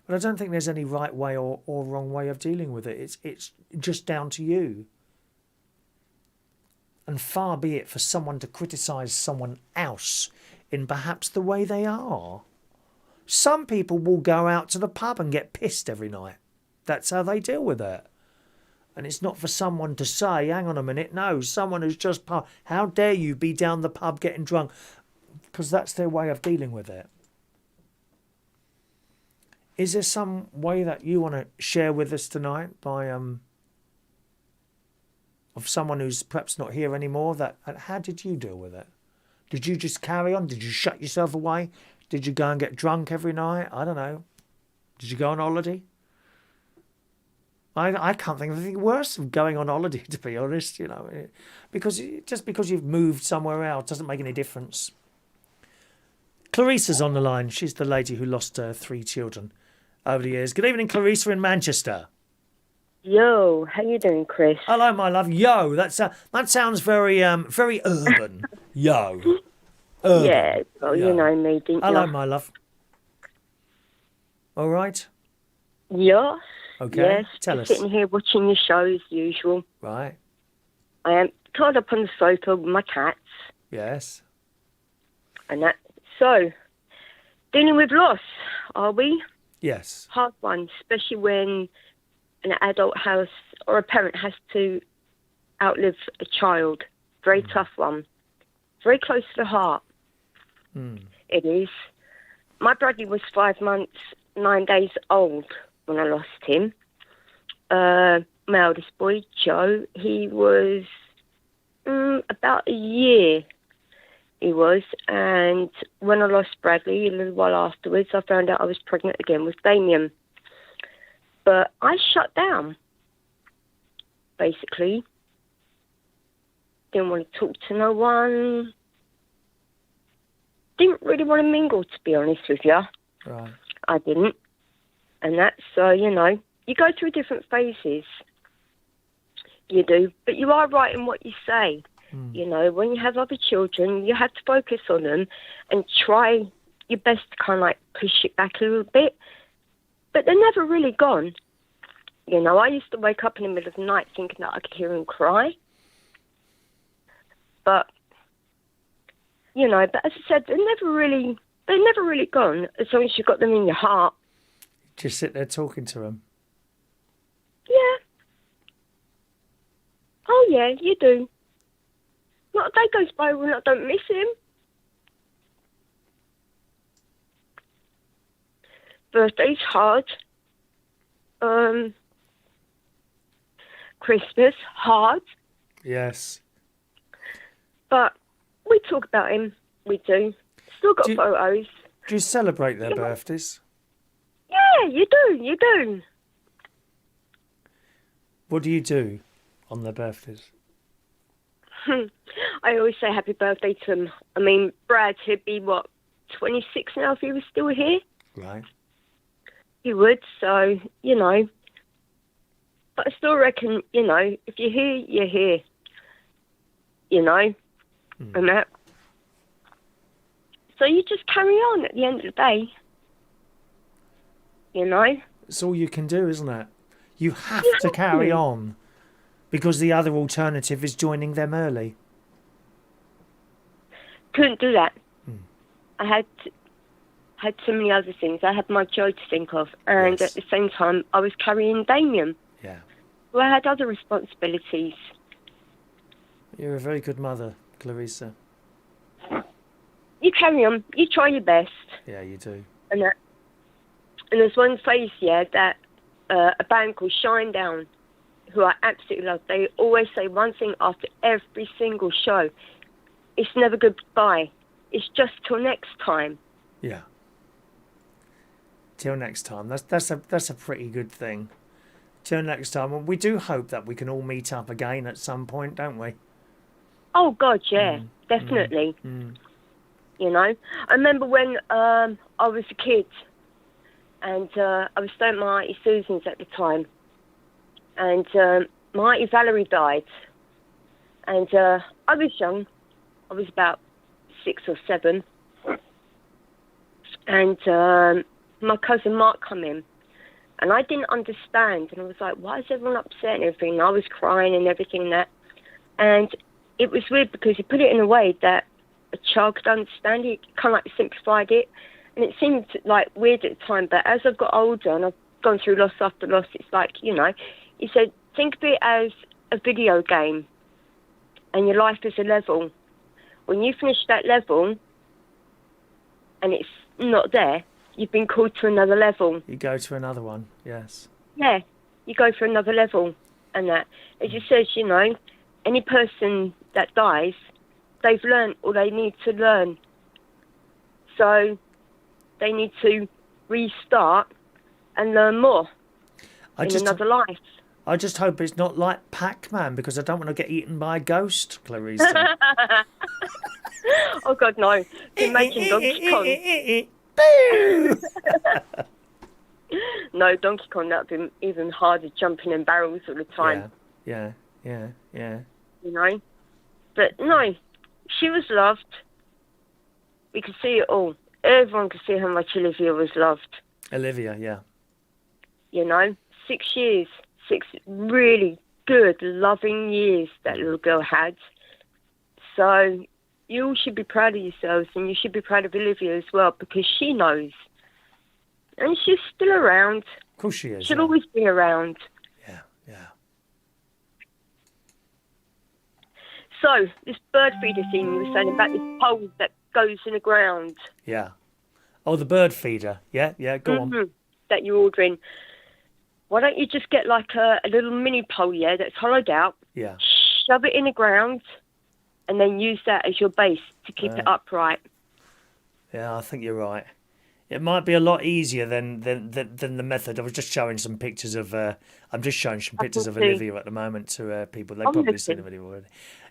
But I don't think there's any right way or wrong way of dealing with it. It's just down to you. And far be it for someone to criticise someone else in perhaps the way they are. Some people will go out to the pub and get pissed every night. That's how they deal with it. And it's not for someone to say, hang on a minute, no, someone who's just how dare you be down the pub getting drunk? Because that's their way of dealing with it. Is there some way that you want to share with us tonight by of someone who's perhaps not here anymore? How did you deal with it? Did you just carry on? Did you shut yourself away? Did you go and get drunk every night? I don't know. Did you go on holiday? I can't think of anything worse than going on holiday, to be honest, because just because you've moved somewhere else doesn't make any difference. Clarissa's on the line. She's the lady who lost 3 children over the years. Good evening, Clarissa in Manchester. Yo, how you doing, Chris? Hello, my love. Yo, that sounds very urban. Yo. Urban. Yeah, well, Yo. you know me, didn't you? Hello, my love. All right? Yes. Okay, yes. tell us. Sitting here watching your show as usual. Right. I am tied up on the sofa with my cats. Yes. And that, so, dealing with loss, are we? Yes. Hard one, especially when an adult has, or a parent has to outlive a child. Very tough one. Very close to the heart. It is. My Bradley was 5 months, 9 days old when I lost him. My eldest boy, Joe, he was about a year. He was. And when I lost Bradley, a little while afterwards, I found out I was pregnant again with Damien. But I shut down, basically. Didn't want to talk to no one. Didn't really want to mingle, to be honest with you. Right. I didn't. And that's, you go through different phases. You do. But you are right in what you say. When you have other children, you have to focus on them and try your best to kind of like push it back a little bit. But they're never really gone. I used to wake up in the middle of the night thinking that I could hear them cry. But, but as I said, they're never really gone as long as you've got them in your heart. Just sit there talking to them. Yeah. Oh, yeah, you do. Not a day goes by when I don't miss him. Birthday's hard. Christmas, hard. Yes. But we talk about him. We do. Still got photos. Do you celebrate their birthdays? Yeah, you do. You do. What do you do on their birthdays? I always say happy birthday to him. I mean, Brad, he'd be, 26 now if he was still here? Right. He would, so, But I still reckon, if you're here, you're here. And that. So you just carry on at the end of the day. It's all you can do, isn't it? You have to carry on. Because the other alternative is joining them early. Couldn't do that. I had so many other things. I had my Joe to think of. And at the same time, I was carrying Damien. Yeah. Who I had other responsibilities. You're a very good mother, Claricea. You carry on. You try your best. Yeah, you do. And there's one place, that a band called Shinedown, who I absolutely love. They always say one thing after every single show. It's never goodbye. It's just till next time. Yeah. Till next time. That's a pretty good thing. Till next time. And we do hope that we can all meet up again at some point, don't we? Oh, God, yeah. Definitely. I remember when I was a kid and I was staying at my Auntie Susan's at the time. And my Auntie Valerie died. And I was young. I was about 6 or 7. And my cousin Mark come in. And I didn't understand. And I was like, why is everyone upset and everything? And I was crying and everything that. And it was weird because he put it in a way that a child could understand. He kind of like simplified it. And it seemed like weird at the time. But as I've got older and I've gone through loss after loss, it's like, he said, think of it as a video game and your life is a level. When you finish that level and it's not there, you've been called to another level. You go to another one, yes. Yeah, you go for another level and that. It just says, any person that dies, they've learned all they need to learn. So they need to restart and learn more in another life. I just hope it's not like Pac-Man because I don't want to get eaten by a ghost, Claricea. Oh, God, no. Imagine Donkey Kong. No, Donkey Kong, that would be even harder, jumping in barrels all the time. Yeah. But no, she was loved. We could see it all. Everyone could see how much Olivia was loved. Olivia, yeah. 6 years. 6 really good, loving years that little girl had. So, you all should be proud of yourselves, and you should be proud of Olivia as well, because she knows. And she's still around. Of course she is. She'll Yeah. always be around. Yeah, yeah. So, this bird feeder thing you were saying about this pole that goes in the ground. Yeah. Oh, the bird feeder. Yeah, yeah, go on. That you're ordering. Why don't you just get like a little mini pole, yeah, that's hollowed out, Yeah. shove it in the ground, and then use that as your base to keep it upright. Yeah, I think you're right. It might be a lot easier than the method. I was just showing some pictures of. I'm just showing some pictures of Olivia at the moment to people. They've probably seen the video already.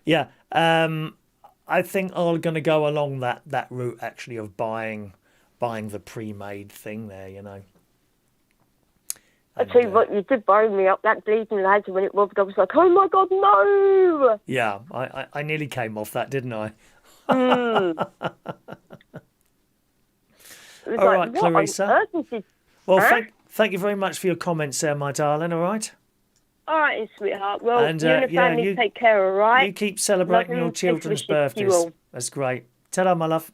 Yeah. I think I'm going to go along that route actually of buying the pre-made thing there. You know. I tell you what, you did worry me up, that bleeding ladder when it wobbled. I was like, oh my God, no! Yeah, I nearly came off that, didn't I? All right, Claricea. Well, thank you very much for your comments there, my darling, all right? All right, sweetheart. Well, And, you and the family you take care, all right? You keep celebrating your children's birthdays. That's great. Ta-ra, my love.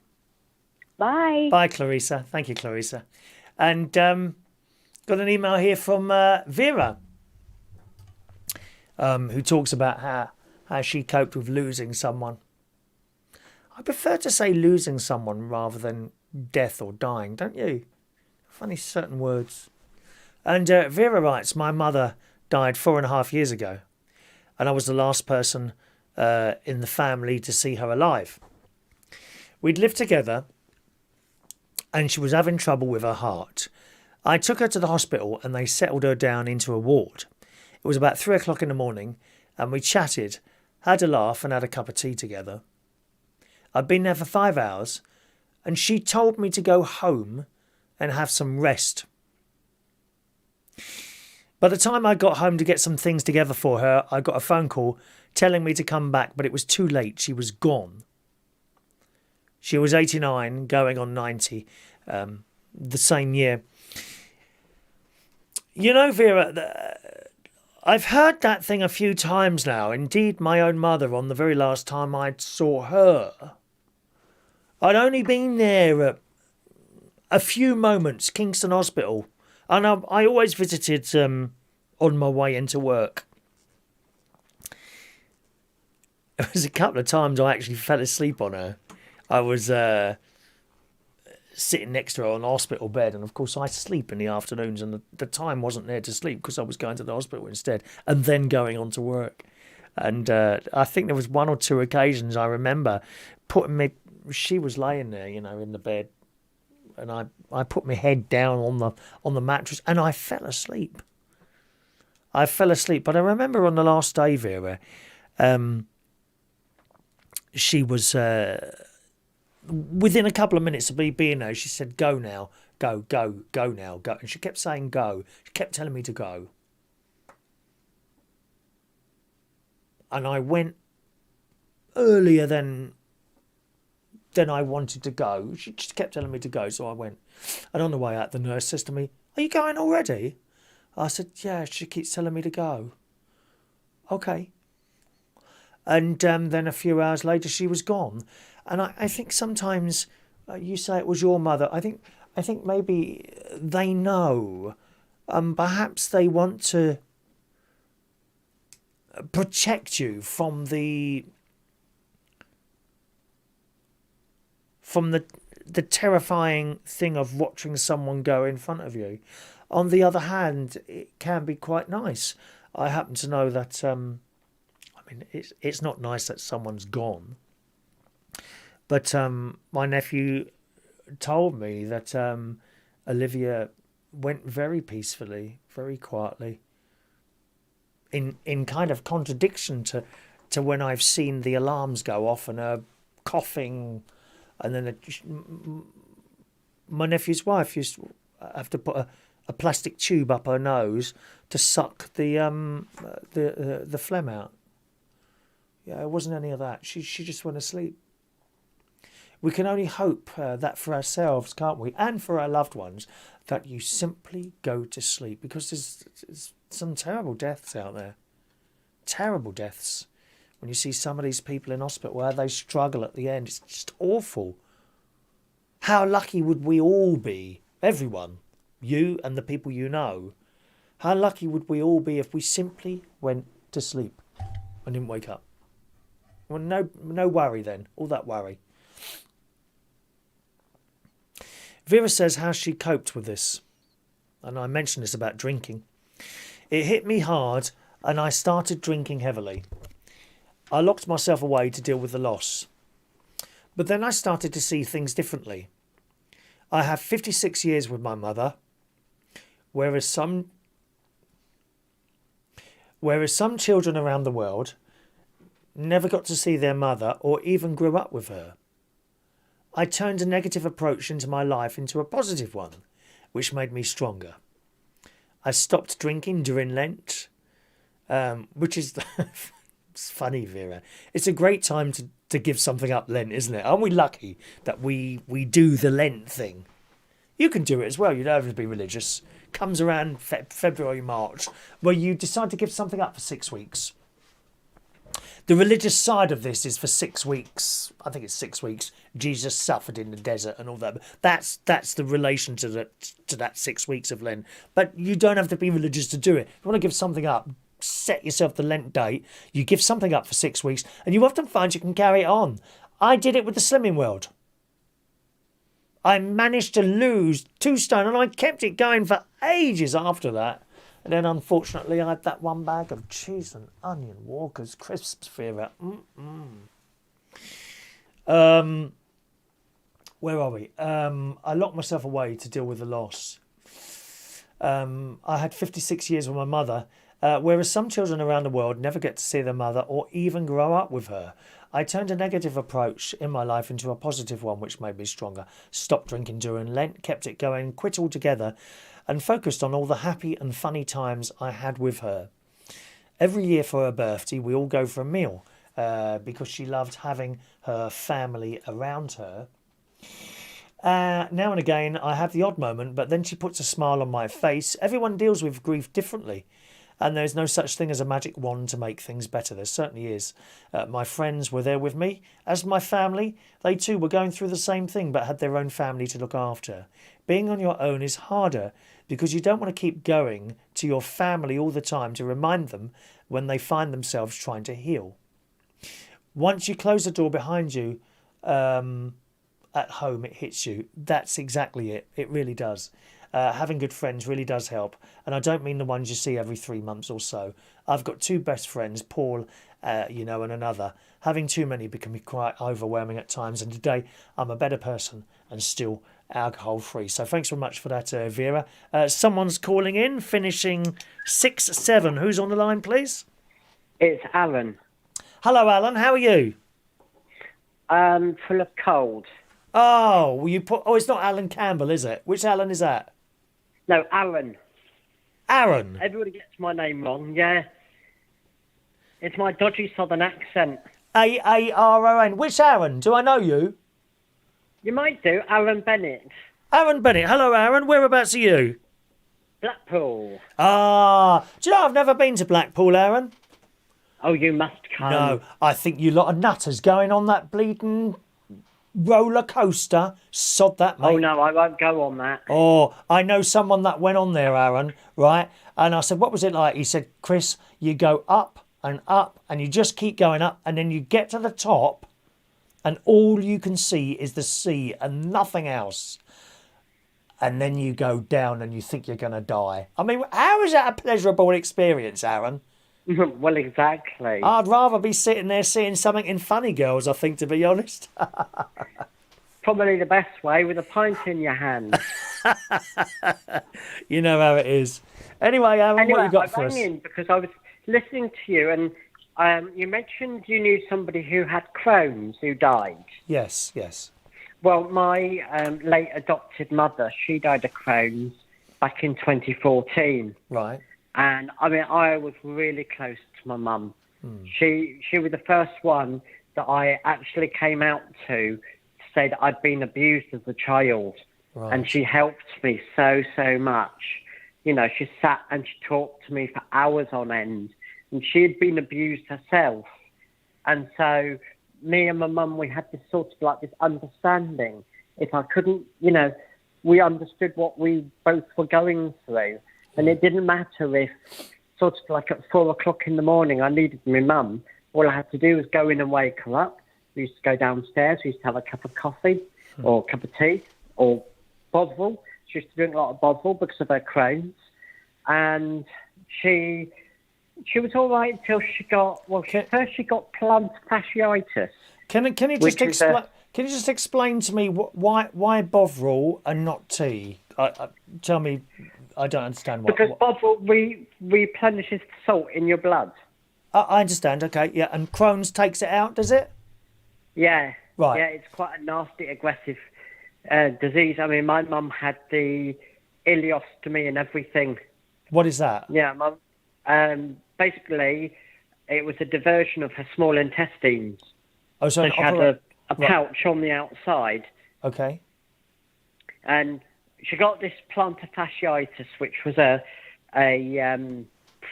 Bye. Bye, Claricea. Thank you, Claricea. And got an email here from Vera, who talks about how she coped with losing someone. I prefer to say losing someone rather than death or dying, don't you? Funny certain words. And Vera writes, my mother died 4.5 years ago, and I was the last person in the family to see her alive. We'd lived together, and she was having trouble with her heart. I took her to the hospital, and they settled her down into a ward. It was about 3 o'clock in the morning, and we chatted, had a laugh, and had a cup of tea together. I'd been there for 5 hours, and she told me to go home and have some rest. By the time I got home to get some things together for her, I got a phone call telling me to come back, but it was too late. She was gone. She was 89, going on 90, the same year. You know, Vera, I've heard that thing a few times now. Indeed, my own mother, on the very last time I saw her, I'd only been there a few moments, Kingston Hospital, and I always visited on my way into work. There was a couple of times I actually fell asleep on her. I was sitting next to her on a hospital bed, and of course I sleep in the afternoons, and the time wasn't there to sleep because I was going to the hospital instead and then going on to work. And I think there was 1 or 2 occasions I remember putting me. She was laying there, you know, in the bed, and I put my head down on the mattress, and I fell asleep. But I remember on the last day, Vera, she was within a couple of minutes of me being there. She said, "Go now, go now, go," and she kept saying "go." She kept telling me to go, and I went earlier than I wanted to go. She just kept telling me to go, so I went. And on the way out, the nurse says to me, "Are you going already?" I said, "Yeah, she keeps telling me to go." Okay. And then a few hours later, she was gone. And I think sometimes you say it was your mother. I think maybe they know. Perhaps they want to protect you from the terrifying thing of watching someone go in front of you. On the other hand, it can be quite nice. I happen to know that, it's not nice that someone's gone. But my nephew told me that Olivia went very peacefully, very quietly, in kind of contradiction to when I've seen the alarms go off and her coughing. And then my nephew's wife used to have to put a plastic tube up her nose to suck the phlegm out. Yeah, it wasn't any of that. She just went to sleep. We can only hope that for ourselves, can't we? And for our loved ones, that you simply go to sleep, because there's some terrible deaths out there. Terrible deaths. when you see some of these people in hospital, where they struggle at the end. It's just awful. How lucky would we all be, everyone, you and the people you know, how lucky would we all be if we simply went to sleep and didn't wake up? Well, no worry then, all that worry. Vera says how she coped with this. And I mentioned this about drinking. It hit me hard and I started drinking heavily. I locked myself away to deal with the loss. But then I started to see things differently. I have 56 years with my mother, whereas some children around the world never got to see their mother or even grew up with her. I turned a negative approach into my life into a positive one, which made me stronger. I stopped drinking during Lent, which is... It's funny, Vera. It's a great time to give something up Lent, isn't it? Aren't we lucky that we do the Lent thing? You can do it as well. You don't have to be religious. Comes around February, March, where you decide to give something up for 6 weeks. The religious side of this is for 6 weeks. I think it's 6 weeks. Jesus suffered in the desert and all that. That's the relation to that 6 weeks of Lent. But you don't have to be religious to do it. If you want to give something up, set yourself the Lent date. You give something up for 6 weeks, and you often find you can carry it on. I did it with the Slimming World. I managed to lose 2 stone, and I kept it going for ages after that. And then, unfortunately, I had that 1 bag of cheese and onion Walker's crisps, Vera. Where are we? I locked myself away to deal with the loss. I had 56 years with my mother, whereas some children around the world never get to see their mother or even grow up with her. I turned a negative approach in my life into a positive one, which made me stronger. Stopped drinking during Lent, kept it going, quit altogether, and focused on all the happy and funny times I had with her. Every year for her birthday, we all go for a meal because she loved having her family around her. Now and again, I have the odd moment, but then she puts a smile on my face. Everyone deals with grief differently, and there's no such thing as a magic wand to make things better. There certainly is. My friends were there with me, as my family. They too were going through the same thing, but had their own family to look after. Being on your own is harder because you don't want to keep going to your family all the time to remind them when they find themselves trying to heal. Once you close the door behind you, at home, it hits you. That's exactly it. It really does. Having good friends really does help. And I don't mean the ones you see every 3 months or so. I've got 2 best friends, Paul, and another. Having too many can be quite overwhelming at times. And today, I'm a better person and still alcohol-free. So thanks very much for that, Vera. Someone's calling in, finishing 6-7. Who's on the line, please? It's Alan. Hello, Alan. How are you? Full of cold. Oh, well, it's not Alan Campbell, is it? Which Alan is that? No, Aaron. Aaron. Everybody gets my name wrong, yeah. It's my dodgy southern accent. A-A-R-O-N. Which Aaron? Do I know you? You might do, Aaron Bennett. Aaron Bennett. Hello, Aaron. Whereabouts are you? Blackpool. Ah. Do you know I've never been to Blackpool, Aaron? Oh, you must come. No, I think you lot of nutters going on that bleeding roller coaster. Sod that, mate. Oh, no, I won't go on that. Oh, I know someone that went on there, Aaron, right? And I said, what was it like? He said, Chris, you go up, and you just keep going up, and then you get to the top, and all you can see is the sea and nothing else. And then you go down and you think you're going to die. I mean, how is that a pleasurable experience, Aaron? Well, exactly. I'd rather be sitting there seeing something in Funny Girls, I think, to be honest. Probably the best way, with a pint in your hand. You know how it is. Anyway, Aaron, what you got for us? I rang in because I was listening to you, and you mentioned you knew somebody who had Crohn's who died. Yes, yes. Well, my late adopted mother, she died of Crohn's back in 2014. Right. And, I mean, I was really close to my mum. She was the first one that I actually came out to say that I'd been abused as a child. Right. And she helped me so, so much. You know, she sat and she talked to me for hours on end. And she had been abused herself. And so me and my mum, we had this sort of like this understanding. If I couldn't, we understood what we both were going through. And it didn't matter if sort of like at 4 o'clock in the morning I needed my mum. All I had to do was go in and wake her up. We used to go downstairs. We used to have a cup of coffee or a cup of tea or Bovril. She used to drink a lot of Bovril because of her Crohn's. And she was all right until she got, first she got plantar fasciitis. Can you just explain to me why Bovril and not tea? Tell me, I don't understand what. Because Bovril replenishes salt in your blood. I understand. Okay, yeah, and Crohn's takes it out, does it? Yeah. Right. Yeah, it's quite a nasty, aggressive disease. I mean, my mum had the ileostomy and everything. What is that? Yeah, mum. Basically, it was a diversion of her small intestines. Oh, so she had a pouch on the outside. Okay. And she got this plantar fasciitis, which was a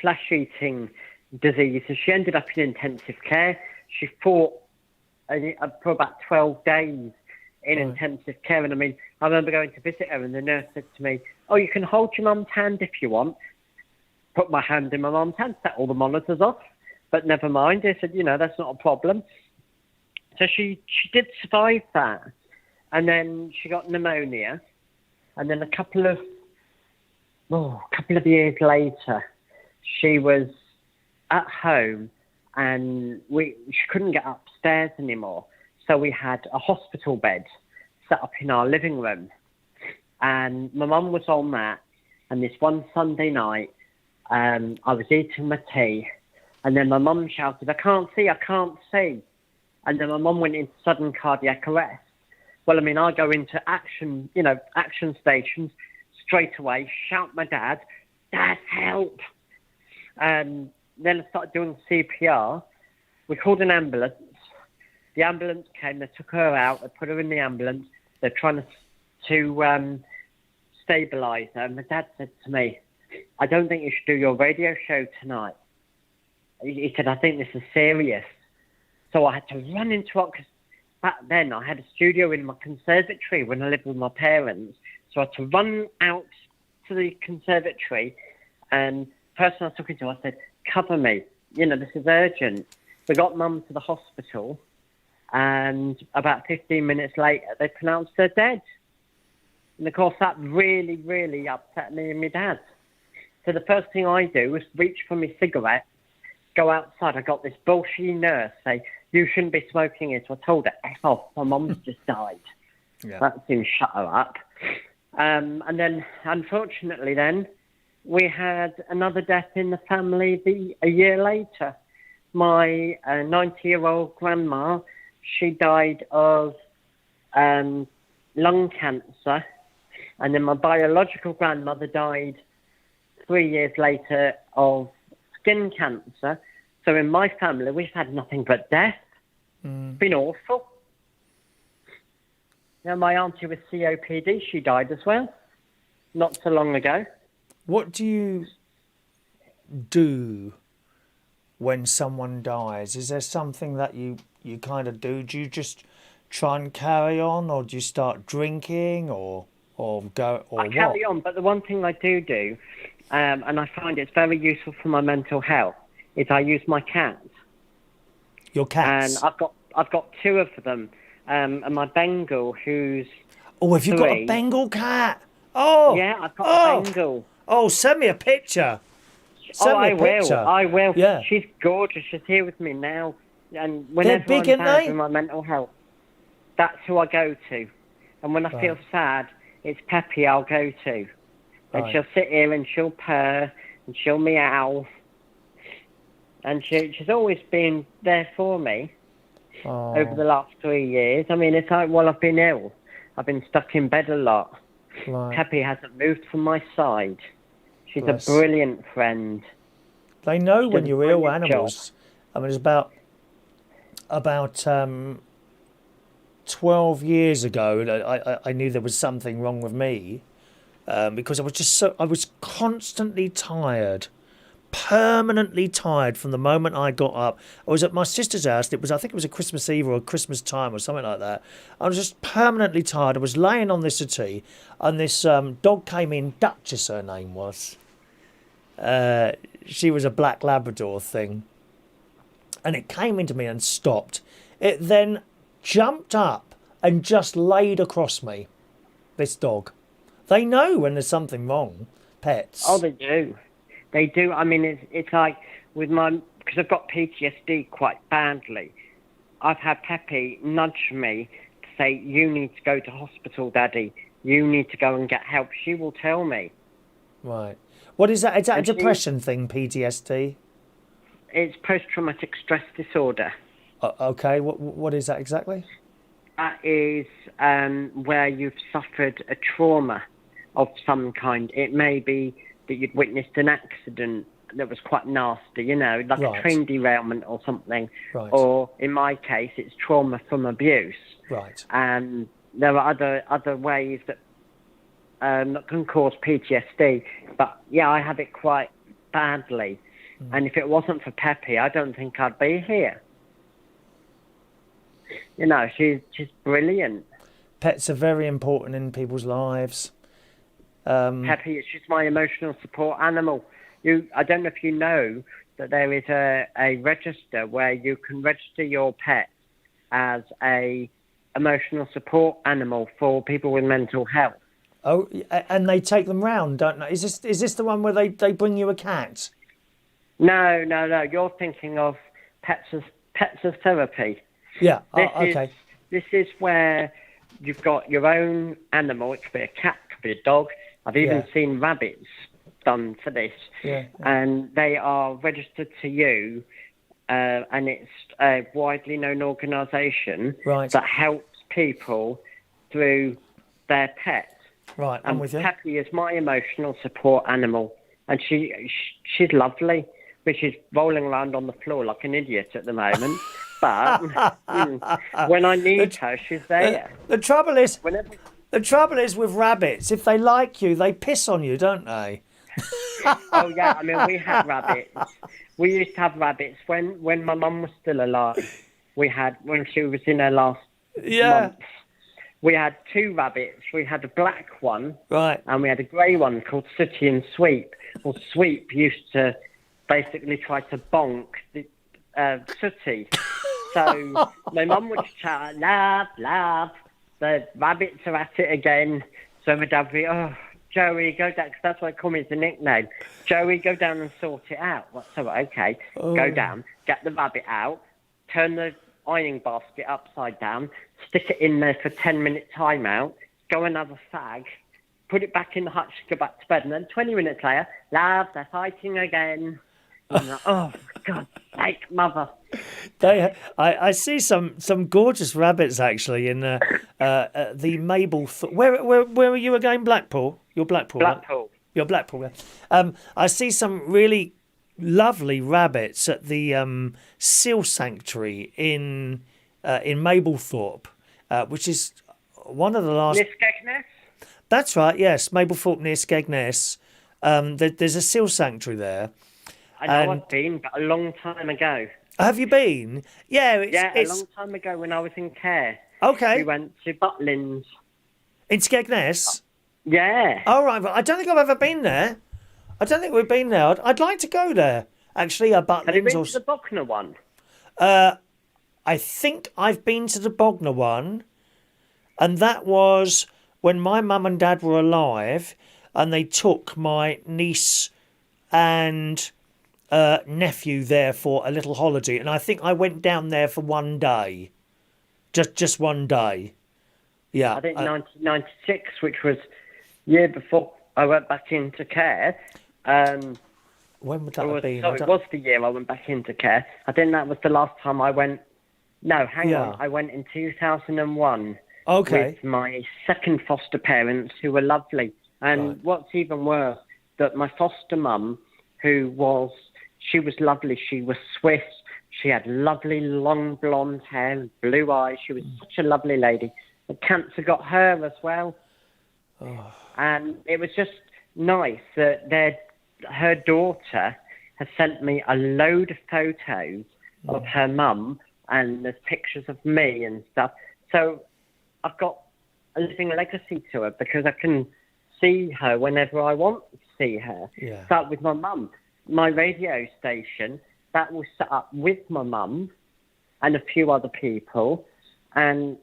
flesh-eating disease, and she ended up in intensive care. She fought for about 12 days in intensive care. And I mean, I remember going to visit her, and the nurse said to me, "Oh, you can hold your mum's hand if you want." Put my hand in my mum's hand, set all the monitors off, but never mind. They said, that's not a problem. So she did survive that, and then she got pneumonia, and then a couple of years later, she was at home, and she couldn't get upstairs anymore. So we had a hospital bed set up in our living room, and my mum was on that. And this one Sunday night, I was eating my tea, and then my mum shouted, "I can't see, I can't see." And then my mum went into sudden cardiac arrest. Well, I mean, I go into action stations straight away, shout my dad, "Dad, help!" And then I started doing CPR. We called an ambulance. The ambulance came, they took her out, they put her in the ambulance. They're trying to stabilise her. And my dad said to me, "I don't think you should do your radio show tonight." He said, "I think this is serious." So I had to run into it, because back then I had a studio in my conservatory when I lived with my parents. So I had to run out to the conservatory, and the person I was talking to, I said, "Cover me, this is urgent." We got mum to the hospital, and about 15 minutes later, they pronounced her dead. And of course, that really, really upset me and my dad. So the first thing I do was reach for my cigarette, go outside. I got this bullshit nurse say, "You shouldn't be smoking it." So I told her, "F off, my mum's just died." Yeah. That seemed shut her up. And then, unfortunately, we had another death in the family a year later. My 90-year-old grandma, she died of lung cancer. And then my biological grandmother died 3 years later of skin cancer. So in my family, we've had nothing but death. It's been awful. My auntie with COPD, she died as well, not so long ago. What do you do when someone dies? Is there something that you kind of do? Do you just try and carry on, or do you start drinking, or go, or I carry on, but the one thing I do, and I find it's very useful for my mental health, is I use my cat. Your cats? And I've got two of them, and my Bengal, who's have you got a Bengal cat? Oh, yeah, I've got a Bengal. Oh, send me a picture. Send me a picture. I will. Yeah. She's gorgeous. She's here with me now, and whenever They're big, I'm aren't bad they? with my mental health, that's who I go to. And when I feel sad, it's Peppy I'll go to. And she'll sit here and she'll purr and she'll meow. And she's always been there for me over the last 3 years. I mean, it's like, I've been ill. I've been stuck in bed a lot. Peppy hasn't moved from my side. She's a brilliant friend. They know when you're ill, animals. I mean, it's about 12 years ago, I knew there was something wrong with me, because I was constantly tired permanently tired from the moment I got up. I was at my sister's house. I think it was a Christmas Eve or a Christmas time or something like that. I was just permanently tired. I was laying on this settee, and this dog came in. Duchess, her name was. She was a black Labrador thing, and it came into me and stopped. It then jumped up and just laid across me. This dog. They know when there's something wrong. Pets. Oh, they do. They do. I mean, it's like with because I've got PTSD quite badly. I've had Peppy nudge me to say, "You need to go to hospital, Daddy. You need to go and get help." She will tell me. Right. What is that? Is that a depression thing, PTSD? It's post-traumatic stress disorder. Okay. What is that exactly? That is where you've suffered a trauma of some kind. It may be that you'd witnessed an accident that was quite nasty, like a train derailment or something. Right. Or in my case, it's trauma from abuse. Right. And there are other ways that can cause PTSD. But yeah, I have it quite badly. And if it wasn't for Peppy, I don't think I'd be here. She's brilliant. Pets are very important in people's lives. Peppy, she's my emotional support animal. I don't know if you know that there is a register where you can register your pet as a emotional support animal for people with mental health. Oh, and they take them round, don't they? Is this the one where they bring you a cat? No. You're thinking of pets as therapy. Yeah. Okay. This is where you've got your own animal. It could be a cat, it could be a dog. I've even seen rabbits done for this. Yeah. And they are registered to you, and it's a widely known organisation that helps people through their pets. Right, I'm with you. Peppy is my emotional support animal, and she's lovely, but she's rolling around on the floor like an idiot at the moment. But when I need her, she's there. The trouble is with rabbits. If they like you, they piss on you, don't they? Oh yeah, I mean we had rabbits. We used to have rabbits when my mum was still alive. When she was in her last months. We had two rabbits. We had a black one, right, and we had a grey one called Sooty and Sweep. Well, Sweep used to basically try to bonk the Sooty. So my mum would shout, "Love, the rabbits are at it again." So my dad would be, "Oh, Joey, go down," because that's what I call me as a nickname. "Joey, go down and sort it out." Well, so okay, go down, get the rabbit out, turn the ironing basket upside down, stick it in there for 10-minute timeout, go and have a fag, put it back in the hutch, go back to bed, and then 20 minutes later, "Love, they're fighting again." And I'm like, "Oh, for God's sake, mother." I see some gorgeous rabbits actually in the Mabel. Where are you again? Blackpool. You're Blackpool. Blackpool. Right? You're Blackpool. Yeah. I see some really lovely rabbits at the seal sanctuary in Mablethorpe, which is one of the last. Near Skegness? That's right. Yes, Mablethorpe near Skegness. There's a seal sanctuary there. I know I've been, but a long time ago. Have you been? Yeah, a long time ago when I was in care. Okay. We went to Butlins. In Skegness? Yeah. Oh, right. But I don't think I've ever been there. I don't think we've been there. I'd like to go there, actually. Butlins. Have you been to the Bognor one? I think I've been to the Bognor one, and that was when my mum and dad were alive, and they took my niece and nephew there for a little holiday, and I think I went down there for one day, just one day. Yeah, I think 1996, which was year before I went back into care. When would that have been? So it was the year I went back into care. I think that was the last time I went. No, hang on. I went in 2001. Okay. With my second foster parents, who were lovely. And what's even worse, that my foster mum, she was lovely. She was Swiss. She had lovely long blonde hair and blue eyes. She was such a lovely lady. The cancer got her as well. Oh. And it was just nice that her daughter has sent me a load of photos of her mum, and there's pictures of me and stuff. So I've got a living legacy to her because I can see her whenever I want to see her. Yeah. Start with my mum. My radio station, that was set up with my mum and a few other people, and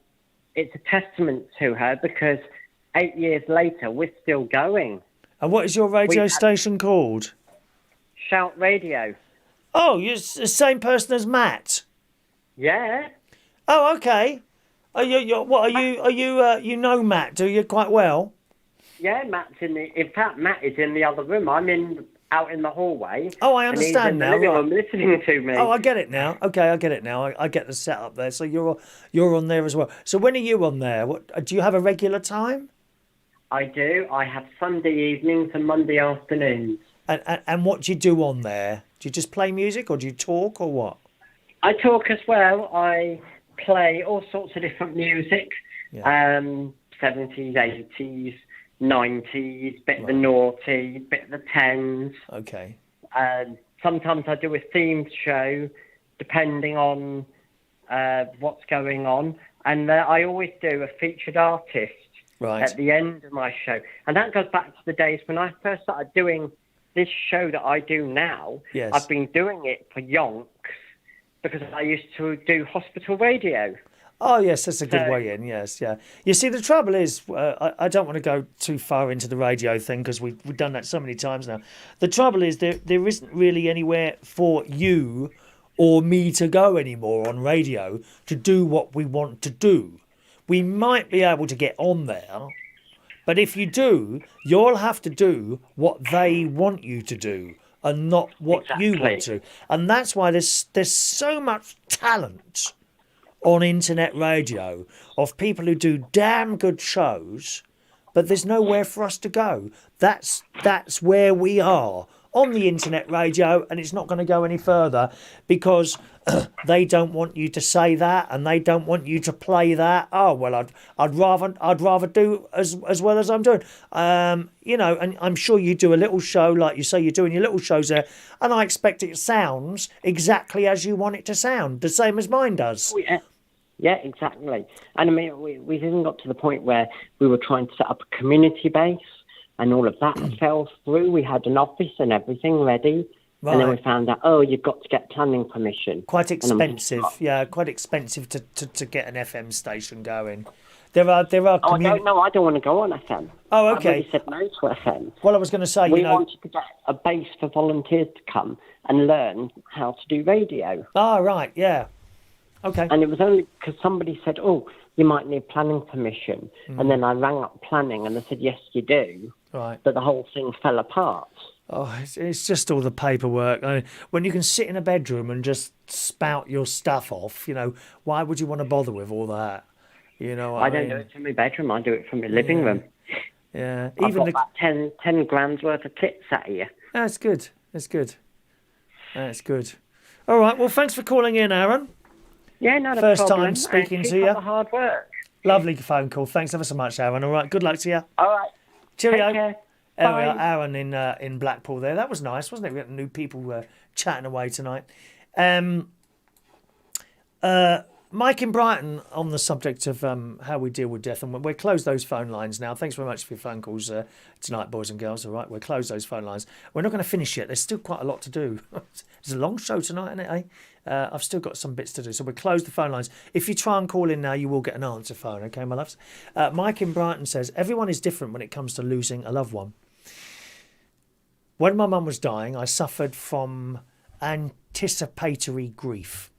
it's a testament to her because 8 years later, we're still going. And what is your radio station called? Shout Radio. Oh, you're the same person as Matt. Yeah. Oh, okay. You know Matt, do you, quite well? Yeah, in fact, Matt is in the other room. I'm out in the hallway. Oh, I understand now. And he's in the living room listening to me. Oh, I get it now. Okay, I get it now. I get the setup there. So you're on there as well. So when are you on there? What do you have a regular time? I do. I have Sunday evenings and Monday afternoons. And what do you do on there? Do you just play music or do you talk or what? I talk as well. I play all sorts of different music. Yeah. 70s, 80s, 90s, bit of the noughties, bit of the 10s. Okay. Sometimes I do a themed show depending on what's going on. And I always do a featured artist at the end of my show. And that goes back to the days when I first started doing this show that I do now. Yes. I've been doing it for yonks because I used to do hospital radio. Oh, yes, that's a good way in, yes, yeah. You see, the trouble is, I don't want to go too far into the radio thing because we've done that so many times now. The trouble is there isn't really anywhere for you or me to go anymore on radio to do what we want to do. We might be able to get on there, but if you do, you'll have to do what they want you to do and not what you want to. And that's why there's so much talent on internet radio of people who do damn good shows, but there's nowhere for us to go. That's where we are, on the internet radio, and it's not going to go any further because they don't want you to say that and they don't want you to play that. Oh well, I'd rather do as well as I'm doing. You know, and I'm sure you do a little show like you say you're doing your little shows there, and I expect it sounds exactly as you want it to sound, the same as mine does. Oh, yeah. Yeah, exactly. And I mean, we even got to the point where we were trying to set up a community base and all of that fell through. We had an office and everything ready. Right. And then we found out, you've got to get planning permission. Quite expensive, quite expensive to get an FM station going. There are. I don't know. I don't want to go on FM. Oh, okay. I really said no to FM. Well, I was going to say, we wanted to get a base for volunteers to come and learn how to do radio. Oh, right, yeah. Okay. And it was only because somebody said, you might need planning permission. And then I rang up planning and they said, yes, you do. Right. But the whole thing fell apart. Oh, it's just all the paperwork. I mean, when you can sit in a bedroom and just spout your stuff off, why would you want to bother with all that? You know what I mean? don't do it from my bedroom. I do it from my living room. Yeah. I've got about 10 grand's worth of kits out here. That's good. That's good. That's good. All right. Well, thanks for calling in, Aaron. Yeah, not a First problem. time speaking to keep you. up the hard work. Lovely phone call. Thanks ever so much, Aaron. All right. Good luck to you. All right. Cheerio. Take care. There we Bye. are, Aaron in Blackpool there. That was nice, wasn't it? We got new people chatting away tonight. Mike in Brighton on the subject of how we deal with death. And we'll close those phone lines now. Thanks very much for your phone calls tonight, boys and girls. All right, we'll close those phone lines. We're not going to finish yet. There's still quite a lot to do. It's a long show tonight, isn't it, eh? I've still got some bits to do. So we'll close the phone lines. If you try and call in now, you will get an answer phone. Okay, my loves? Mike in Brighton says, everyone is different when it comes to losing a loved one. When my mum was dying, I suffered from anticipatory grief.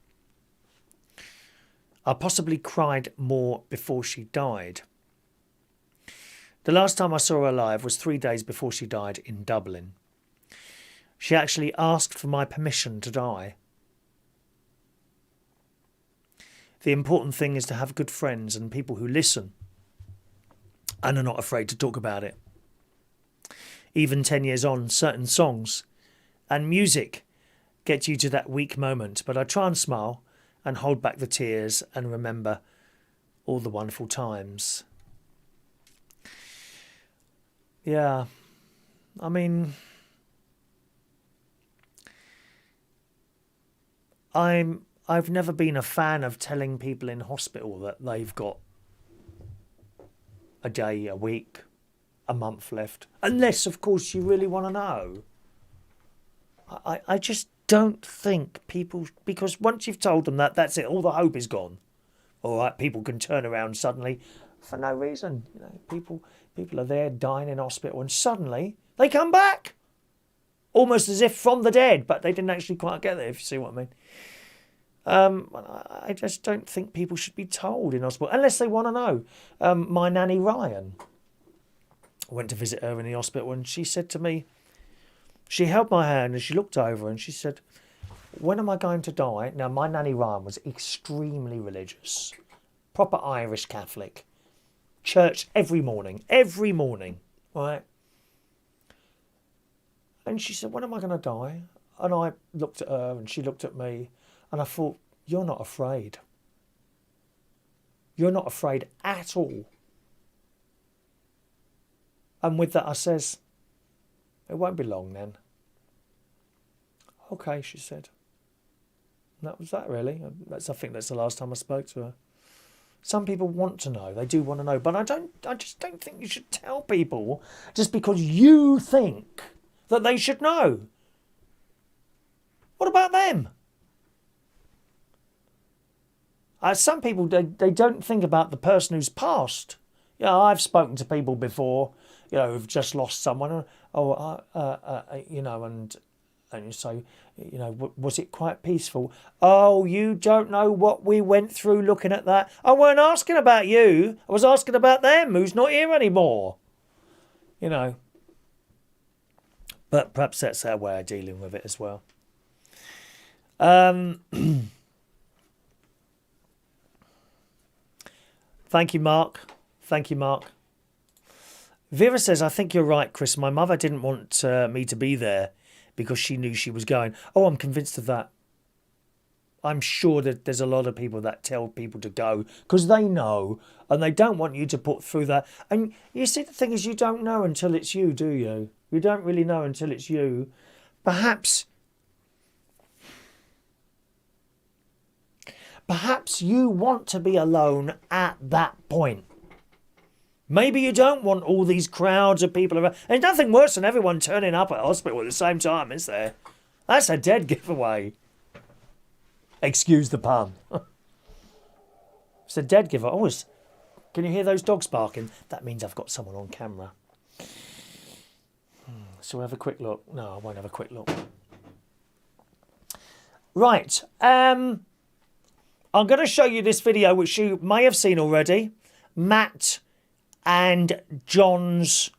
I possibly cried more before she died. The last time I saw her alive was 3 days before she died in Dublin. She actually asked for my permission to die. The important thing is to have good friends and people who listen and are not afraid to talk about it. Even 10 years on, certain songs and music get you to that weak moment, but I try and smile and hold back the tears and remember all the wonderful times. Yeah, I mean, I've never been a fan of telling people in hospital that they've got a day, a week, a month left. Unless, of course, you really want to know. I just don't think people... Because once you've told them that, that's it. All the hope is gone. All right, people can turn around suddenly for no reason. You know, people are there dying in hospital and suddenly they come back. Almost as if from the dead, but they didn't actually quite get there, if you see what I mean. I just don't think people should be told in hospital, unless they want to know. My nanny Ryan, I went to visit her in the hospital and she said to me, she held my hand and she looked over and she said, when am I going to die? Now, my nanny Ryan was extremely religious, proper Irish Catholic, church every morning, right? And she said, when am I going to die? And I looked at her and she looked at me and I thought, you're not afraid. You're not afraid at all. And with that I says, it won't be long then. Okay, she said. And that was that really. I think that's the last time I spoke to her. Some people want to know. They do want to know. But I just don't think you should tell people just because you think that they should know. What about them? Some people, they don't think about the person who's passed. You know, I've spoken to people before, you know, who've just lost someone. You know, and you say, you know, was it quite peaceful? Oh, you don't know what we went through looking at that. I weren't asking about you. I was asking about them, who's not here anymore. You know. But perhaps that's our way of dealing with it as well. Thank you, Mark. Thank you, Mark. Vera says, I think you're right, Chris. My mother didn't want me to be there because she knew she was going. Oh, I'm convinced of that. I'm sure that there's a lot of people that tell people to go because they know and they don't want you to put through that. And you see, the thing is, you don't know until it's you, do you? You don't really know until it's you. Perhaps you want to be alone at that point. Maybe you don't want all these crowds of people around. There's nothing worse than everyone turning up at hospital at the same time, is there? That's a dead giveaway. Excuse the pun. It's a dead giveaway. Oh, can you hear those dogs barking? That means I've got someone on camera. So we'll have a quick look. No, I won't have a quick look. Right. I'm going to show you this video, which you may have seen already. Matt and John's...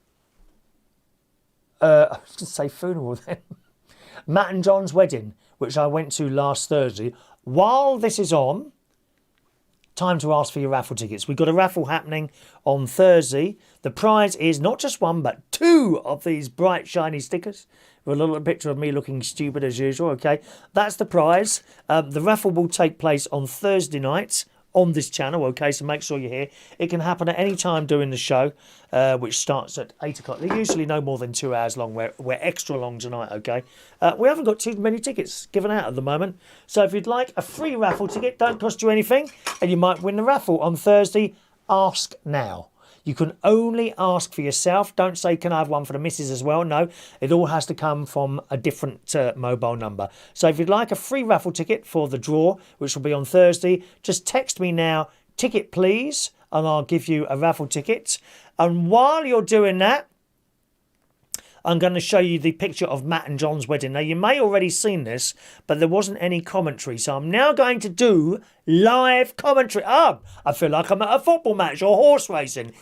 I was going to say funeral then. Matt and John's wedding, which I went to last Thursday. While this is on, time to ask for your raffle tickets. We've got a raffle happening on Thursday. The prize is not just one, but 2 of these bright, shiny stickers with a little picture of me looking stupid as usual, okay? That's the prize. The raffle will take place on Thursday night on this channel, okay? So make sure you're here. It can happen at any time during the show, which starts at 8 o'clock. They're usually no more than 2 hours long. We're extra long tonight, okay? We haven't got too many tickets given out at the moment. So if you'd like a free raffle ticket, don't cost you anything, and you might win the raffle on Thursday, ask now. You can only ask for yourself. Don't say, can I have one for the missus as well? No, it all has to come from a different mobile number. So if you'd like a free raffle ticket for the draw, which will be on Thursday, just text me now, ticket please, and I'll give you a raffle ticket. And while you're doing that, I'm going to show you the picture of Matt and John's wedding. Now, you may already seen this, but there wasn't any commentary. So I'm now going to do live commentary. Oh, I feel like I'm at a football match or horse racing.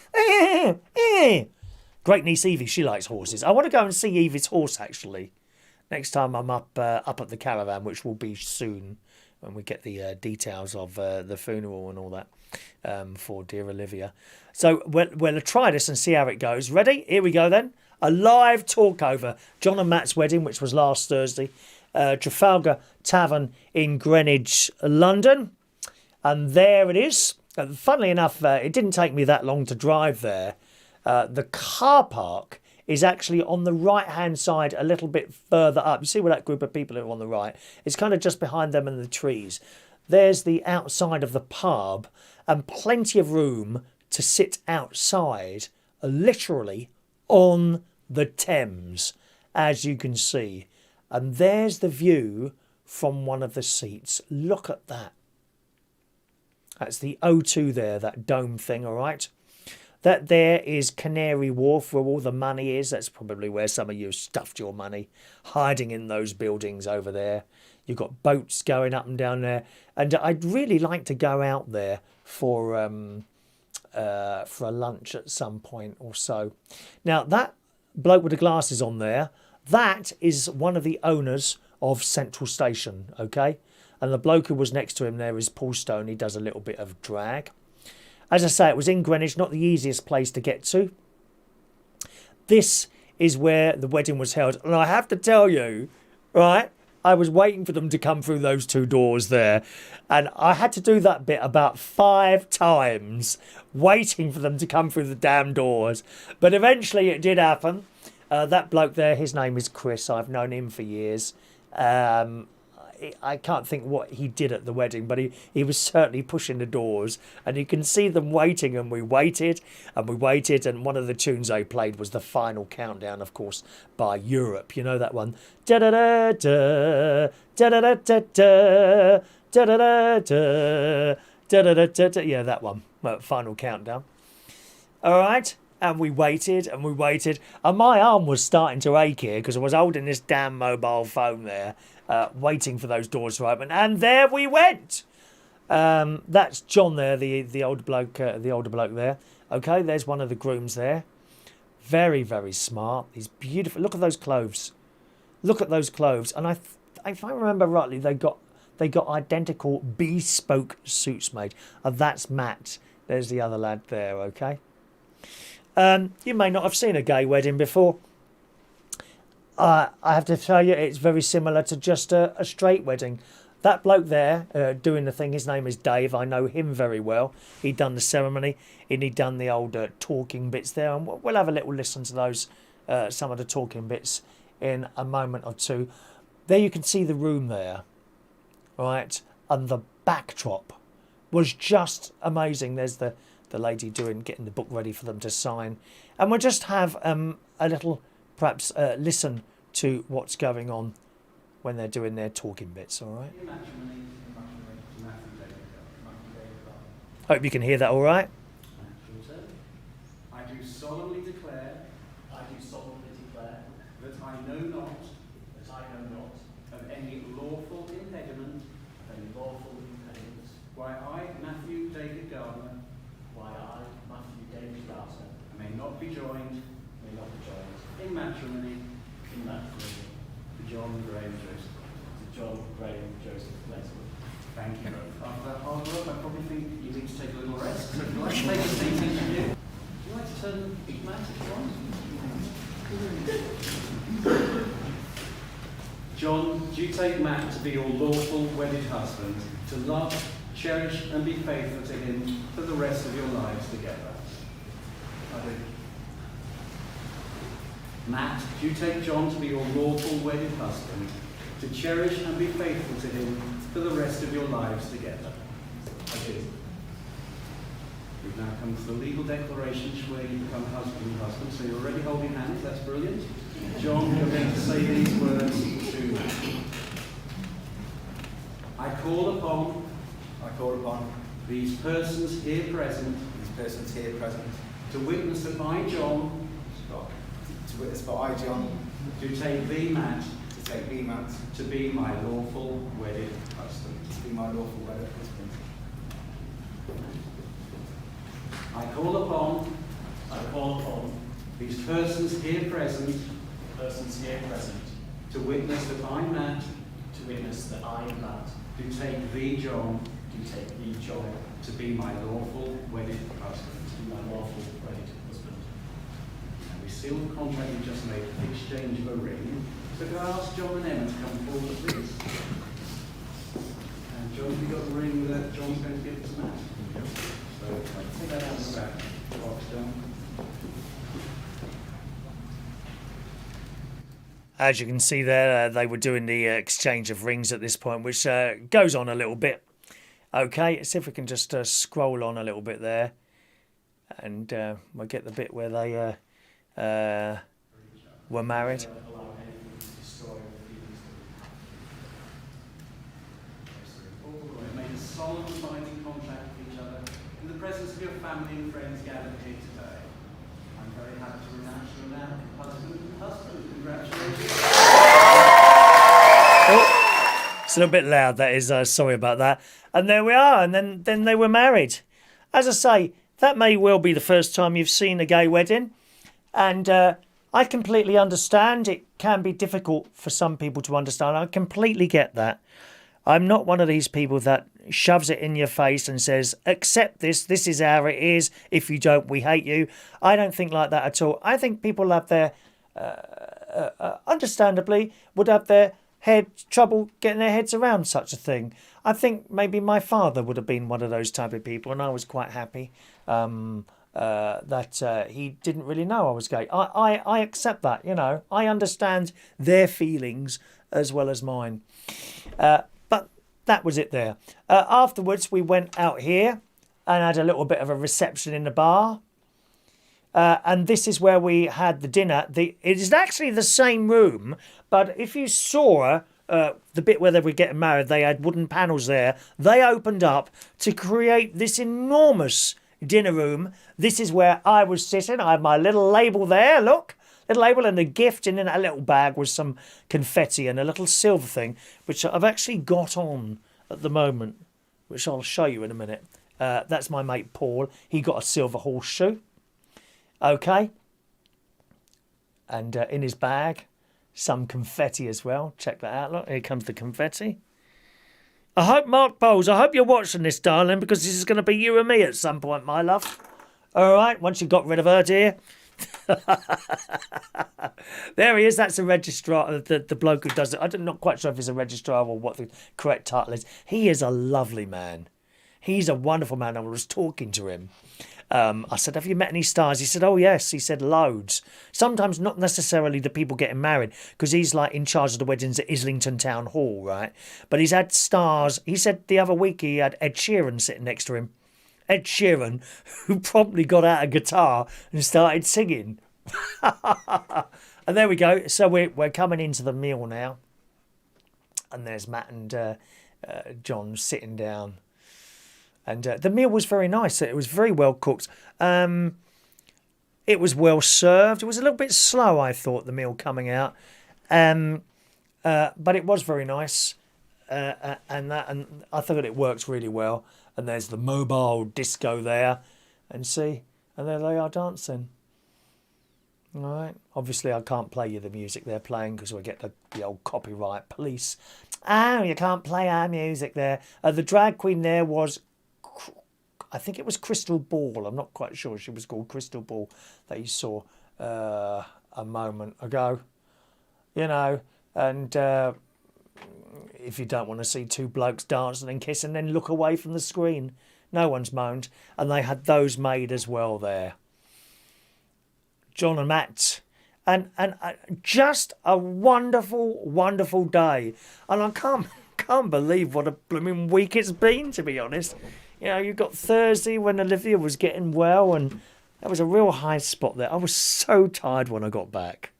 Great niece Evie, she likes horses. I want to go and see Evie's horse, actually. Next time I'm up at the caravan, which will be soon, when we get the details of the funeral and all that for dear Olivia. So we'll try this and see how it goes. Ready? Here we go then. A live talk over John and Matt's wedding, which was last Thursday. Trafalgar Tavern in Greenwich, London. And there it is. Funnily enough, it didn't take me that long to drive there. The car park is actually on the right-hand side, a little bit further up. You see where that group of people are on the right? It's kind of just behind them in the trees. There's the outside of the pub, and plenty of room to sit outside, literally on the Thames, as you can see. And there's the view from one of the seats. Look at that. That's the O2 there, that dome thing, all right? That there is Canary Wharf, where all the money is. That's probably where some of you stuffed your money, hiding in those buildings over there. You've got boats going up and down there. And I'd really like to go out there for a lunch at some point or so. Now, that bloke with the glasses on there, that is one of the owners of Central Station, okay? And the bloke who was next to him there is Paul Stone. He does a little bit of drag. As I say, it was in Greenwich, not the easiest place to get to. This is where the wedding was held. And I have to tell you, right, I was waiting for them to come through those two doors there. And I had to do that bit about 5 times, waiting for them to come through the damn doors. But eventually it did happen. That bloke there, his name is Chris. I've known him for years. I can't think what he did at the wedding, but he was certainly pushing the doors, and you can see them waiting, and we waited, and one of the tunes they played was the Final Countdown, of course, by Europe. You know that one? Da-da-da-da, da-da-da-da-da, da-da-da-da, da-da-da-da. Yeah, that one, Final Countdown. All right? And we waited, and my arm was starting to ache here because I was holding this damn mobile phone there, waiting for those doors to open, and there we went. That's John there, the older bloke there. Okay, there's one of the grooms there. Very, very smart. He's beautiful. Look at those clothes. And if I remember rightly, they got identical bespoke suits made. And that's Matt. There's the other lad there. Okay. You may not have seen a gay wedding before. I have to tell you, it's very similar to just a straight wedding. That bloke there doing the thing, his name is Dave. I know him very well. He'd done the ceremony and he'd done the old talking bits there. And we'll have a little listen to those, some of the talking bits in a moment or two. There you can see the room there, right? And the backdrop was just amazing. There's the lady getting the book ready for them to sign. And we'll just have a little, perhaps, listen to what's going on when they're doing their talking bits, all right? Hope you can hear that all right. I do solemnly declare that I know not of any lawful impediment why I, Matthew David Gardner, may not be joined in matrimony to John Graham Joseph Leslie. Thank you. After that hard work, I probably think you need to take a little rest. So if you'd like to take a seat, you do. Would you like to turn Matt if you want? John, do you take Matt to be your lawful wedded husband, to love, cherish and be faithful to him for the rest of your lives together? I do. Matt, do you take John to be your lawful wedded husband, to cherish and be faithful to him for the rest of your lives together? I do. We've now come to the legal declarations where you become husband and husband, so you're already holding hands, that's brilliant. John, you're going to say these words to Matt. I call upon these persons here present to witness that I, John, do take thee, Matt, to be my lawful wedded husband. I call upon these persons here present to witness that I, Matt, do take thee, John, to be my lawful wedded husband. And we seal the contract we just made with the exchange of a ring. So can I ask John and Emma to come forward, please? And John, have you got the ring that John's going to give to Matt? So take that out of the back, box down. As you can see there, they were doing the exchange of rings at this point, which goes on a little bit. Okay, let's see if we can just scroll on a little bit there. And we'll get the bit where they were married. Make a solemn binding contract with each other in the presence of your family and friends gathered here today. I'm very happy to announce you are now husband and husband. Congratulations. Oh, it's a little bit loud, that is. Sorry about that. And there we are. And then they were married. As I say, that may well be the first time you've seen a gay wedding. And I completely understand. It can be difficult for some people to understand. I completely get that. I'm not one of these people that shoves it in your face and says, accept this is how it is, if you don't, we hate you. I don't think like that at all. I think people have their, understandably, would have their trouble getting their heads around such a thing. I think maybe my father would have been one of those type of people, and I was quite happy that he didn't really know I was gay. I accept that, you know. I understand their feelings as well as mine. But that was it there. Afterwards, we went out here and had a little bit of a reception in the bar. And this is where we had the dinner. It is actually the same room, but if you saw the bit where they were getting married, they had wooden panels there. They opened up to create this enormous dinner room. This is where I was sitting. I had my little label there, look. Little label, and a gift in a little bag with some confetti and a little silver thing, which I've actually got on at the moment, which I'll show you in a minute. That's my mate Paul. He got a silver horseshoe. Okay. And in his bag, some confetti as well. Check that out. Look, here comes the confetti. I hope, Mark Bowles, I hope you're watching this, darling, because this is going to be you and me at some point, my love. All right, once you've got rid of her, dear. There he is. That's a registrar, the bloke who does it. I'm not quite sure if he's a registrar or what the correct title is. He is a lovely man. He's a wonderful man. I was talking to him. I said, have you met any stars? He said, oh yes. He said, loads. Sometimes not necessarily the people getting married, because he's like in charge of the weddings at Islington Town Hall, right? But he's had stars. He said the other week he had Ed Sheeran sitting next to him. Ed Sheeran, who promptly got out a guitar and started singing. And there we go. So we're coming into the meal now. And there's Matt and John sitting down. And the meal was very nice. It was very well cooked. It was well served. It was a little bit slow, I thought, the meal coming out. But it was very nice. And I thought it worked really well. And there's the mobile disco there. And see, and there they are dancing. All right. Obviously, I can't play you the music they're playing because we get the old copyright police. Oh, you can't play our music there. The drag queen there was, I think it was Crystal Ball. I'm not quite sure. She was called Crystal Ball that you saw a moment ago. You know, and if you don't want to see two blokes dancing and kissing, then look away from the screen. No one's moaned. And they had those made as well there. John and Matt. And just a wonderful, wonderful day. And I can't believe what a blooming week it's been, to be honest. You know, you got Thursday when Olivia was getting well, and that was a real high spot there. I was so tired when I got back.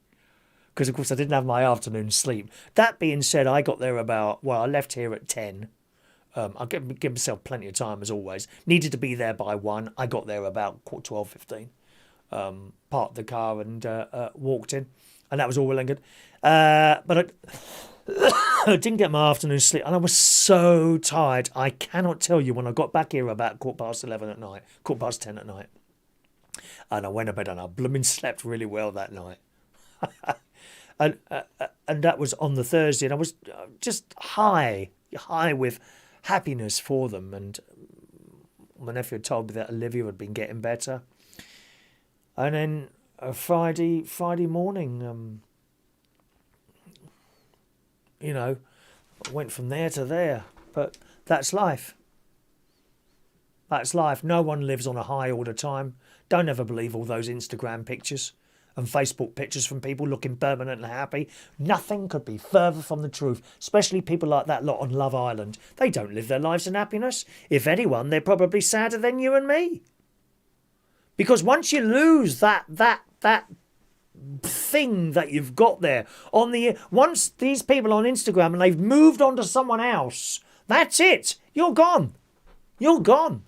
Because, of course, I didn't have my afternoon sleep. That being said, I got there I left here at 10. I'll give myself plenty of time, as always. Needed to be there by 1. I got there about 12:15. Parked the car and walked in. And that was all well and good. But I didn't get my afternoon sleep. And I was so tired. I cannot tell you when I got back here about 11:15 at night. 10:15 at night. And I went to bed and I blooming slept really well that night. And that was on the Thursday, and I was just high with happiness for them. And my nephew had told me that Olivia had been getting better. And then Friday morning, you know, I went from there to there. But that's life. That's life. No one lives on a high all the time. Don't ever believe all those Instagram pictures. and Facebook pictures from people looking permanently happy. Nothing could be further from the truth, especially people like that lot on Love Island. They don't live their lives in happiness. If anyone, they're probably sadder than you and me. Because once you lose that thing that you've got there once these people on Instagram and they've moved on to someone else, that's it. You're gone. You're gone.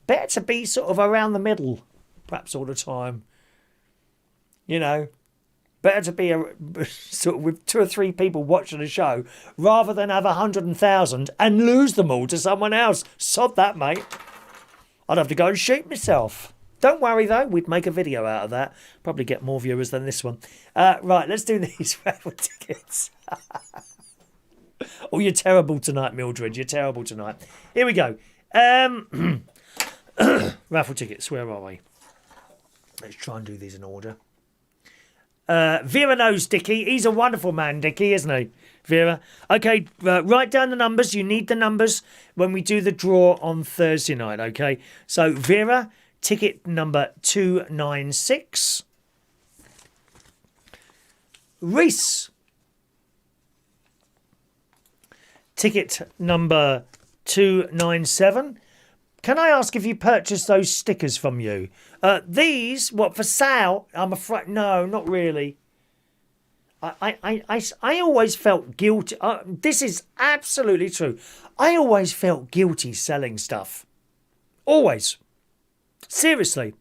Better to be sort of around the middle, perhaps all the time. You know, better to be sort of with 2 or 3 people watching a show rather than have 100,000 and lose them all to someone else. Sod that, mate. I'd have to go and shoot myself. Don't worry, though. We'd make a video out of that. Probably get more viewers than this one. Right, let's do these raffle tickets. Oh, you're terrible tonight, Mildred. You're terrible tonight. Here we go. Raffle tickets. Where are we? Let's try and do these in order. Vera knows Dickie. He's a wonderful man, Dickie, isn't he? Vera. Okay, write down the numbers. You need the numbers when we do the draw on Thursday night, okay? So, Vera, ticket number 296. Reese, ticket number 297. Can I ask if you purchased those stickers from you? These, what, for sale? I'm afraid, no, not really. I always felt guilty. This is absolutely true. I always felt guilty selling stuff. Always. Seriously.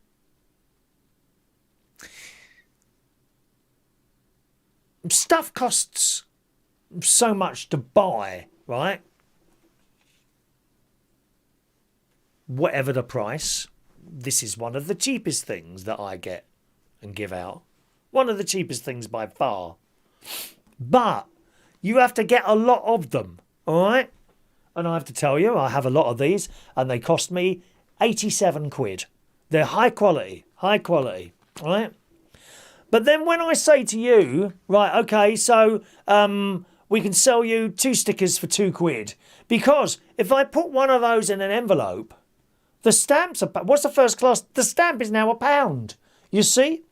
Stuff costs so much to buy, right? Whatever the price, this is one of the cheapest things that I get and give out. One of the cheapest things by far. But you have to get a lot of them, all right? And I have to tell you, I have a lot of these, and they cost me 87 quid. They're high quality, all right? But then when I say to you, right, okay, so we can sell you 2 stickers for 2 quid. Because if I put one of those in an envelope, the stamps are... What's the first class? The stamp is now £1. You see?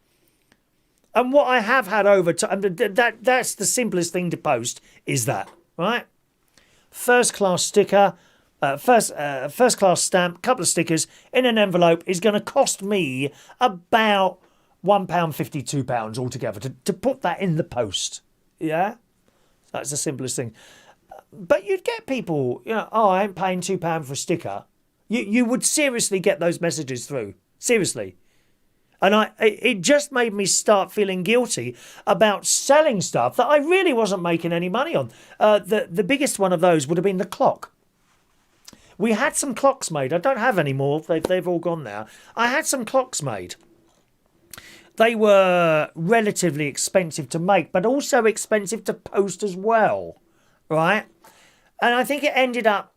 And what I have had over time... That's the simplest thing to post, is that, right? First class sticker, first class stamp, couple of stickers in an envelope is going to cost me about £1.50, £2 altogether to put that in the post. Yeah? That's the simplest thing. But you'd get people, you know, oh, I ain't paying £2 for a sticker. You would seriously get those messages through. Seriously. And it just made me start feeling guilty about selling stuff that I really wasn't making any money on. The biggest one of those would have been the clock. We had some clocks made. I don't have any more. They've all gone now. I had some clocks made. They were relatively expensive to make, but also expensive to post as well, right? And I think it ended up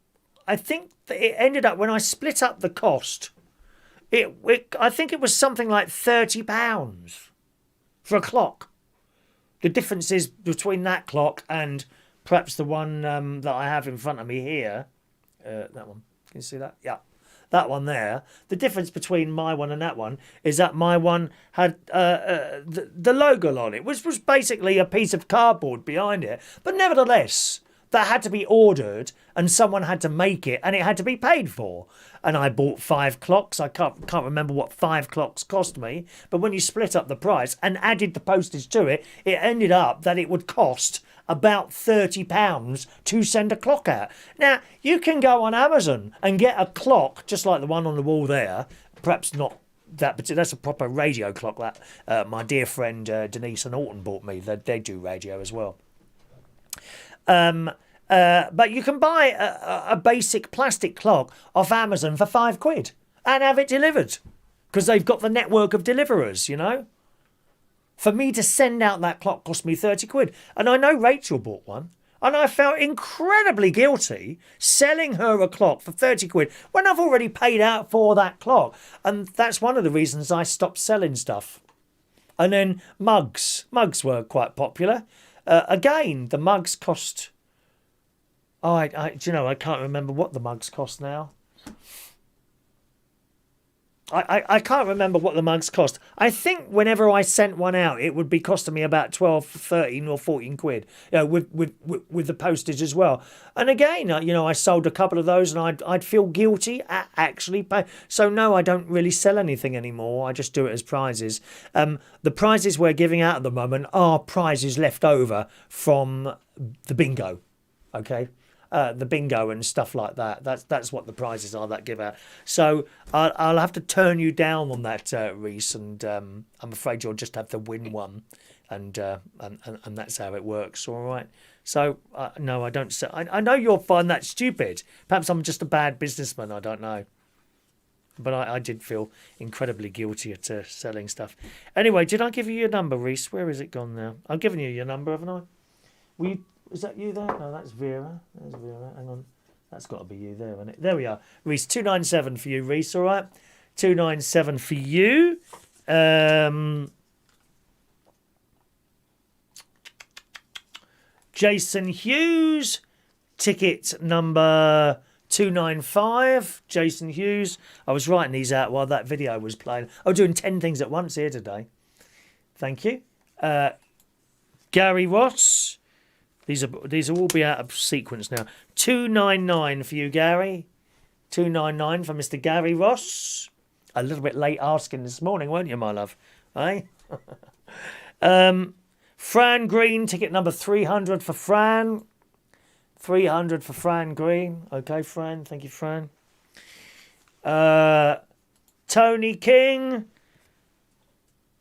when I split up the cost, I think it was something like £30 for a clock. The difference is between that clock and perhaps the one that I have in front of me here. That one. Can you see that? Yeah. That one there. The difference between my one and that one is that my one had the logo on it, which was basically a piece of cardboard behind it. But nevertheless, that had to be ordered and someone had to make it and it had to be paid for. And I bought 5 clocks. I can't remember what 5 clocks cost me. But when you split up the price and added the postage to it, it ended up that it would cost about £30 to send a clock out. Now, you can go on Amazon and get a clock, just like the one on the wall there. Perhaps not that, but that's a proper radio clock that my dear friend Denise and Alton bought me. They do radio as well. But you can buy a basic plastic clock off Amazon for £5 and have it delivered because they've got the network of deliverers, you know. For me to send out that clock cost me £30. And I know Rachel bought one. And I felt incredibly guilty selling her a clock for £30 when I've already paid out for that clock. And that's one of the reasons I stopped selling stuff. And then mugs. Mugs were quite popular. Again, the mugs cost... do you know, I can't remember what the mugs cost now. I can't remember what the mugs cost. I think whenever I sent one out, it would be costing me about 12, 13 or 14 quid, with the postage as well. And again, I sold a couple of those and I'd feel guilty at actually pay. So no, I don't really sell anything anymore. I just do it as prizes. The prizes we're giving out at the moment are prizes left over from the bingo. Okay. The bingo and stuff like that. That's what the prizes are that give out. So I'll have to turn you down on that, Reese, and I'm afraid you'll just have to win one, and that's how it works. All right. So no, I don't. I know you'll find that stupid. Perhaps I'm just a bad businessman. I don't know. But I did feel incredibly guilty at selling stuff. Anyway, did I give you your number, Reese? Where is it gone now? I've given you your number, haven't I? Is that you there? No, that's Vera. There's Vera. Hang on. That's got to be you there, isn't it? There we are. Reese, 297 for you, Reese, all right? 297 for you. Jason Hughes, ticket number 295. Jason Hughes. I was writing these out while that video was playing. I was doing 10 things at once here today. Thank you. Gary Ross. These will all be out of sequence now. 299 for you, Gary. 299 for Mr. Gary Ross. A little bit late asking this morning, weren't you, my love? Eh? Fran Green, ticket number 300 for Fran. 300 for Fran Green. Okay, Fran. Thank you, Fran. Tony King,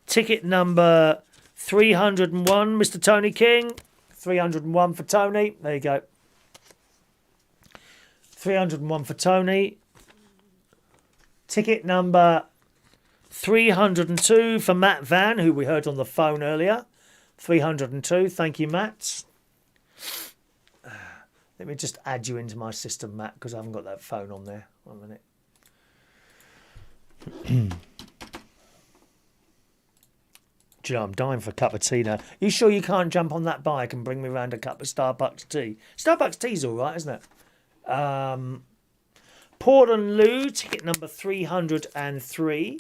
ticket number 301, Mr. Tony King. 301 for Tony. There you go. 301 for Tony. Ticket number 302 for Matt Van, who we heard on the phone earlier. 302. Thank you, Matt. Let me just add you into my system, Matt, because I haven't got that phone on there. 1 minute. Do you know, I'm dying for a cup of tea now. You sure you can't jump on that bike and bring me round a cup of Starbucks tea? Starbucks tea's all right, isn't it? Paul and Lou, ticket number 303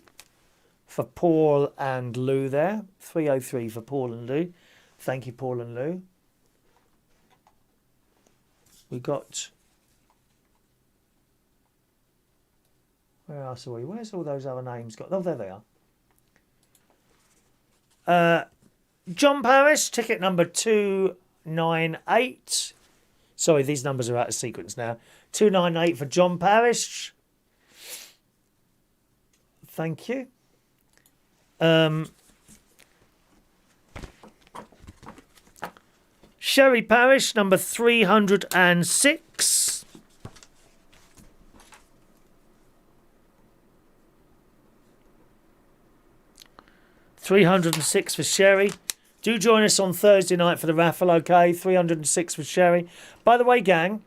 for Paul and Lou there. 303 for Paul and Lou. Thank you, Paul and Lou. We got... Where else are we? Where's all those other names got? Oh, there they are. John Paris, ticket number 298. Sorry, these numbers are out of sequence now. 298 for John Parish. Thank you. Sherry Parish, number 306. $306 for Sherry. Do join us on Thursday night for the raffle, okay? $306 for Sherry. By the way, gang,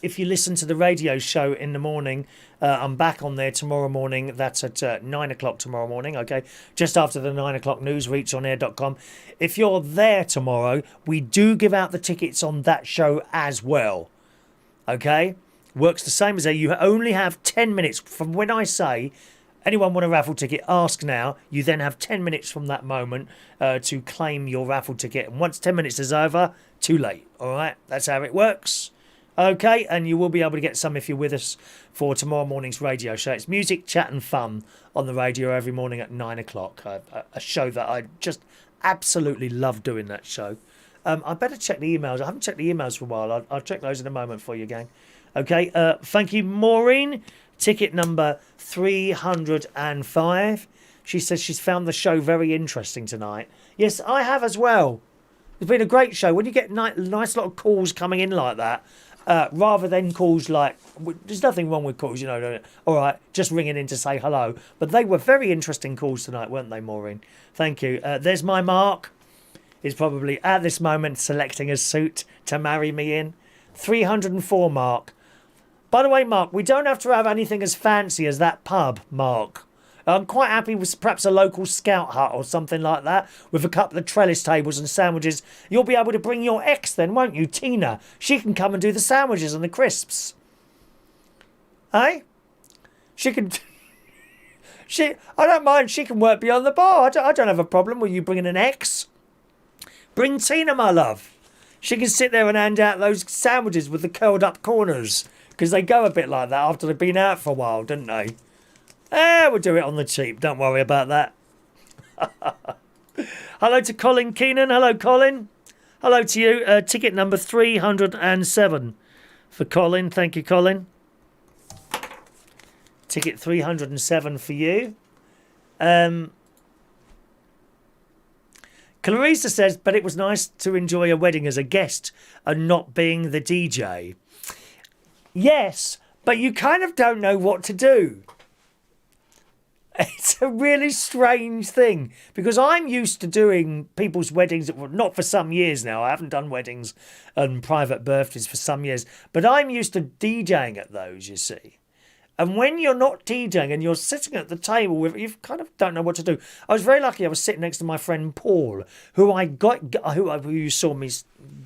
if you listen to the radio show in the morning, I'm back on there tomorrow morning. That's at 9 o'clock tomorrow morning, okay? Just after the 9 o'clock news, reachonair.com. If you're there tomorrow, we do give out the tickets on that show as well, okay? Works the same as there. You only have 10 minutes from when I say... Anyone want a raffle ticket, ask now. You then have 10 minutes from that moment to claim your raffle ticket. And once 10 minutes is over, too late. All right? That's how it works. Okay? And you will be able to get some if you're with us for tomorrow morning's radio show. It's music, chat and fun on the radio every morning at 9 o'clock. A show that I just absolutely love doing, that show. I better check the emails. I haven't checked the emails for a while. I'll check those in a moment for you, gang. Okay? Thank you, Maureen. Ticket number 305. She says she's found the show very interesting tonight. Yes, I have as well. It's been a great show. When you get nice lot of calls coming in like that, rather than calls like... There's nothing wrong with calls, you know. All right, just ringing in to say hello. But they were very interesting calls tonight, weren't they, Maureen? Thank you. There's my Mark. He's probably at this moment selecting a suit to marry me in. 304, Mark. By the way, Mark, we don't have to have anything as fancy as that pub, Mark. I'm quite happy with perhaps a local scout hut or something like that, with a couple of trellis tables and sandwiches. You'll be able to bring your ex then, won't you, Tina? She can come and do the sandwiches and the crisps. Eh? She can... I don't mind. She can work beyond the bar. I don't have a problem with you bringing an ex. Bring Tina, my love. She can sit there and hand out those sandwiches with the curled up corners, because they go a bit like that after they've been out for a while, don't they? We'll do it on the cheap. Don't worry about that. Hello to Colin Keenan. Hello, Colin. Hello to you. Ticket number 307 for Colin. Thank you, Colin. Ticket 307 for you. Claricea says, but it was nice to enjoy a wedding as a guest and not being the DJ. Yes, but you kind of don't know what to do. It's a really strange thing, because I'm used to doing people's weddings, not for some years now. I haven't done weddings and private birthdays for some years, but I'm used to DJing at those, you see. And when you're not DJing and you're sitting at the table with, you kind of don't know what to do. I was very lucky. I was sitting next to my friend Paul, who you saw me,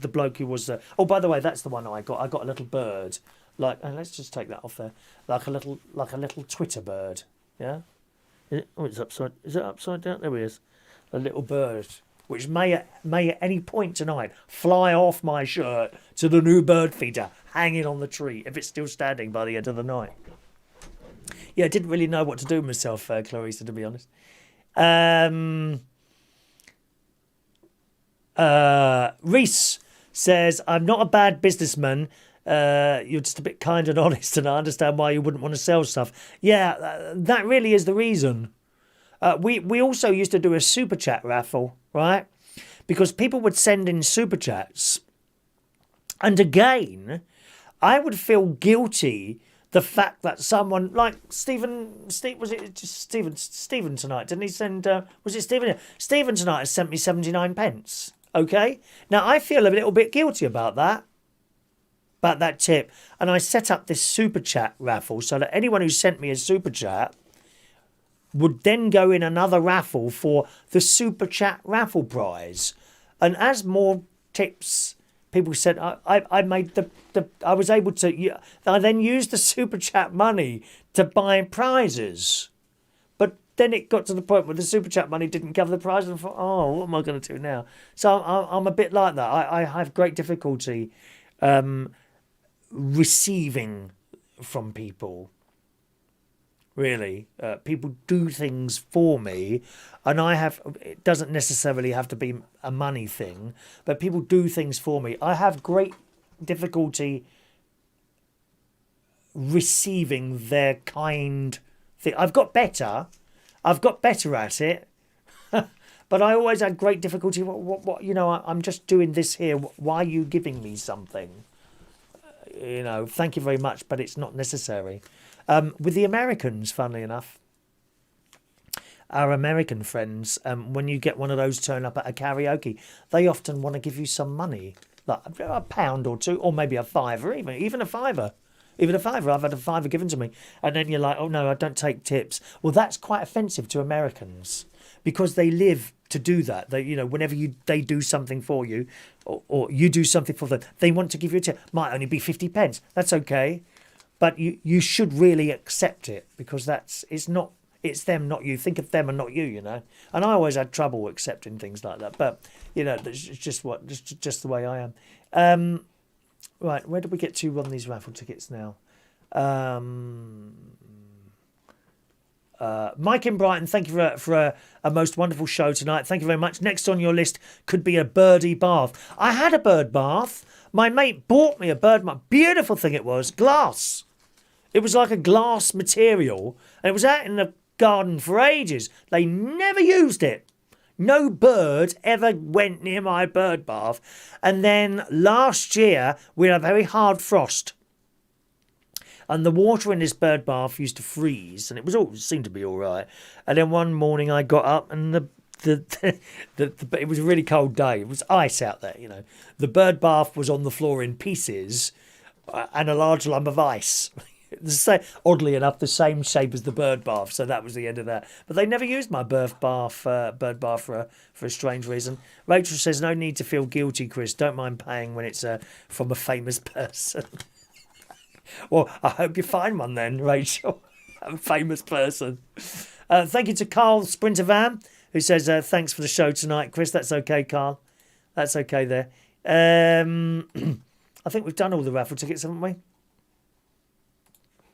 the bloke who was. Oh, by the way, that's the one I got. I got a little bird, let's just take that off there, like a little Twitter bird. Yeah. It's upside. Is it upside down? There he is. A little bird, which may at any point tonight fly off my shirt to the new bird feeder hanging on the tree if it's still standing by the end of the night. Yeah, I didn't really know what to do with myself, Claricea, to be honest. Reese says, I'm not a bad businessman. You're just a bit kind and honest, and I understand why you wouldn't want to sell stuff. Yeah, that really is the reason. We also used to do a super chat raffle, right? Because people would send in super chats. And again, I would feel guilty the fact that someone like Stephen tonight, didn't he send, was it Stephen? Stephen tonight has sent me 79 pence. Okay. Now I feel a little bit guilty about that tip. And I set up this super chat raffle so that anyone who sent me a super chat would then go in another raffle for the super chat raffle prize. And as more tips people said, I made I was able to, I then used the super chat money to buy prizes. But then it got to the point where the super chat money didn't cover the prize, and I thought, oh, what am I going to do now? So I'm a bit like that. I have great difficulty receiving from people. Really, people do things for me, and it doesn't necessarily have to be a money thing, but people do things for me. I have great difficulty receiving their kind thing. I've got better at it, but I always had great difficulty. What I'm just doing this here. Why are you giving me something? Thank you very much, but it's not necessary. With the Americans, funnily enough, our American friends, when you get one of those turn up at a karaoke, they often want to give you some money, like a pound or two, or maybe a fiver, even a fiver. Even a fiver. I've had a fiver given to me. And then you're like, oh, no, I don't take tips. Well, that's quite offensive to Americans because they live to do that. They, whenever they do something for you or you do something for them, they want to give you a tip. Might only be 50 pence. That's okay. But you should really accept it because it's them, not you. Think of them and not you, And I always had trouble accepting things like that. But, it's just the way I am. Right, where did we get to on these raffle tickets now? Mike in Brighton, thank you for a most wonderful show tonight. Thank you very much. Next on your list could be a birdie bath. I had a bird bath. My mate bought me a bird bath. Beautiful thing it was. Glass. It was like a glass material. And it was out in the garden for ages. They never used it. No bird ever went near my bird bath. And then last year, we had a very hard frost. And the water in this bird bath used to freeze. And it seemed to be all right. And then one morning I got up and it was a really cold day. It was ice out there, The bird bath was on the floor in pieces and a large lump of ice. Oddly enough, the same shape as the bird bath, so that was the end of that. But they never used my bird bath for a strange reason. Rachel says, no need to feel guilty, Chris. Don't mind paying when it's from a famous person. Well, I hope you find one then, Rachel. A famous person. Thank you to Carl Sprinter Van, who says, thanks for the show tonight, Chris. That's okay, Carl. That's okay there. I think we've done all the raffle tickets, haven't we?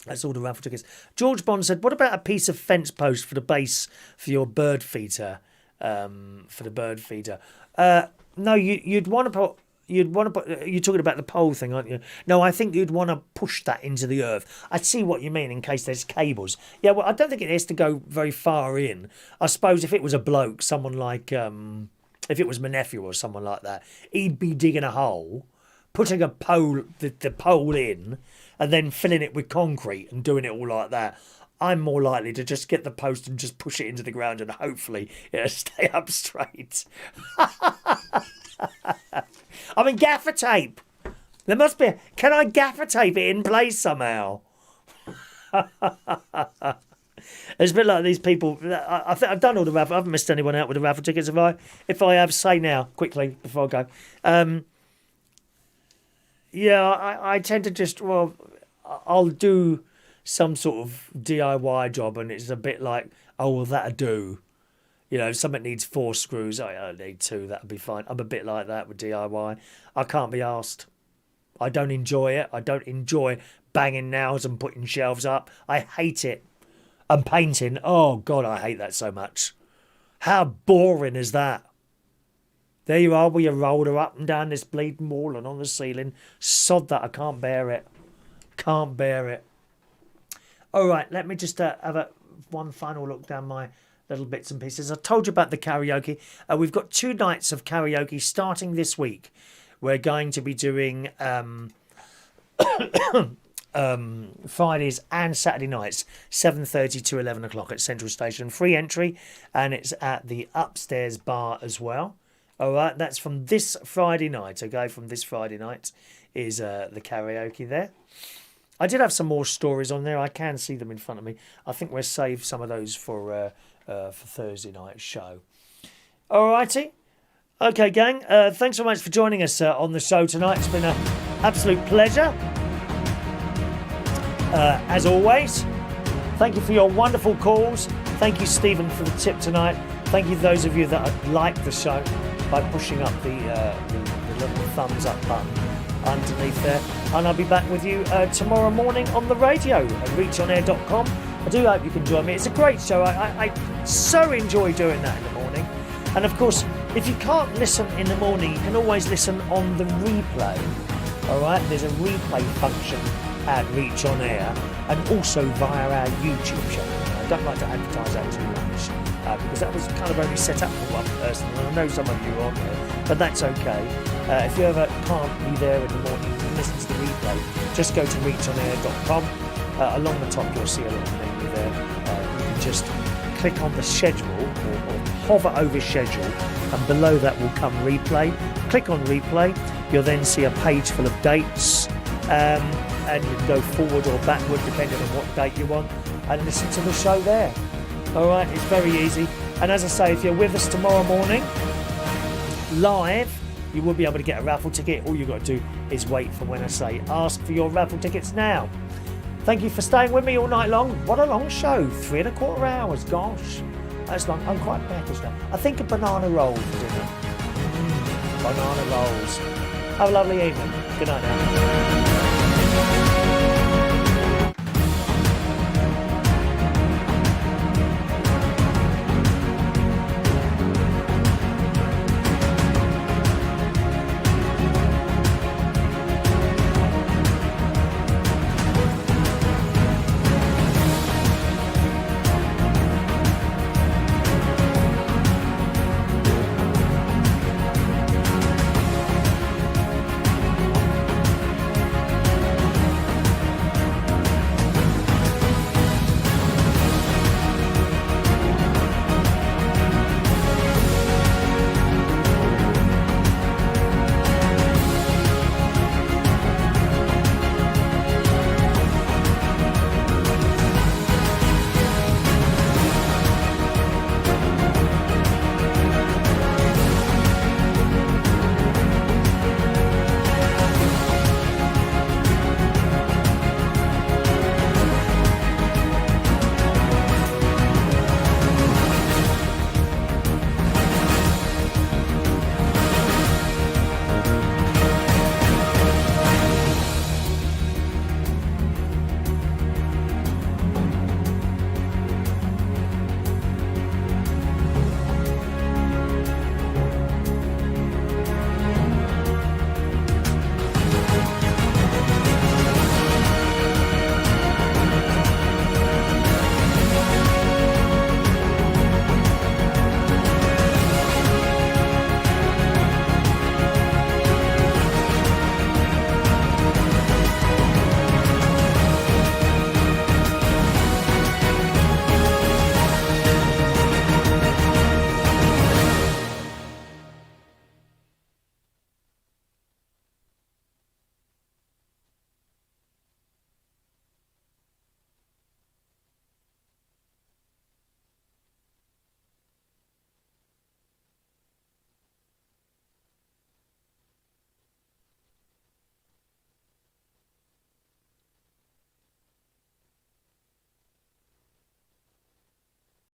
That's all the raffle tickets. George Bond said, what about a piece of fence post for the base for your bird feeder? For the bird feeder. No, you'd want to put... You're talking about the pole thing, aren't you? No, I think you'd want to push that into the earth. I see what you mean in case there's cables. Yeah, well, I don't think it has to go very far in. I suppose if it was a bloke, someone like... if it was my nephew or someone like that, he'd be digging a hole, putting a pole, the pole in, and then filling it with concrete and doing it all like that. I'm more likely to just get the post and just push it into the ground and hopefully it'll stay up straight. I mean, gaffer tape. There must be... Can I gaffer tape it in place somehow? It's a bit like these people. I think I've done all the raffle. I haven't missed anyone out with the raffle tickets. If I have, say now, quickly, before I go. Yeah, I tend to just... Well, I'll do some sort of DIY job and it's a bit like, oh, well, that'll do. You know, if something needs 4 screws, I need 2, that'll be fine. I'm a bit like that with DIY. I can't be asked. I don't enjoy it. I don't enjoy banging nails and putting shelves up. I hate it. And painting, oh, God, I hate that so much. How boring is that? There you are with your roller up and down this bleeding wall and on the ceiling. Sod that, I can't bear it. Can't bear it. All right, let me just have one final look down my little bits and pieces. I told you about the karaoke. We've got 2 nights of karaoke starting this week. We're going to be doing Fridays and Saturday nights, 7:30 to 11 o'clock at Central Station. Free entry, and it's at the upstairs bar as well. All right, that's from this Friday night. Okay, from this Friday night is the karaoke there. I did have some more stories on there. I can see them in front of me. I think we'll save some of those for Thursday night's show. All righty. Okay, gang. Thanks so much for joining us on the show tonight. It's been an absolute pleasure. As always, thank you for your wonderful calls. Thank you, Stephen, for the tip tonight. Thank you to those of you that have liked the show by pushing up the little thumbs up button underneath there. And I'll be back with you tomorrow morning on the radio at reachonair.com. I do hope you can join me. It's a great show. I so enjoy doing that in the morning. And of course, if you can't listen in the morning, you can always listen on the replay. All right, there's a replay function at Reach On Air and also via our YouTube channel. I don't like to advertise that too much because that was kind of only set up for one person, and I know some of you are on there, but that's okay. If you ever can't be there in the morning and listen to the replay, just go to reachonair.com. Along the top, you'll see a little menu there. You can just click on the schedule or hover over schedule, and below that will come replay. Click on replay. You'll then see a page full of dates. And you can go forward or backward depending on what date you want and listen to the show there. All right, it's very easy. And as I say, if you're with us tomorrow morning live, you will be able to get a raffle ticket. All you've got to do is wait for when I say ask for your raffle tickets now. Thank you for staying with me all night long. What a long show, 3¼ hours, gosh. That's long. I'm quite peckish now. I think a banana roll for dinner. Banana rolls. Have a lovely evening. Good night now.